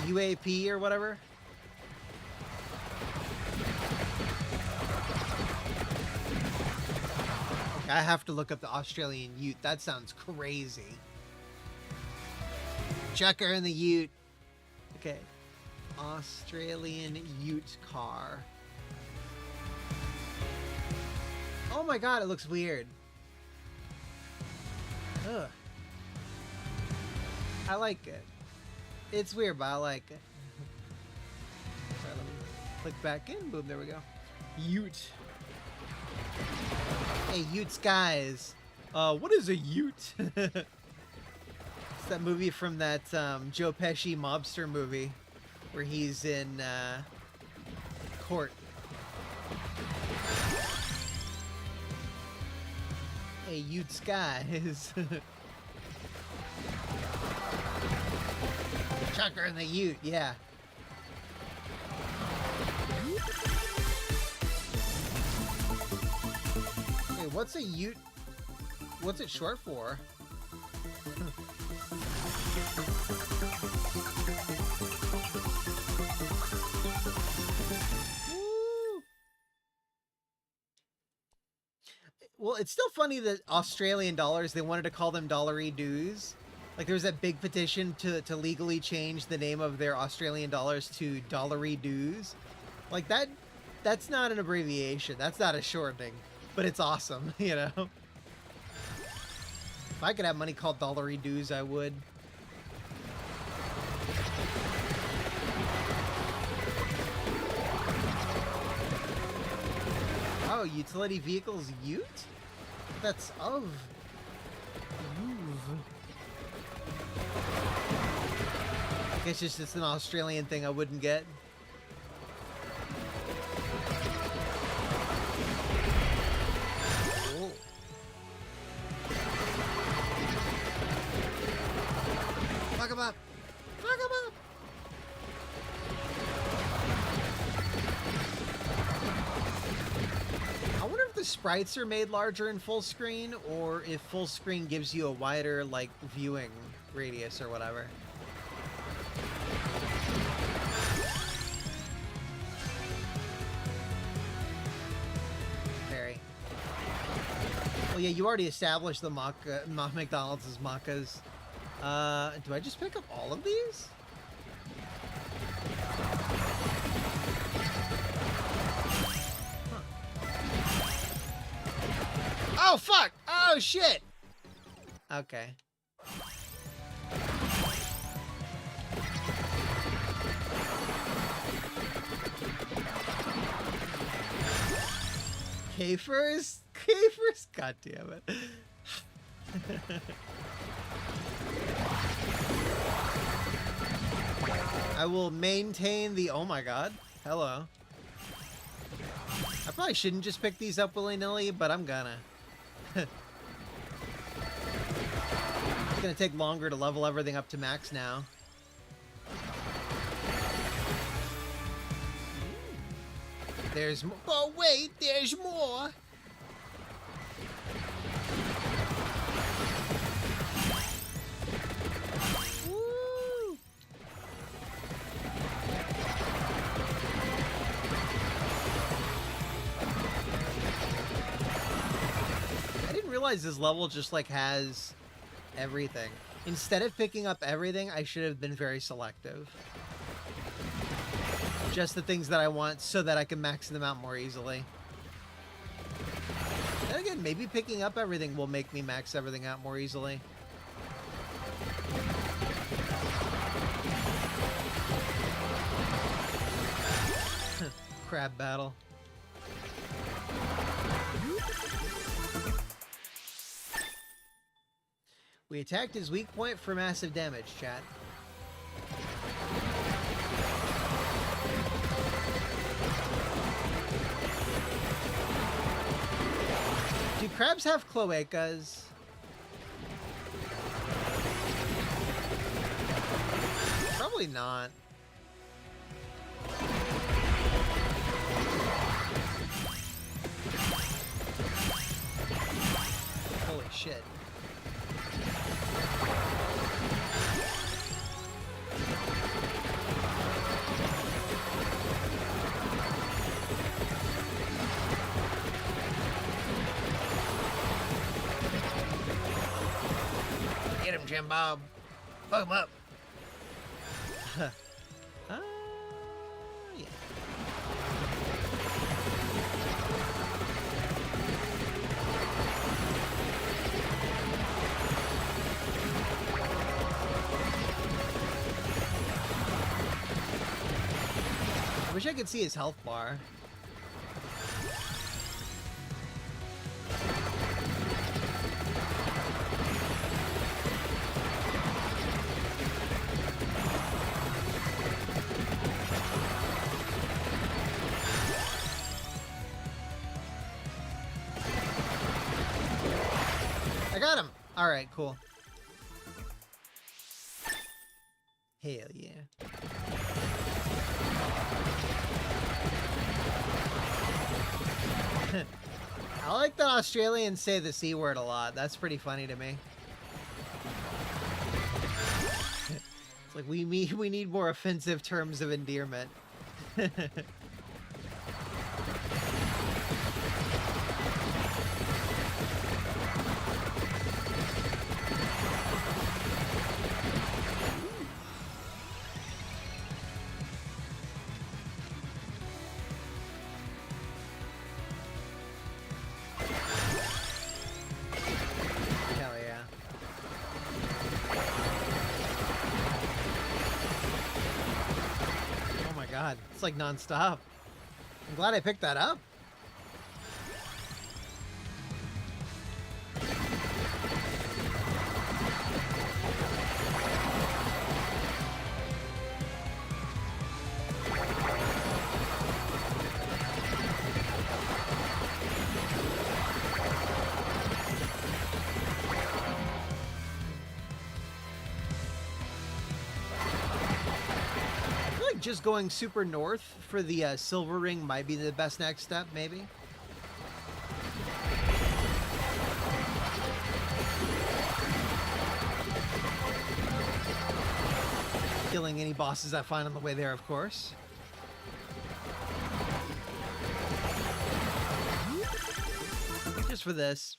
UAP or whatever. Okay, I have to look up the Australian Ute. That sounds crazy. Chucker and the Ute. Okay. Australian Ute car. Oh my god, it looks weird. Ugh. I like it. It's weird, but I like it. Sorry, let me click back in. Boom, there we go. Ute. Hey, Utes guys. What is a Ute? It's that movie from that Joe Pesci mobster movie where he's in court. Hey, Utes guys. Chucker and the Ute, yeah. Hey, what's a Ute? What's it short for? Well, it's still funny that Australian dollars, they wanted to call them dollary-doos. Like, there was that big petition to legally change the name of their Australian dollars to dollary-doos. Like, that's not an abbreviation. That's not a shortening. But it's awesome, you know? If I could have money called dollary-doos, I would. Oh, utility vehicles Ute? That's of. I guess it's just an Australian thing I wouldn't get. Cool. Fuck him up! Fuck him up! I wonder if the sprites are made larger in full screen, or if full screen gives you a wider, like, viewing radius or whatever. Very. Well, yeah, you already established the McDonald's as macas. Do I just pick up all of these? Oh, fuck! Oh, shit! Okay. Kafers? Kafers? God damn it. I will maintain the... Oh my god. Hello. I probably shouldn't just pick these up willy-nilly, but I'm gonna. It's gonna take longer to level everything up to max now. There's more. Oh wait, there's more. Woo! I didn't realize this level just like has everything. Instead of picking up everything, I should have been very selective. Just the things that I want so that I can max them out more easily. And again, maybe picking up everything will make me max everything out more easily. Crab battle. We attacked his weak point for massive damage, chat. Do crabs have cloacas? Probably not. Holy shit. Get him, Jim Bob. Fuck him up. Yeah. I wish I could see his health bar. I got him! Alright, cool. Hell yeah. I like that Australians say the C word a lot. That's pretty funny to me. It's like we need more offensive terms of endearment. Hell yeah. Oh my god, it's like non-stop. I'm glad I picked that up. I feel like just going super north for the silver ring might be the best next step, maybe. Killing any bosses I find on the way there, of course. Just for this.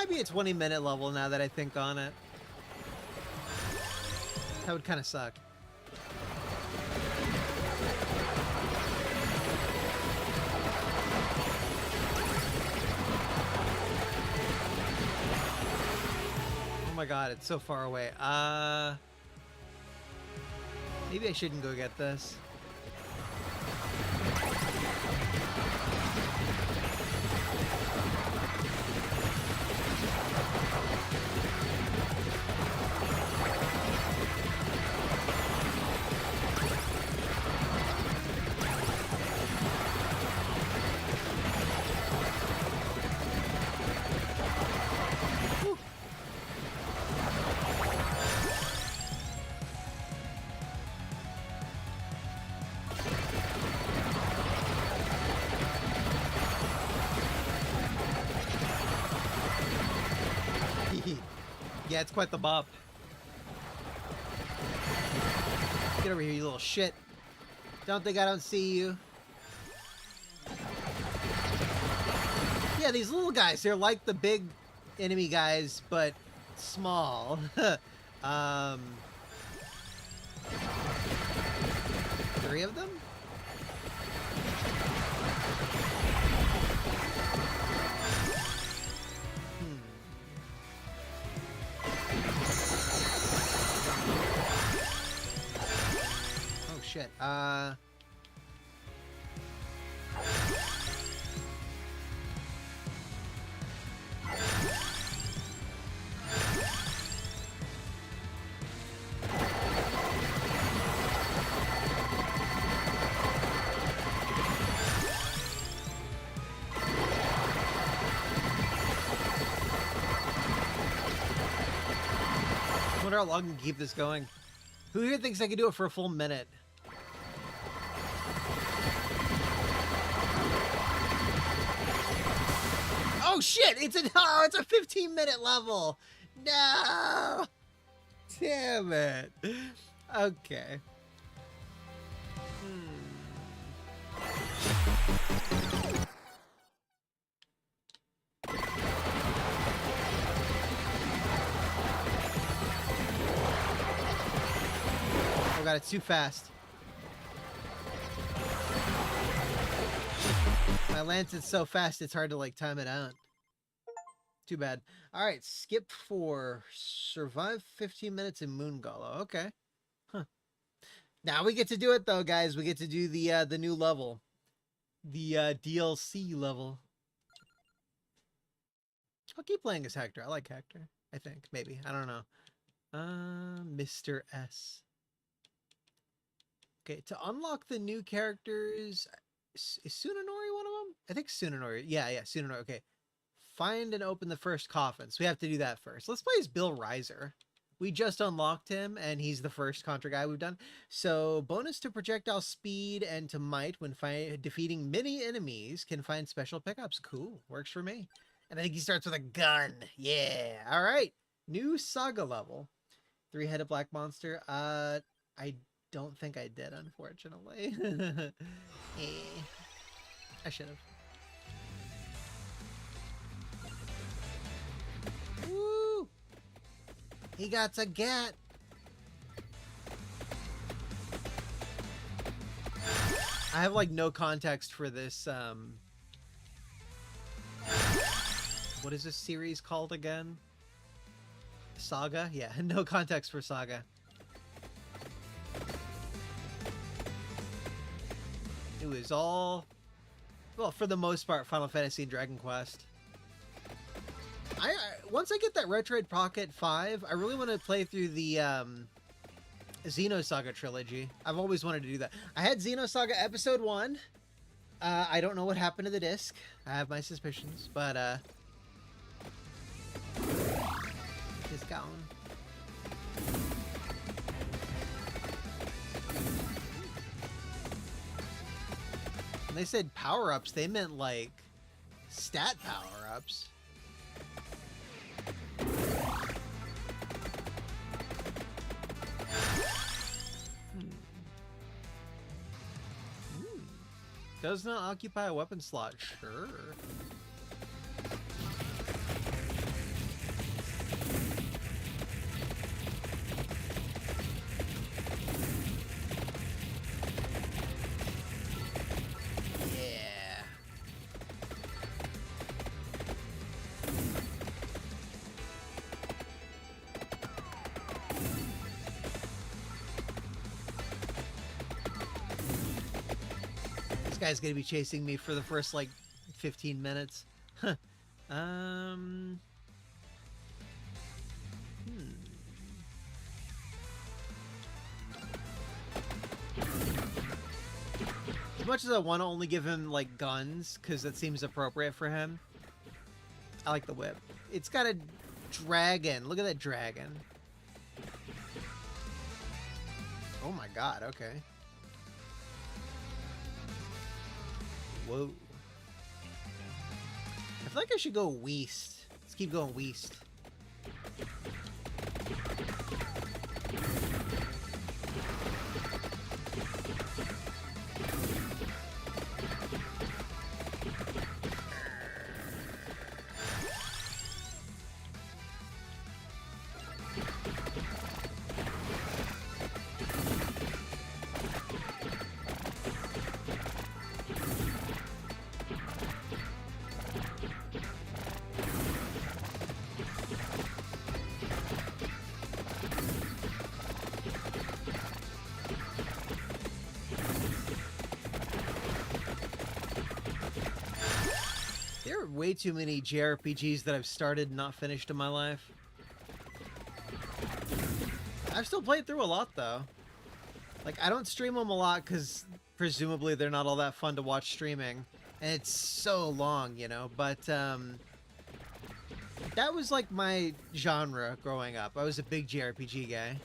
maybe a 20-minute level now that I think on it. That would kind of suck. Oh my god, it's so far away. Maybe I shouldn't go get this. Yeah, it's quite the bop. Get over here, you little shit. Don't think I don't see you. Yeah, these little guys, they're like the big enemy guys, but small. Three of them? Shit. I wonder how long I can keep this going. Who here thinks I can do it for a full minute? Oh shit! It's a 15-minute level. No, damn it. Okay. Oh god, it's too fast. My lance is so fast, it's hard to like time it out. Too bad. All right, skip 4. Survive 15 minutes in Moongala. Okay. Huh. Now we get to do it though, guys. We get to do the new level. The DLC level. I'll keep playing as Hector. I like Hector. I think. Maybe. I don't know. Mr. S. Okay, to unlock the new characters, is Tsunenori one of them? I think Tsunenori. Yeah, Tsunenori. Okay. Find and open the first coffin. So we have to do that first. Let's play as Bill Reiser. We just unlocked him, and he's the first Contra guy we've done. So, bonus to projectile speed and to might when defeating many enemies can find special pickups. Cool. Works for me. And I think he starts with a gun. Yeah. All right. New SaGa level. 3-headed black monster. I don't think I did, unfortunately. I should have. Woo! He got a gat. I have like no context for this. What is this series called again? SaGa? Yeah, no context for SaGa. It was all, well, for the most part, Final Fantasy and Dragon Quest. Once I get that Retroid Pocket 5, I really want to play through the Xenosaga trilogy. I've always wanted to do that. I had Xenosaga Episode 1. I don't know what happened to the disc. I have my suspicions, but it's gone. When they said power-ups, they meant like stat power-ups. Does not occupy a weapon slot. Sure. guy's gonna be chasing me for the first, like, 15 minutes. Huh. As much as I want to only give him, like, guns, because that seems appropriate for him, I like the whip. It's got a dragon. Look at that dragon. Oh my god, okay. Whoa. I feel like I should go west. Let's keep going west. There are way too many JRPGs that I've started and not finished in my life. I've still played through a lot, though. Like, I don't stream them a lot because presumably they're not all that fun to watch streaming. And it's so long, you know? But, that was, like, my genre growing up. I was a big JRPG guy.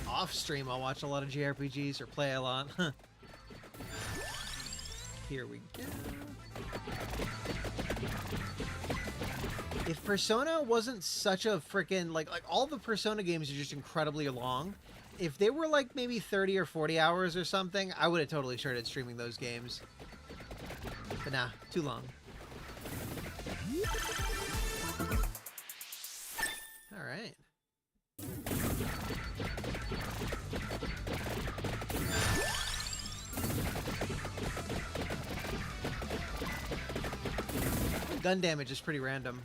Off stream, I'll watch a lot of JRPGs or play a lot. Here we go. If Persona wasn't such a freaking like all the Persona games are just incredibly long. If they were like maybe 30 or 40 hours or something, I would have totally started streaming those games. But nah, too long. All right. Gun damage is pretty random.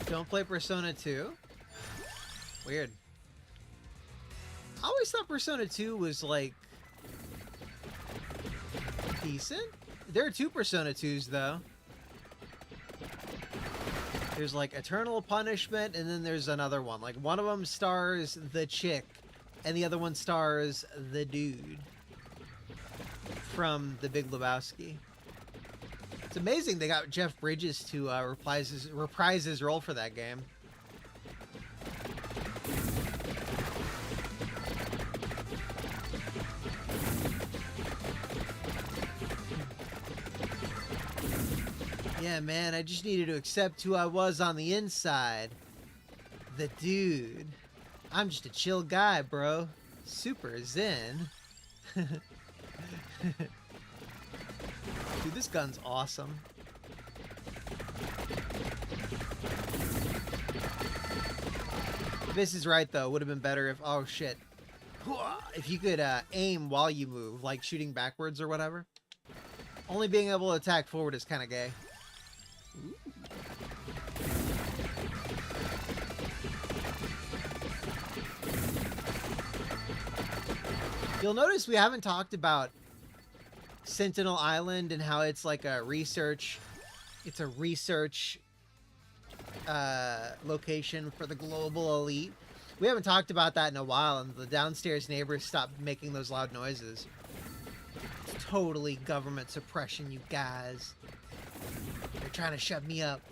Don't play Persona 2? Weird. I always thought Persona 2 was, like, decent. There are two Persona 2s, though. There's, like, Eternal Punishment, and then there's another one. Like, one of them stars the chick, and the other one stars the dude from The Big Lebowski. It's amazing they got Jeff Bridges to reprise his role for that game. Yeah, man, I just needed to accept who I was on the inside. The dude. I'm just a chill guy, bro. Super zen. Dude, this gun's awesome. This is right, though. Would have been better if... Oh, shit. If you could aim while you move, like shooting backwards or whatever. Only being able to attack forward is kind of gay. Ooh. You'll notice we haven't talked about Sentinel Island and how it's like a research location for the global elite. We haven't talked about that in a while, and the downstairs neighbors stopped making those loud noises. It's totally government suppression, you guys. They're trying to shut me up.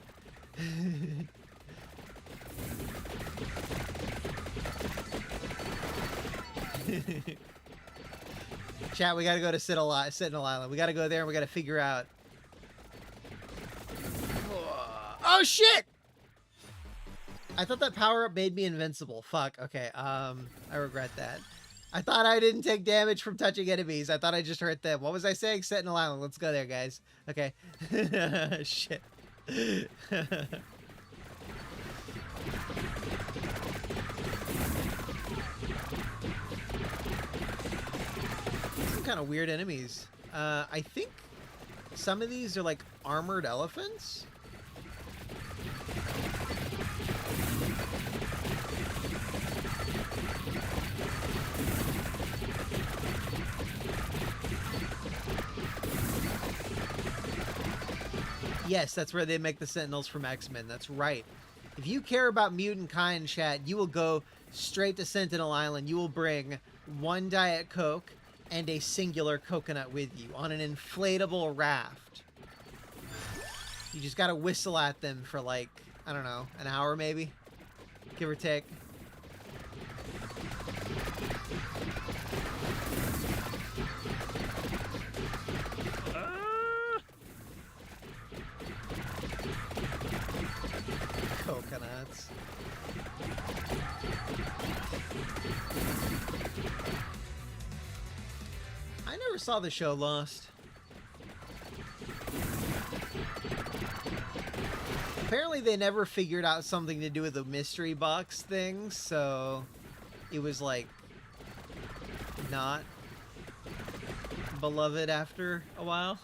Chat, we gotta go to Sentinel Island. We gotta go there and we gotta figure out. Oh shit! I thought that power-up made me invincible. Fuck, okay, I regret that. I thought I didn't take damage from touching enemies. I thought I just hurt them. What was I saying? Sentinel Island. Let's go there, guys. Okay. Shit. Some kind of weird enemies. I think some of these are like armored elephants. Yes, that's where they make the Sentinels from X-Men. That's right. If you care about mutant kind, chat, you will go straight to Sentinel Island. You will bring one Diet Coke and a singular coconut with you on an inflatable raft. You just gotta whistle at them for like, I don't know, an hour maybe? Give or take. Coconuts. I never saw the show Lost. Apparently they never figured out something to do with the mystery box thing, so it was like not beloved after a while.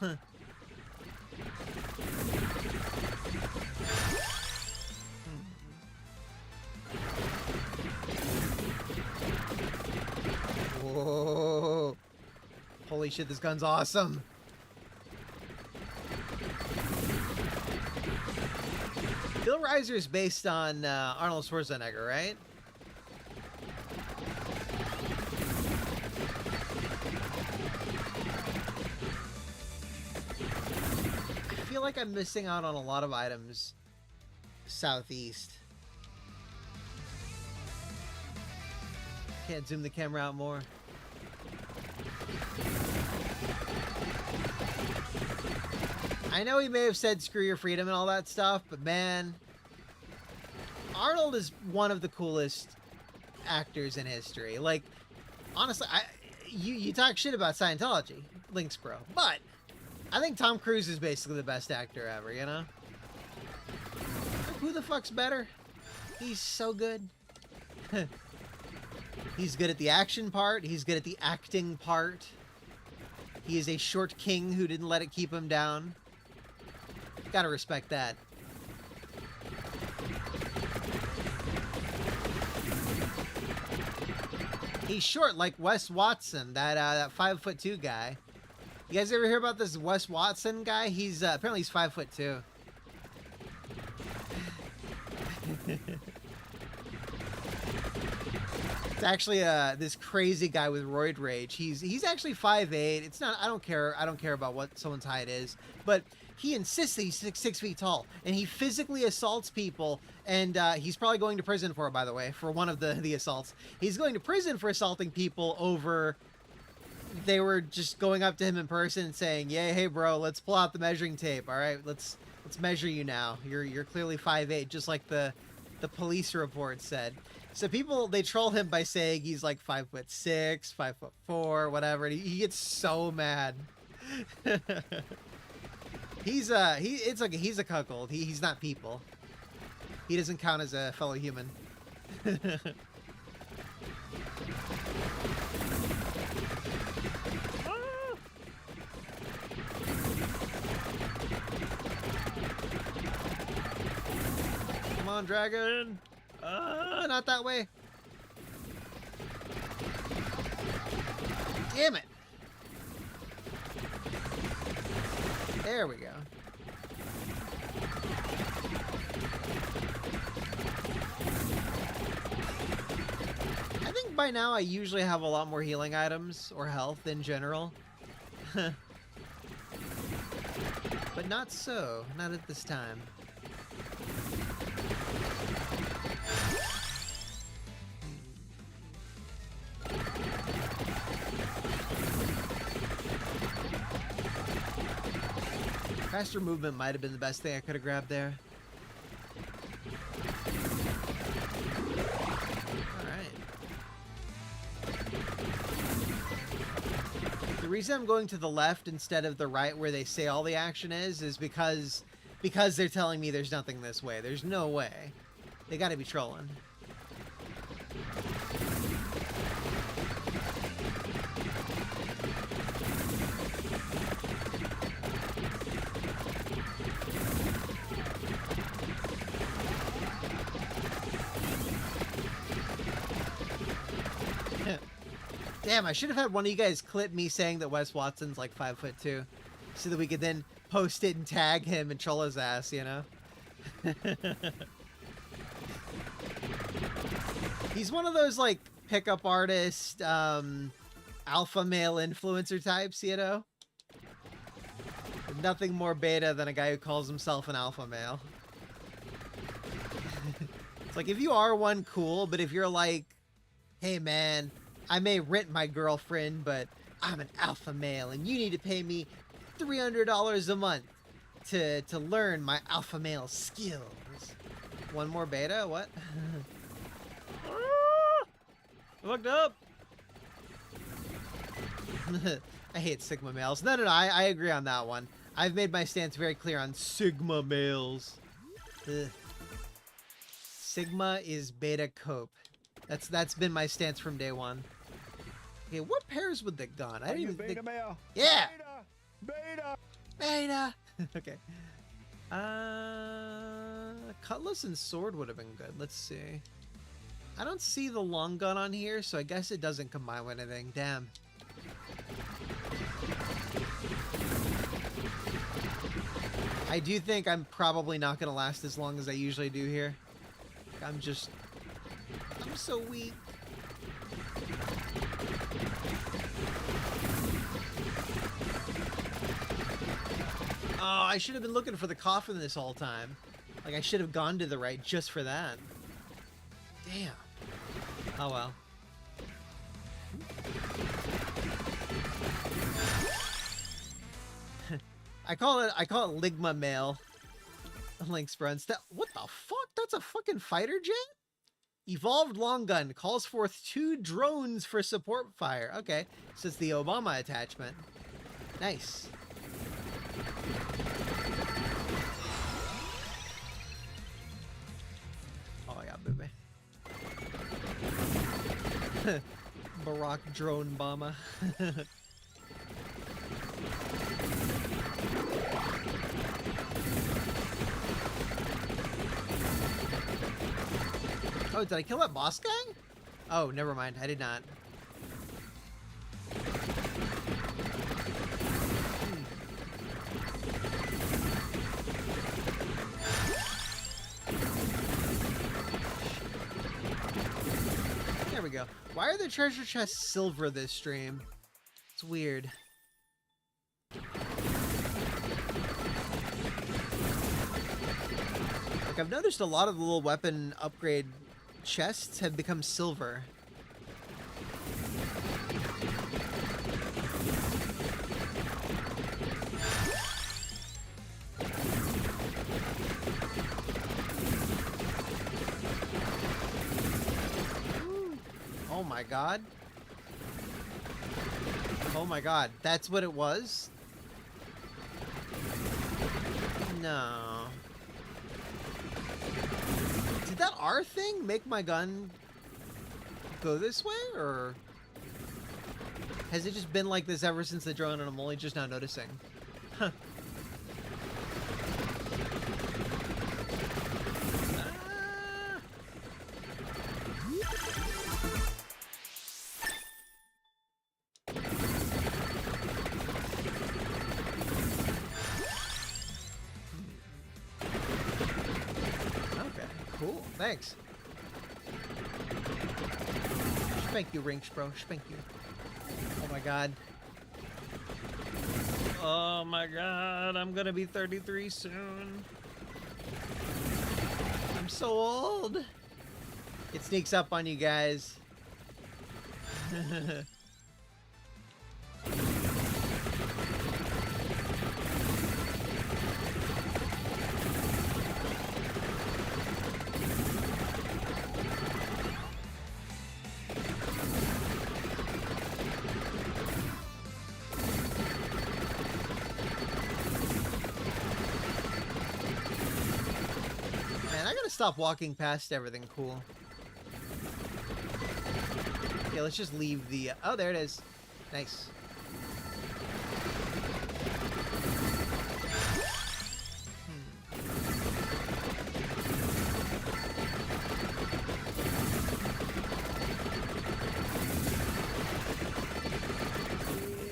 Whoa. Holy shit, this gun's awesome. Bill Reiser is based on Arnold Schwarzenegger, right? I feel like I'm missing out on a lot of items southeast. Can't zoom the camera out more. I know he may have said screw your freedom and all that stuff, but man, Arnold is one of the coolest actors in history. Like, honestly, you talk shit about Scientology, Lynx Bro, but I think Tom Cruise is basically the best actor ever, you know? Like, who the fuck's better? He's so good. He's good at the action part. He's good at the acting part. He is a short king who didn't let it keep him down. Gotta respect that. He's short like Wes Watson, that 5'2" guy. You guys ever hear about this Wes Watson guy? He's apparently he's 5'2". It's actually this crazy guy with roid rage. He's actually 5'8". It's not. I don't care about what someone's height is, but he insists that he's 6 feet tall, and he physically assaults people. And he's probably going to prison for it, by the way, for one of the assaults. He's going to prison for assaulting people over. They were just going up to him in person and saying, "Yeah, hey bro, let's pull out the measuring tape. All right, let's measure you now. You're clearly 5'8", just like the police report said." So people, they troll him by saying he's like 5'6", 5'4", whatever. And he gets so mad. He's a cuckold. He's not people. He doesn't count as a fellow human. Come on, dragon. Not that way. Damn it. There we go. I think by now I usually have a lot more healing items or health in general. But not so. Not at this time. Faster movement might have been the best thing I could have grabbed there. Alright. reason I'm going to the left instead of the right where they say all the action is because they're telling me there's nothing this way. There's no way. They gotta be trolling. Damn, I should have had one of you guys clip me saying that Wes Watson's like 5'2", so that we could then post it and tag him and troll his ass, you know? He's one of those like pickup artist, alpha male influencer types, you know? Nothing more beta than a guy who calls himself an alpha male. It's like, if you are one, cool, but if you're like, hey man, I may rent my girlfriend, but I'm an alpha male, and you need to pay me $300 a month to learn my alpha male skills. One more beta? What? Fucked up. I hate Sigma males. No, I agree on that one. I've made my stance very clear on Sigma males. Ugh. Sigma is beta cope. That's been my stance from day one. Okay, what pairs with the gun? I didn't even think. Male? Yeah. Beta. Beta. Okay. Cutlass and sword would have been good. Let's see. I don't see the long gun on here, so I guess it doesn't combine with anything. Damn. I do think I'm probably not going to last as long as I usually do here. I'm so weak. Oh, I should have been looking for the coffin this whole time. Like, I should have gone to the right just for that. Damn. Oh well. I call it Ligma Mail. Links runs. What the fuck? That's a fucking fighter jet? Evolved long gun calls forth 2 drones for support fire. Okay, so it's the Obama attachment. Nice. Oh yeah, baby. Barack drone bomber. Oh, did I kill that boss guy? Oh, never mind. I did not. There we go. Why are the treasure chests silver this stream? It's weird. Like, I've noticed a lot of the little weapon upgrade chests have become silver. Oh my god. Oh my god, that's what it was? No. Did that R thing make my gun go this way, or has it just been like this ever since the drone and I'm only just now noticing? Huh. Cool, thanks. Spank you, Rinks, bro. Spank you. Oh my god. Oh my god, I'm gonna be 33 soon. I'm so old. It sneaks up on you guys. stop walking past everything cool. Okay, let's just leave the... oh, there it is. Nice.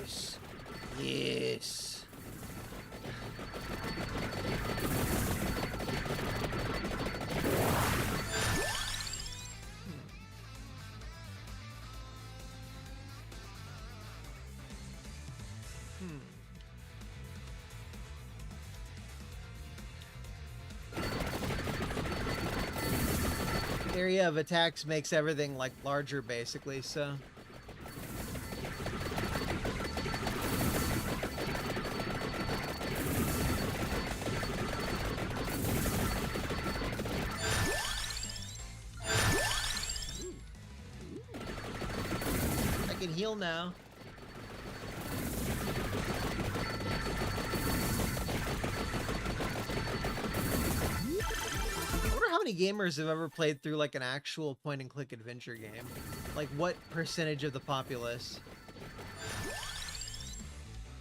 Yes. Yes. Area of attacks makes everything like larger basically, so I can heal now. How many gamers have ever played through like an actual point and click adventure game? Like what percentage of the populace?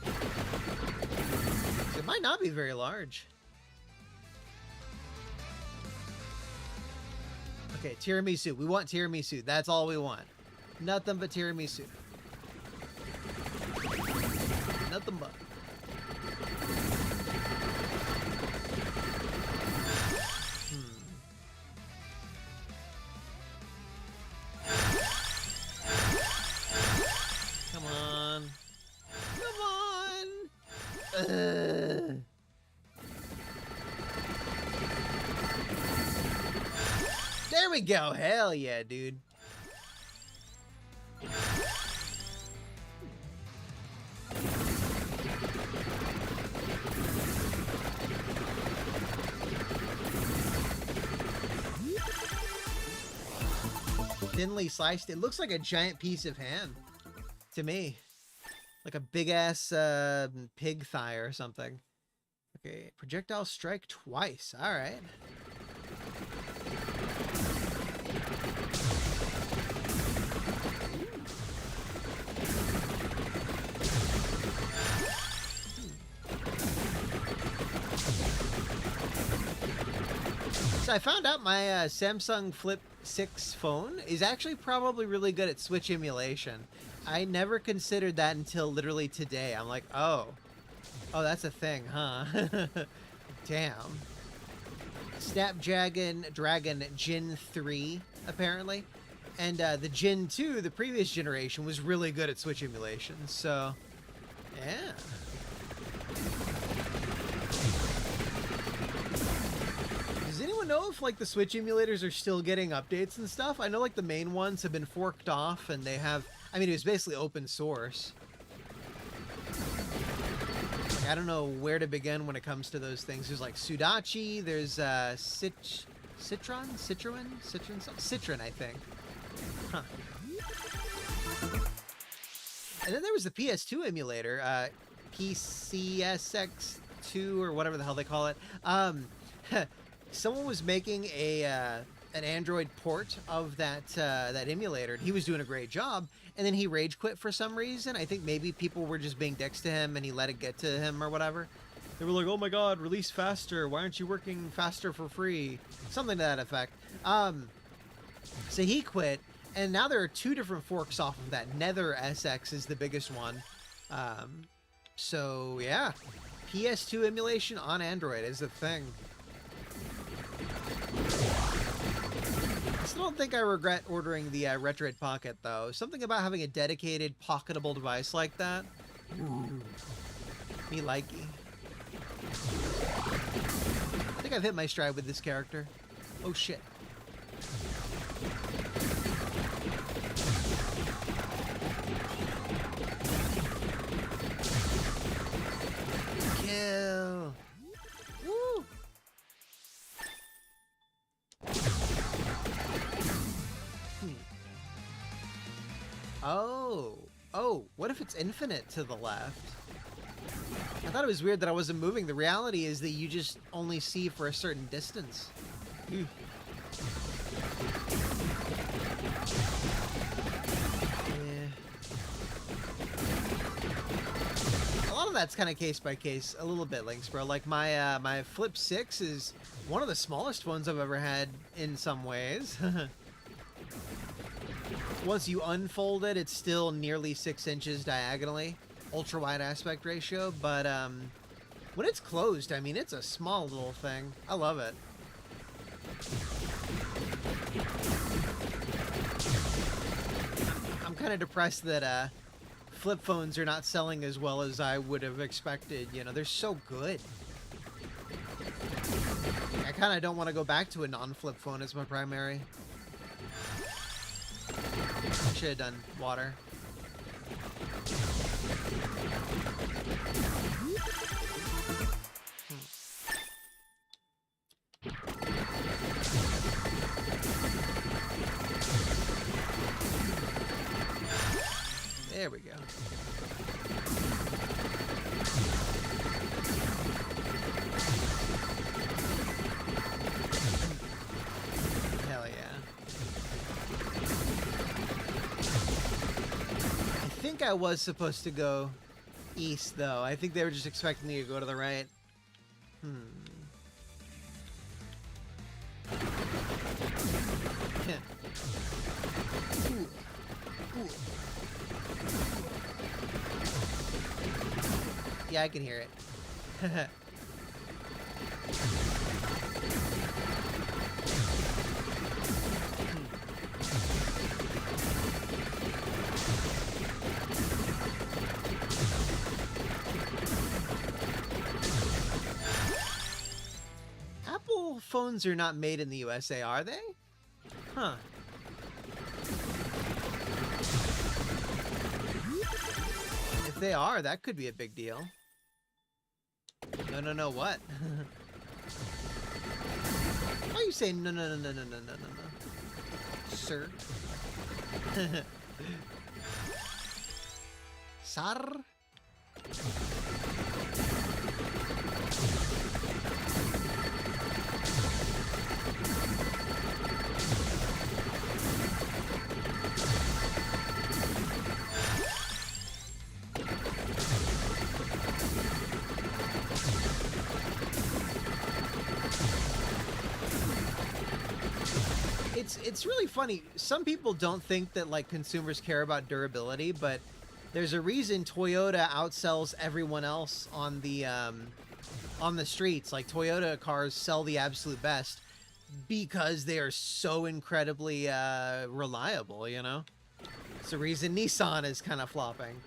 It might not be very large. Okay, tiramisu. We want tiramisu. That's all we want. Nothing but tiramisu. Nothing but. There we go. Hell yeah, dude. Thinly sliced. It looks like a giant piece of ham to me. Like a big ass pig thigh or something. Okay, projectile strike twice. All right. So I found out my Samsung Flip 6 phone is actually probably really good at Switch emulation. I never considered that until literally today. I'm like, oh, that's a thing, huh? Damn. Snapdragon Gen 3, apparently. And the Gen 2, the previous generation, was really good at Switch emulation. So, yeah. Does anyone know if like the Switch emulators are still getting updates and stuff? I know like the main ones have been forked off and they have, I mean, it was basically open source. Like, I don't know where to begin when it comes to those things. There's like Sudachi, there's Citron, I think. Huh. And then there was the PS2 emulator, PCSX2 or whatever the hell they call it. Someone was making an Android port of that emulator, and he was doing a great job. And then he rage quit for some reason. I think maybe people were just being dicks to him, and he let it get to him or whatever. They were like, "Oh my God, release faster! Why aren't you working faster for free?" Something to that effect. So he quit, and now there are two different forks off of that. Nether SX is the biggest one. So yeah, PS2 emulation on Android is a thing. I still don't think I regret ordering the Retroid Pocket, though. Something about having a dedicated, pocketable device like that. Ooh. Me likey. I think I've hit my stride with this character. Oh, shit. Kill. Woo. Oh, what if it's infinite to the left? I thought it was weird that I wasn't moving. The reality is that you just only see for a certain distance. that's kind of case by case a little bit, Links, bro. Like my my Flip 6 is one of the smallest phones I've ever had in some ways. Once you unfold it, it's still nearly 6 inches diagonally, ultra wide aspect ratio, but when it's closed, I mean, it's a small little thing. I love it. I'm kind of depressed that flip phones are not selling as well as I would have expected. You know, they're so good. I kind of don't want to go back to a non-flip phone as my primary. I should have done water. There we go. Hell yeah. I think I was supposed to go east, though. I think they were just expecting me to go to the right. Yeah. Ooh. Ooh. Yeah, I can hear it. Apple phones are not made in the USA, are they? Huh. If they are, that could be a big deal. No, what? Why are you saying no, sir? Sar? It's really funny. Some people don't think that like consumers care about durability, but there's a reason Toyota outsells everyone else on the streets. Like Toyota cars sell the absolute best because they are so incredibly reliable, you know? It's the reason Nissan is kind of flopping.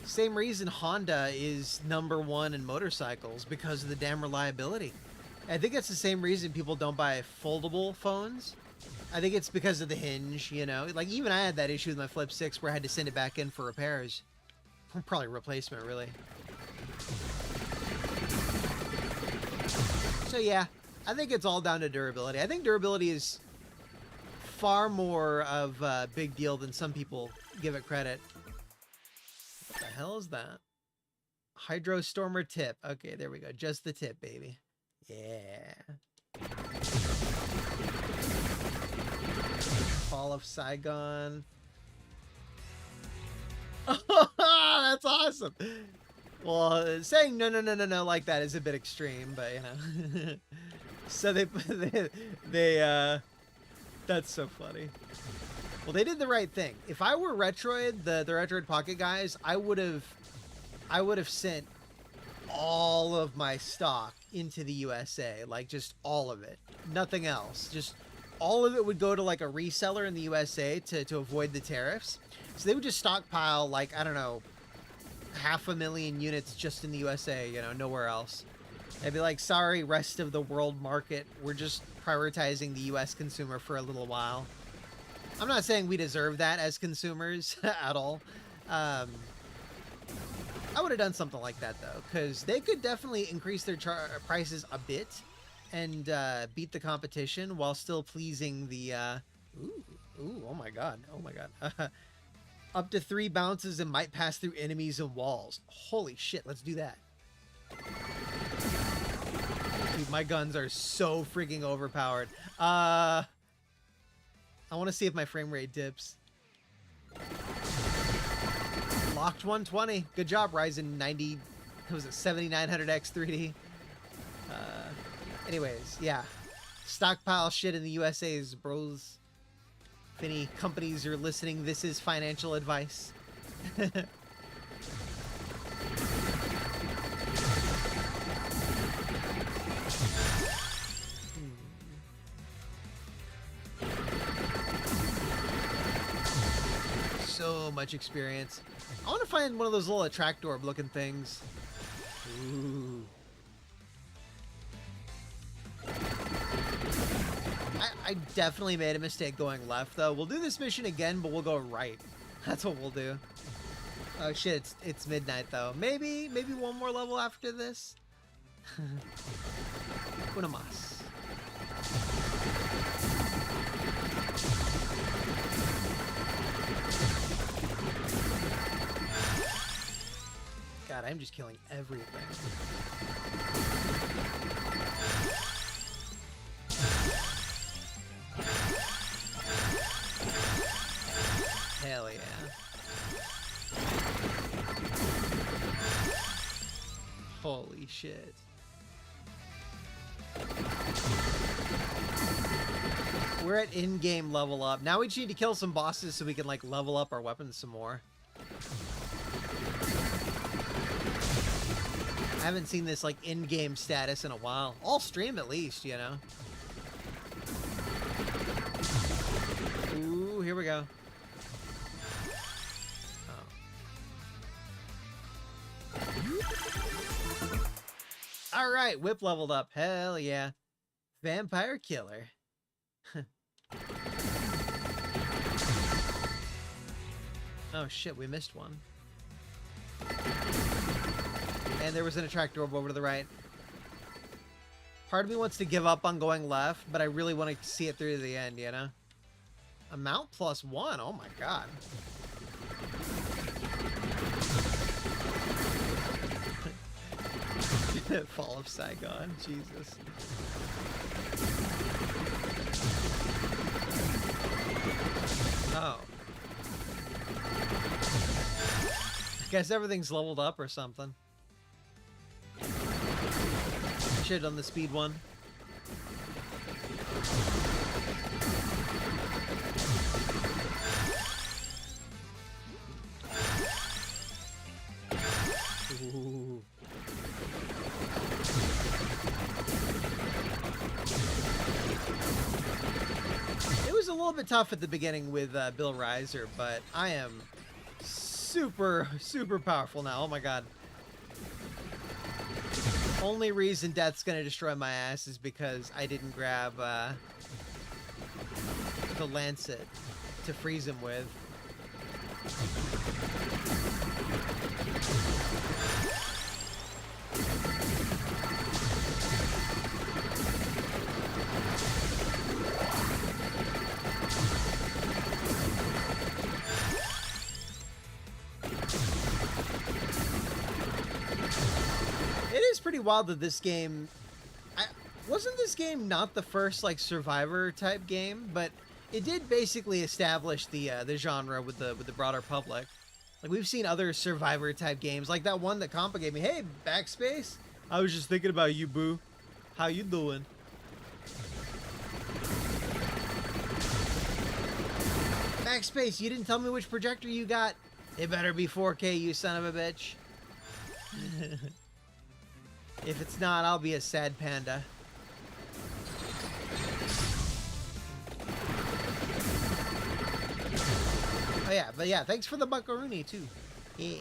Same reason Honda is #1 in motorcycles, because of the damn reliability. I think it's the same reason people don't buy foldable phones. I think it's because of the hinge, you know? Like, even I had that issue with my Flip 6 where I had to send it back in for repairs. Probably replacement, really. So, yeah, I think it's all down to durability. I think durability is far more of a big deal than some people give it credit. What the hell is that? Hydrostormer tip. Okay, there we go. Just the tip, baby. Yeah. Fall of Saigon. That's awesome. Well, saying no like that is a bit extreme, but you know. So they that's so funny. Well, they did the right thing. If I were Retroid, the Retroid Pocket guys, I would have sent all of my stock into the USA, like just all of it, nothing else. Just all of it would go to like a reseller in the USA to avoid the tariffs. So they would just stockpile like, I don't know, 500,000 units just in the USA, you know, nowhere else. They'd be like, sorry, rest of the world market, we're just prioritizing the US consumer for a little while. I'm not saying we deserve that as consumers at all. I would have done something like that, though, because they could definitely increase their prices a bit and beat the competition while still pleasing the... oh my god. Up to 3 bounces and might pass through enemies and walls. Holy shit, let's do that. Dude, my guns are so freaking overpowered. I want to see if my frame rate dips. Locked 120. Good job, Ryzen 90. What was it, 7900X 3D? Anyways, yeah. Stockpile shit in the USA's, bros. If any companies are listening, this is financial advice. So much experience. I want to find one of those little attractor orb looking things. Ooh. I definitely made a mistake going left, though. We'll do this mission again, but we'll go right. That's what we'll do. Oh shit, it's midnight though. Maybe one more level after this. Una más. God, I'm just killing everything. Hell yeah. Holy shit. We're at in-game level up. Now we just need to kill some bosses so we can like level up our weapons some more. I haven't seen this like in-game status in a while. All stream at least, you know. Ooh, here we go. All right, whip leveled up. Hell yeah. Vampire killer. Oh shit, we missed one. And there was an attractor orb over to the right. Part of me wants to give up on going left, but I really want to see it through to the end, you know? A mount +1, oh my god. Fall of SaGa, Jesus. Oh. I guess everything's leveled up or something. Should have done the speed one. Ooh. It was a little bit tough at the beginning with Bill Reiser, but I am super powerful now. Oh my god. Only reason Death's gonna destroy my ass is because I didn't grab the Lancet to freeze him with. Pretty wild that this game wasn't this game not the first like survivor type game, but it did basically establish the genre with the broader public. Like we've seen other survivor type games, like that one that Compa gave me. Hey, Backspace, I was just thinking about you, boo. How you doing? Backspace, you didn't tell me which projector you got. It better be 4K, you son of a bitch. If it's not, I'll be a sad panda. Oh yeah, but yeah, thanks for the buckaroonie too. Yeah.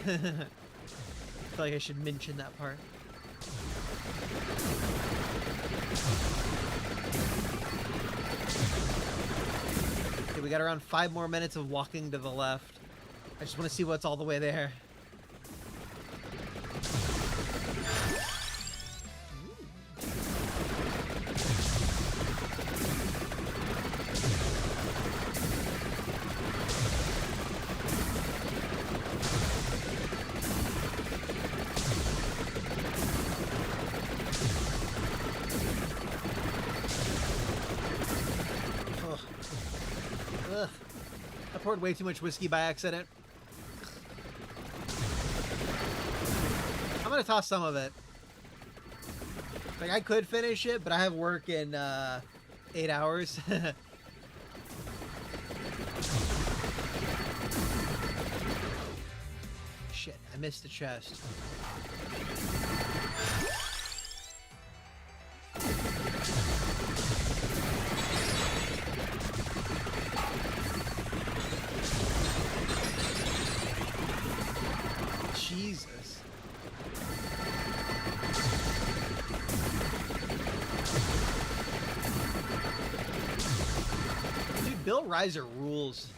I feel like I should mention that part. Okay, we got around 5 more minutes of walking to the left. I just want to see what's all the way there. Ugh. I poured way too much whiskey by accident. gonna toss some of it. Like, I could finish it, but I have work in 8 hours. Shit, I missed the chest. Jesus. Dude, Bill Reiser rules.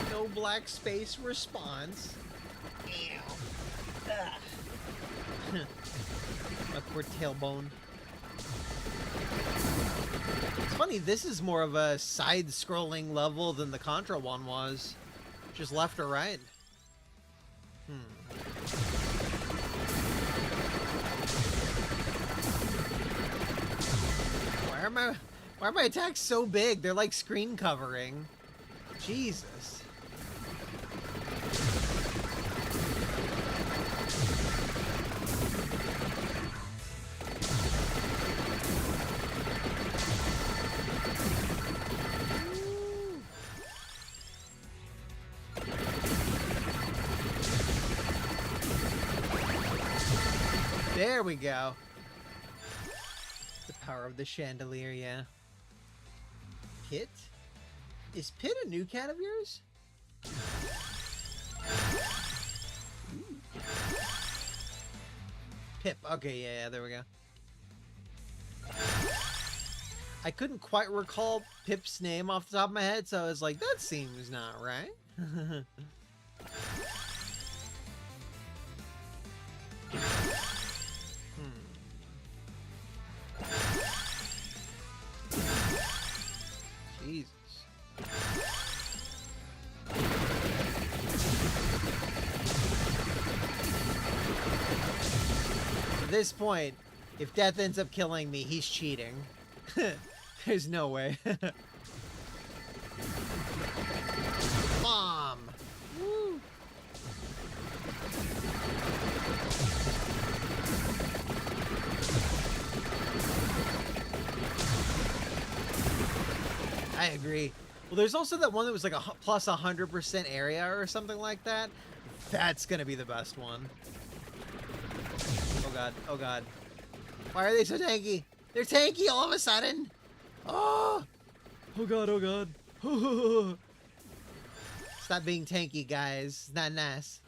No black space response. A poor tailbone. It's funny, this is more of a side-scrolling level than the Contra one was. Just left or right. Why are my attacks so big? They're like screen covering. Jesus. There we go. The power of the chandelier, yeah. Pit? Is Pit a new cat of yours? Ooh. Pip. Okay, yeah, there we go. I couldn't quite recall Pip's name off the top of my head, so I was like, that seems not right. Jesus. At this point, if Death ends up killing me, he's cheating. There's no way. Bomb! Woo! I agree. Well, there's also that one that was like a plus 100% area or something like that. That's gonna be the best one. Oh god, oh god. Why are they so tanky? They're tanky all of a sudden! Oh! Oh god, oh god. Stop being tanky, guys. It's not nice.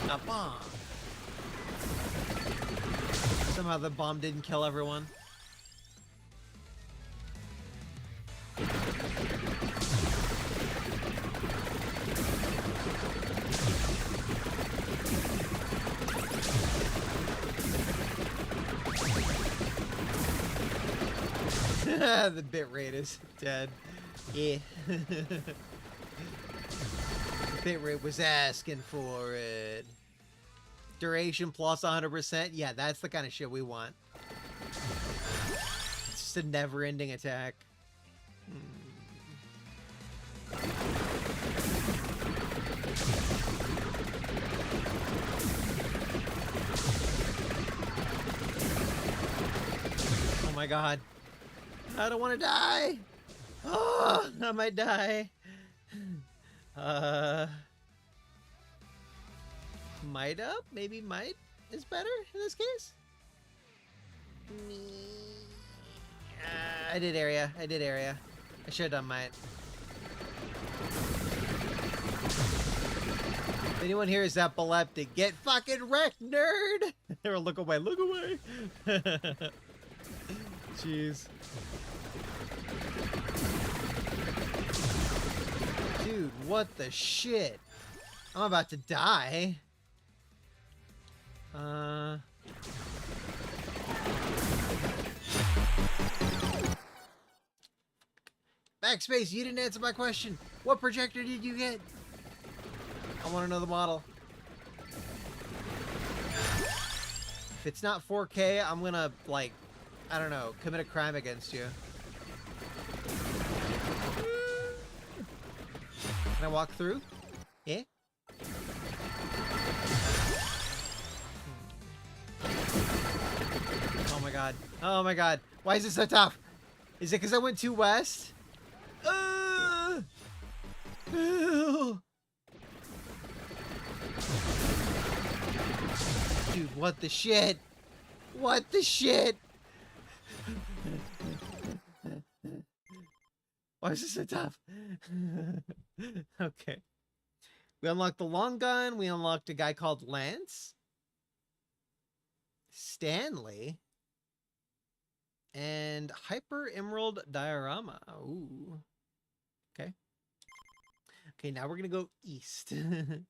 A bomb. Somehow the bomb didn't kill everyone. The bit rate is dead. Yeah. The bit rate was asking for it. Duration plus 100%. Yeah, that's the kind of shit we want. It's just a never-ending attack. Oh my god. I don't want to die. Oh, I might die. Might up? Maybe might is better in this case? I did area. I did area. I should have done might. If anyone here is epileptic, get fucking wrecked, nerd! Or look away, look away! Jeez. Dude, what the shit? I'm about to die. Backspace, you didn't answer my question. What projector did you get? I want to know the model. If it's not 4K, I'm gonna, like, I don't know, commit a crime against you. Can I walk through? Yeah? Oh my god. Oh my god. Why is it so tough? Is it because I went too west? Dude, what the shit? What the shit? Why is this so tough? Okay. We unlocked the long gun. We unlocked a guy called Lance. Stanley. And Hyper Emerald Diorama. Ooh. Okay. Okay, now we're going to go east. It's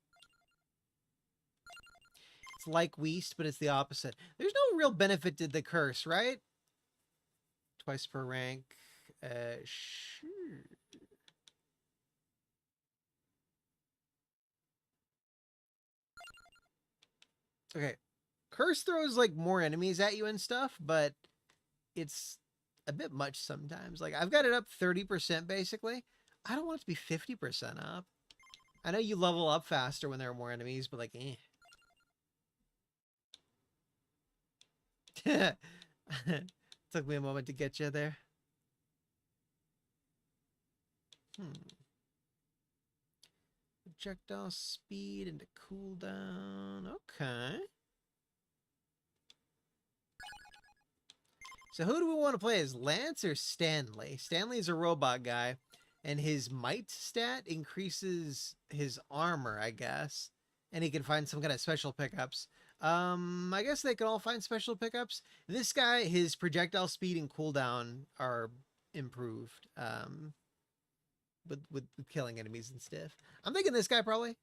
like West, but it's the opposite. There's no real benefit to the curse, right? Twice per rank. Sure. Okay. Curse throws, like, more enemies at you and stuff, but it's a bit much sometimes. Like, I've got it up 30%, basically. I don't want it to be 50% up. I know you level up faster when there are more enemies, but, like, Took me a moment to get you there. Projectile speed into cooldown. Okay. So who do we want to play as, Lance or Stanley? Stanley's a robot guy, and his might stat increases his armor, I guess. And he can find some kind of special pickups. I guess they can all find special pickups. This guy, his projectile speed and cooldown are improved. With killing enemies and stuff. I'm thinking this guy probably.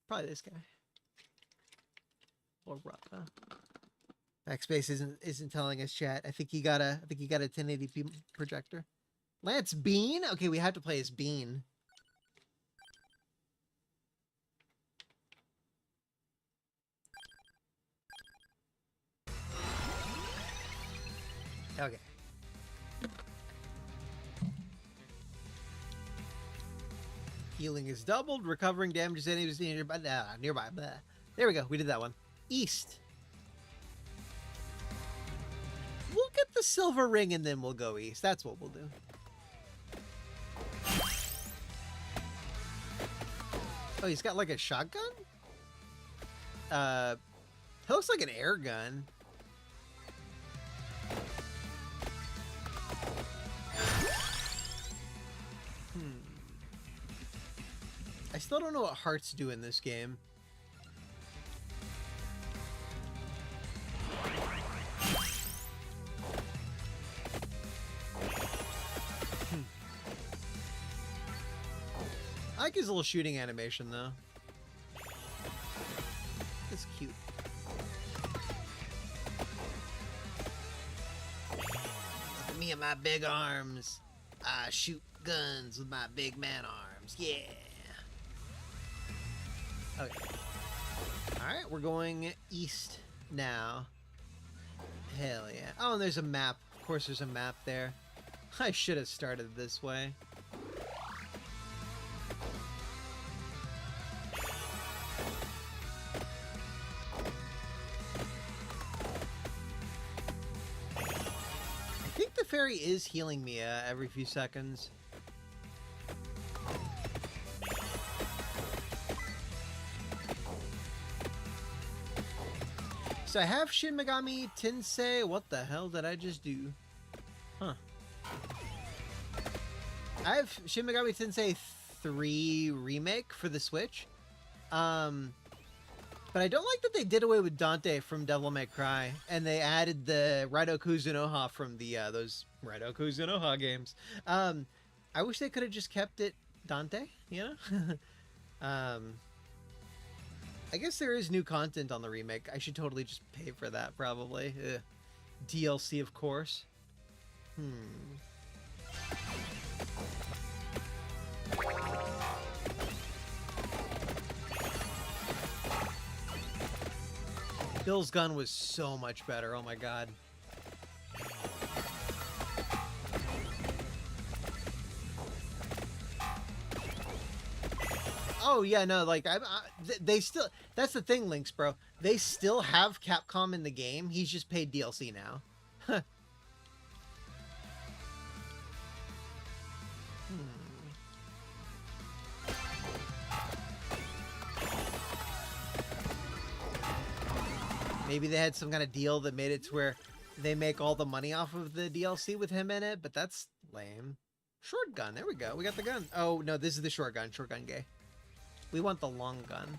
Probably this guy. Or Rafa. Backspace isn't telling us, chat. I think he got a 1080p projector. Lance Bean? Okay, we have to play as Bean. Okay. Healing is doubled. Recovering damage is enemies nearby. Nearby. Blah. There we go. We did that one. East. We'll get the silver ring and then we'll go east. That's what we'll do. Oh, he's got like a shotgun? It looks like an air gun. I still don't know what hearts do in this game. I like his little shooting animation, though. It's cute. Look at me and my big arms. I shoot guns with my big man arms. Yeah. Okay. Alright, we're going east now. Hell yeah. Oh, and there's a map. Of course there's a map there. I should have started this way. I think the fairy is healing me every few seconds. So I have Shin Megami Tensei. What the hell did I just do? Huh. I have Shin Megami Tensei 3 Remake for the Switch. But I don't like that they did away with Dante from Devil May Cry. And they added the Raido Kuzunoha from the those Raido Kuzunoha games. I wish they could have just kept it Dante, you know? I guess there is new content on the remake. I should totally just pay for that, probably. DLC, of course. Bill's gun was so much better. Oh my god. Oh yeah, no, like they still. That's the thing, Lynx, bro. They still have Capcom in the game. He's just paid DLC now. Maybe they had some kind of deal that made it to where they make all the money off of the DLC with him in it, but that's lame. Short gun, there we go. We got the gun. Oh, no, this is the short gun. Short gun gay. We want the long gun.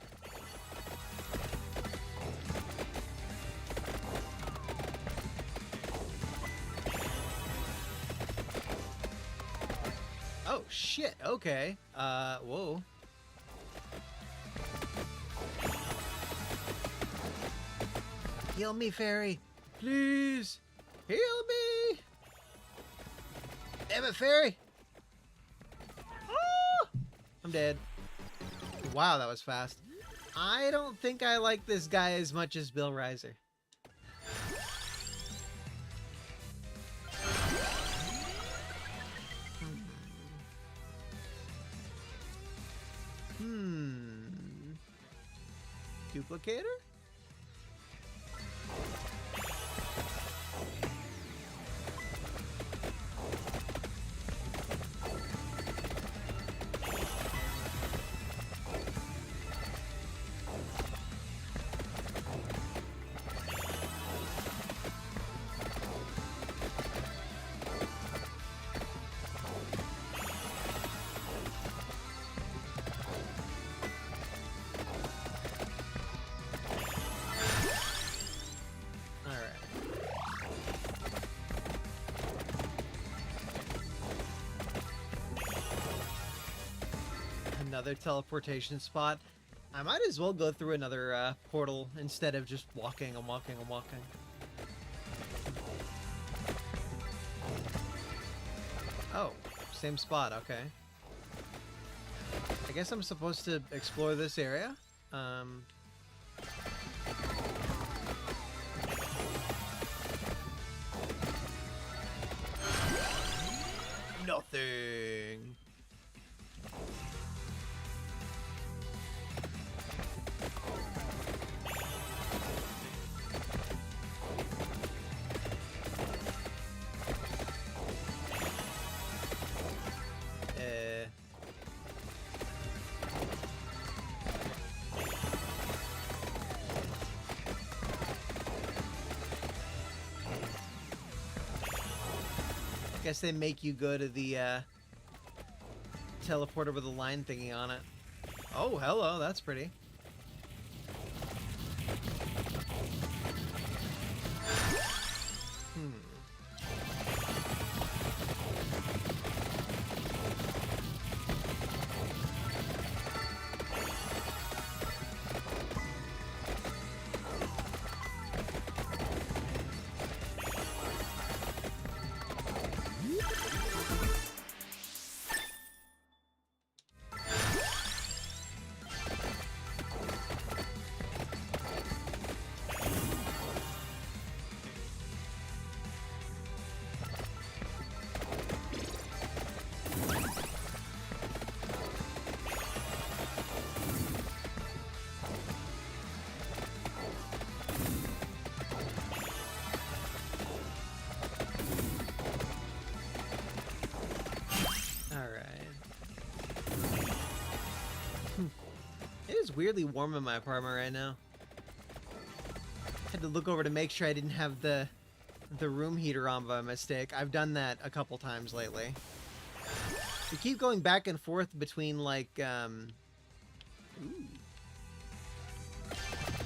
Oh, shit. Okay. Whoa. Heal me, fairy. Please. Heal me. Damn it, fairy. Ah! I'm dead. Wow, that was fast. I don't think I like this guy as much as Bill Reiser. Duplicator? Another teleportation spot. I might as well go through another portal instead of just walking and walking and walking. Oh, same spot, okay. I guess I'm supposed to explore this area. Nothing. Guess they make you go to the teleporter with a line thingy on it. Oh, hello, that's pretty. Weirdly warm in my apartment right now. Had to look over to make sure I didn't have the room heater on by mistake. I've done that a couple times lately. We keep going back and forth between like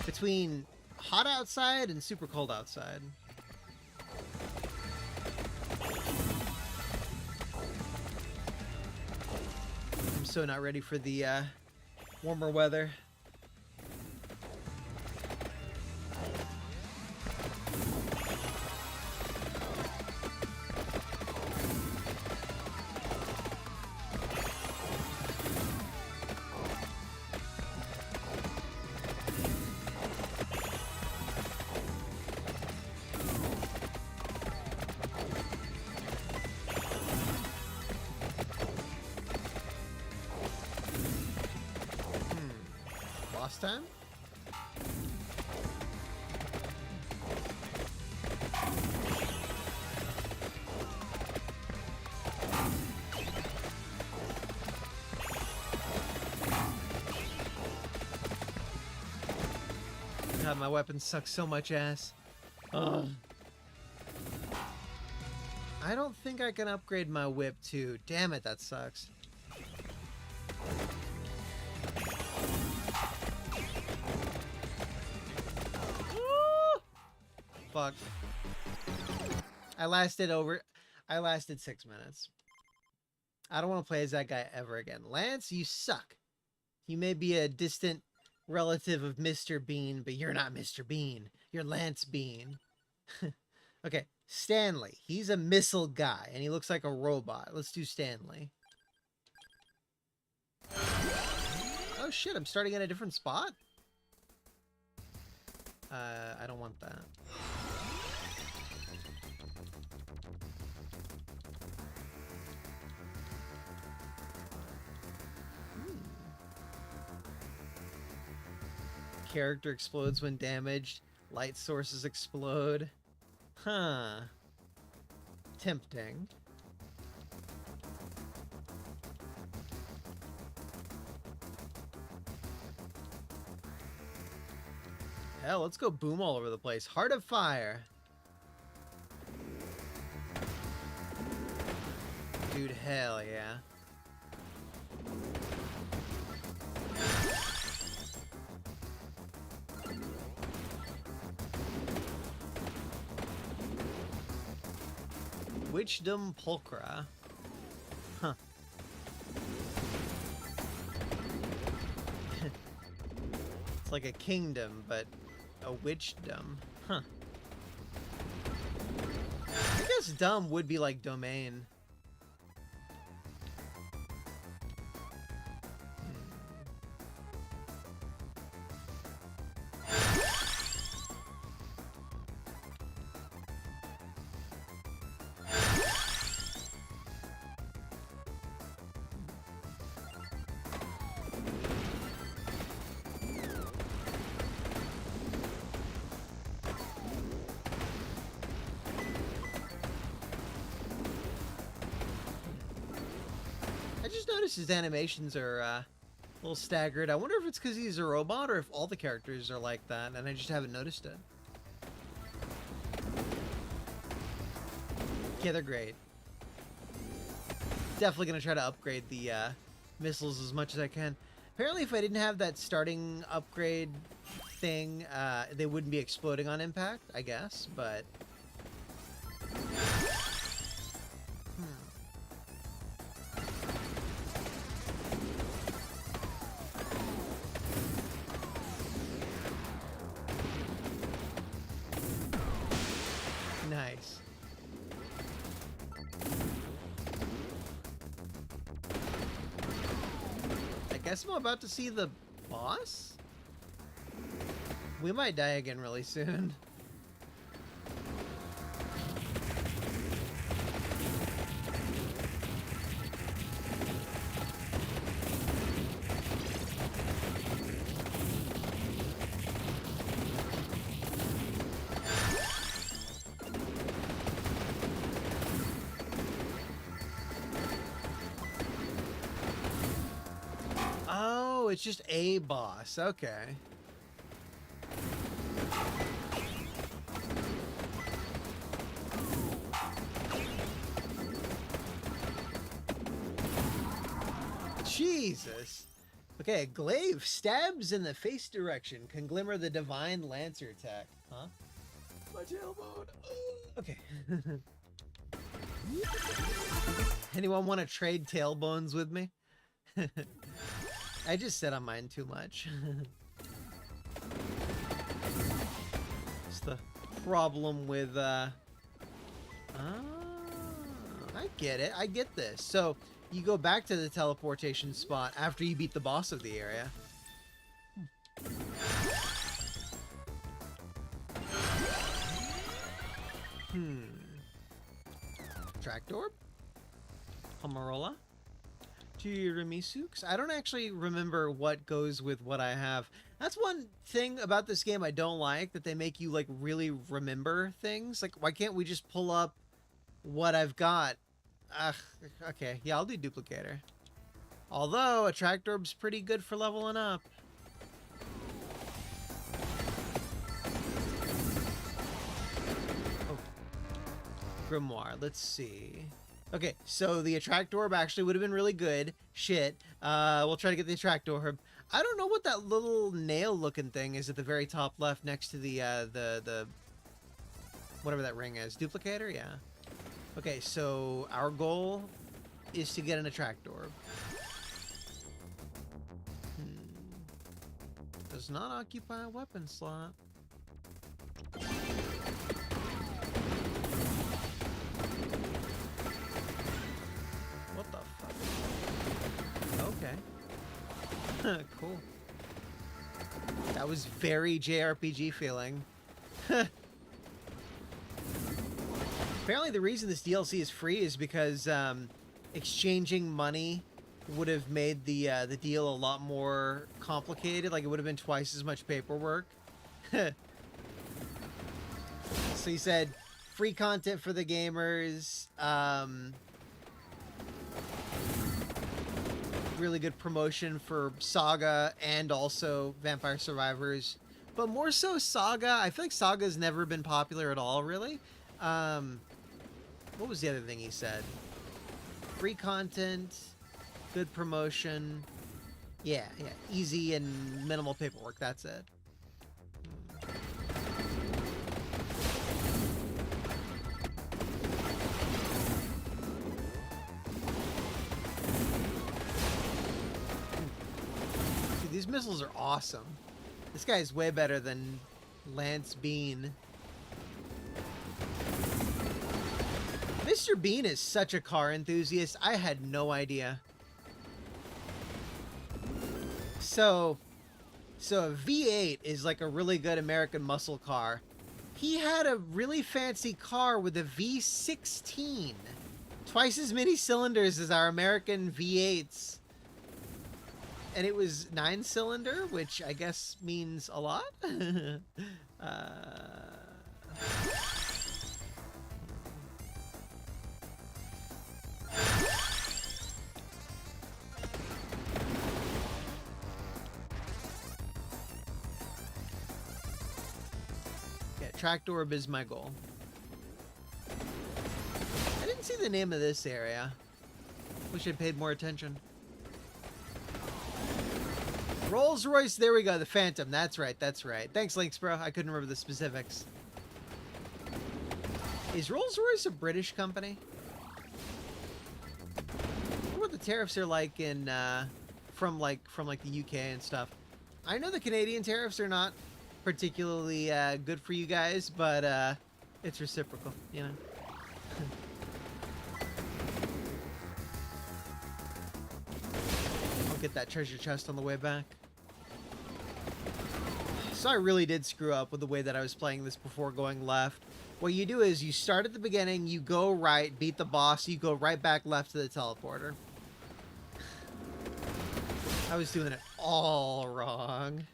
between hot outside and super cold outside. I'm so not ready for the warmer weather. boss time? God, my weapon sucks so much ass. Ugh. I don't think I can upgrade my whip too. Damn it, that sucks. Woo! Fuck. I lasted 6 minutes. I don't want to play as that guy ever again. Lance, you suck. You may be a distant relative of Mr. Bean, but you're not Mr. Bean. You're Lance Bean. Okay, Stanley. He's a missile guy, and he looks like a robot. Let's do Stanley. Oh shit, I'm starting at a different spot? I don't want that. Character explodes when damaged. Light sources explode. Huh. Tempting. Hell, let's go boom all over the place. Heart of Fire. Dude, hell yeah. Witchdom Pulchra. Huh. It's like a kingdom, but a witchdom. Huh. I guess dumb would be like domain. I just noticed his animations are a little staggered. I wonder if it's because he's a robot or if all the characters are like that and I just haven't noticed it. Yeah, they're great. Definitely going to try to upgrade the missiles as much as I can. Apparently, if I didn't have that starting upgrade thing, they wouldn't be exploding on impact, I guess, but... Nice. I guess I'm about to see the boss? We might die again really soon. Oh, it's just a boss. Okay. Jesus. Okay, glaive stabs in the face direction can glimmer the divine lancer attack. Huh? My tailbone. Okay. Anyone want to trade tailbones with me? I just sat on mine too much. It's the problem with, I get it. I get this. So, you go back to the teleportation spot after you beat the boss of the area. Tractor? Pomarola? Tiramisu? 'Cause I don't actually remember what goes with what I have. That's one thing about this game I don't like, that they make you like really remember things. Like, why can't we just pull up what I've got? Ugh, okay, yeah, I'll do duplicator. Although attract orb's pretty good for leveling up. Oh, grimoire. Let's see. Okay, so the attract orb actually would have been really good. Shit. We'll try to get the attract orb. I don't know what that little nail-looking thing is at the very top left next to the whatever that ring is. Duplicator? Yeah. Okay, so our goal is to get an attract orb. Does not occupy a weapon slot. What the fuck? Okay. Cool. That was very JRPG feeling. Apparently the reason this DLC is free is because exchanging money would have made the deal a lot more complicated. Like, it would have been twice as much paperwork. So he said, free content for the gamers. Really good promotion for SaGa and also Vampire Survivors. But more so SaGa. I feel like SaGa's never been popular at all, really. What was the other thing he said? Free content, good promotion. Yeah, easy and minimal paperwork. That's it. Dude, these missiles are awesome. This guy is way better than Lance Bean. Mr. Bean is such a car enthusiast. I had no idea. So a V8 is like a really good American muscle car. He had a really fancy car with a V16. Twice as many cylinders as our American V8s. And it was 9-cylinder, which I guess means a lot. Attract orb is my goal. I didn't see the name of this area. Wish I'd paid more attention. Rolls Royce, there we go, the Phantom. That's right, that's right. Thanks, Lynx, bro. I couldn't remember the specifics. Is Rolls Royce a British company? I wonder what the tariffs are like in from the UK and stuff. I know the Canadian tariffs are not particularly good for you guys, but it's reciprocal, you know. I'll get that treasure chest on the way back. So I really did screw up with the way that I was playing this before going left. What you do is you start at the beginning, you go right, beat the boss, you go right back left to the teleporter. I was doing it all wrong.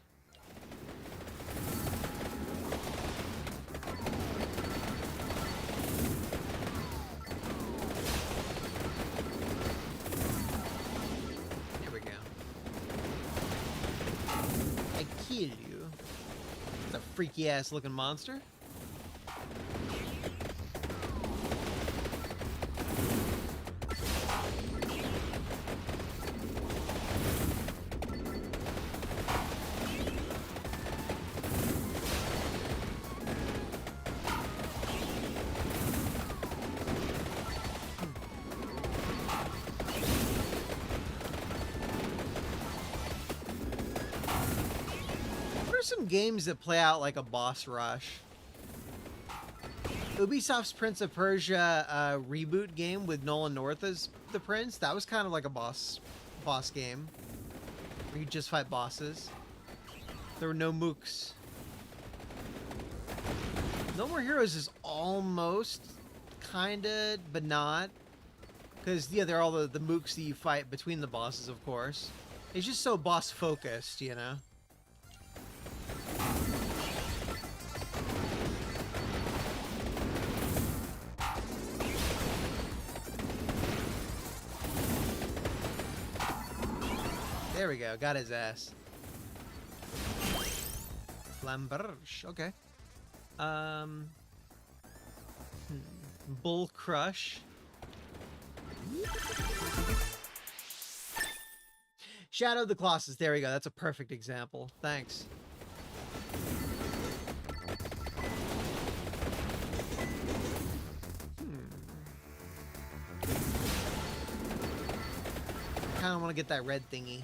You. It's a freaky ass looking monster. Some games that play out like a boss rush. Ubisoft's Prince of Persia reboot game with Nolan North as the prince, that was kind of like a boss game where you just fight bosses. There were no mooks. No More Heroes is almost kinda, but not. Because, yeah, they're all the mooks that you fight between the bosses, of course. It's just so boss-focused, you know? There we go, got his ass. Flamberge, okay. Bull Crush. Shadow of the Colossus, there we go, that's a perfect example. Thanks. I kinda wanna get that red thingy.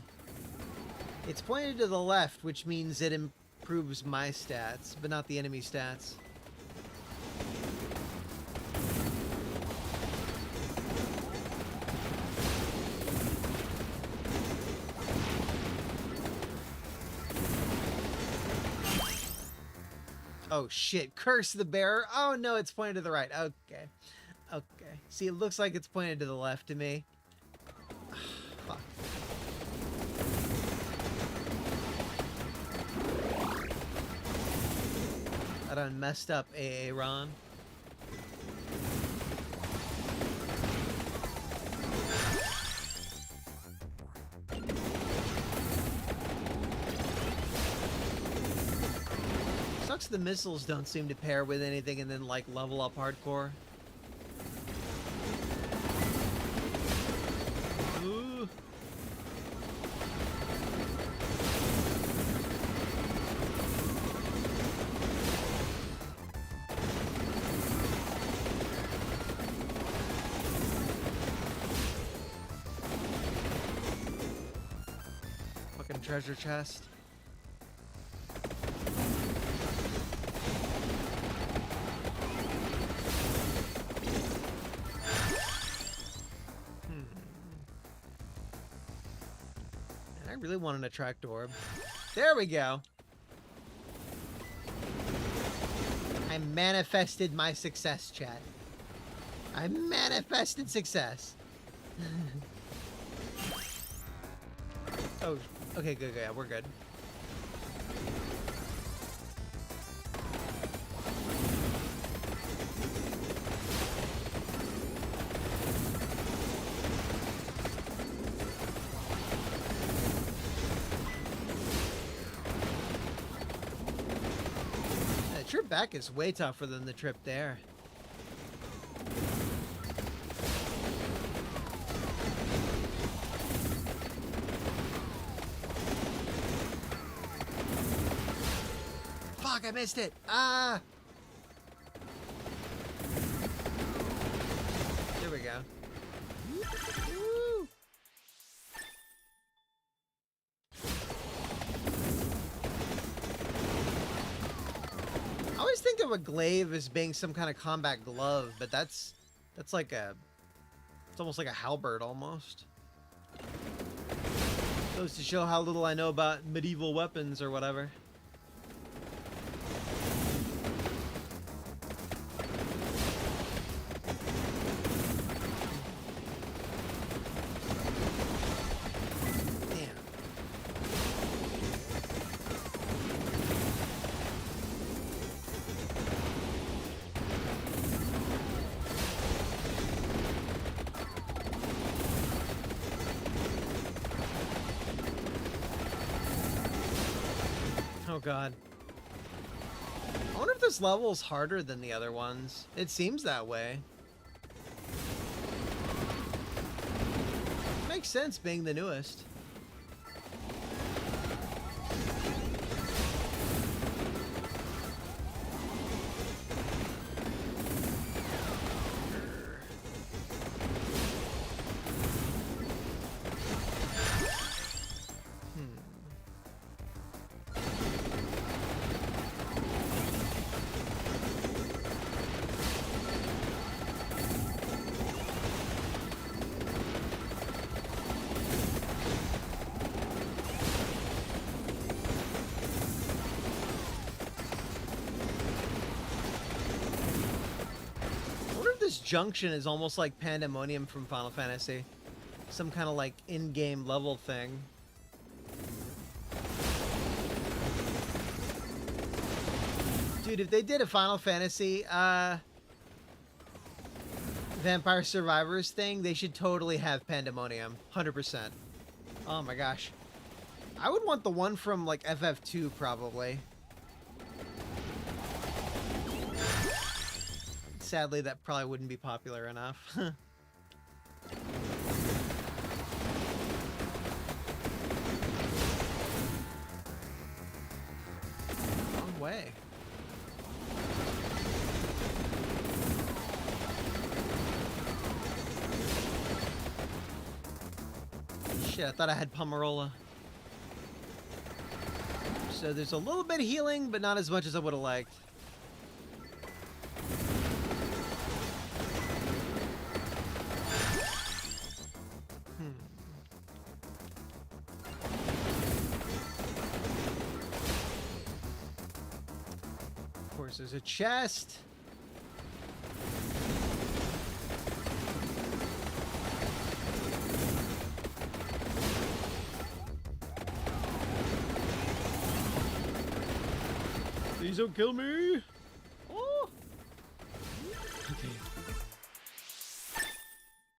It's pointed to the left, which means it improves my stats, but not the enemy stats. Oh shit, curse the bearer. Oh no, it's pointed to the right. Okay. Okay. See, it looks like it's pointed to the left to me. Fuck. I done messed up, Aaron. Sucks the missiles don't seem to pair with anything and then, like, level up hardcore. Ooh. Fucking treasure chest. I really want an attract orb. There we go. I manifested my success, chat. I manifested success. Oh, okay, good, yeah, we're good. The trip back is way tougher than the trip there. Fuck, I missed it. Ah! There we go. Woo! I always think of a glaive as being some kind of combat glove, but that's like it's almost like a halberd almost. Goes to show how little I know about medieval weapons or whatever. Oh god. I wonder if this level is harder than the other ones. It seems that way. Makes sense being the newest. junction is almost like Pandemonium from Final Fantasy. Some kind of like in-game level thing. Dude, if they did a Final Fantasy Vampire Survivors thing, they should totally have Pandemonium. 100%. Oh my gosh. I would want the one from like FF2 probably. Sadly, that probably wouldn't be popular enough. Wrong way. Shit, I thought I had Pomerola. So there's a little bit of healing, but not as much as I would have liked. Of course, there's a chest. Please don't kill me.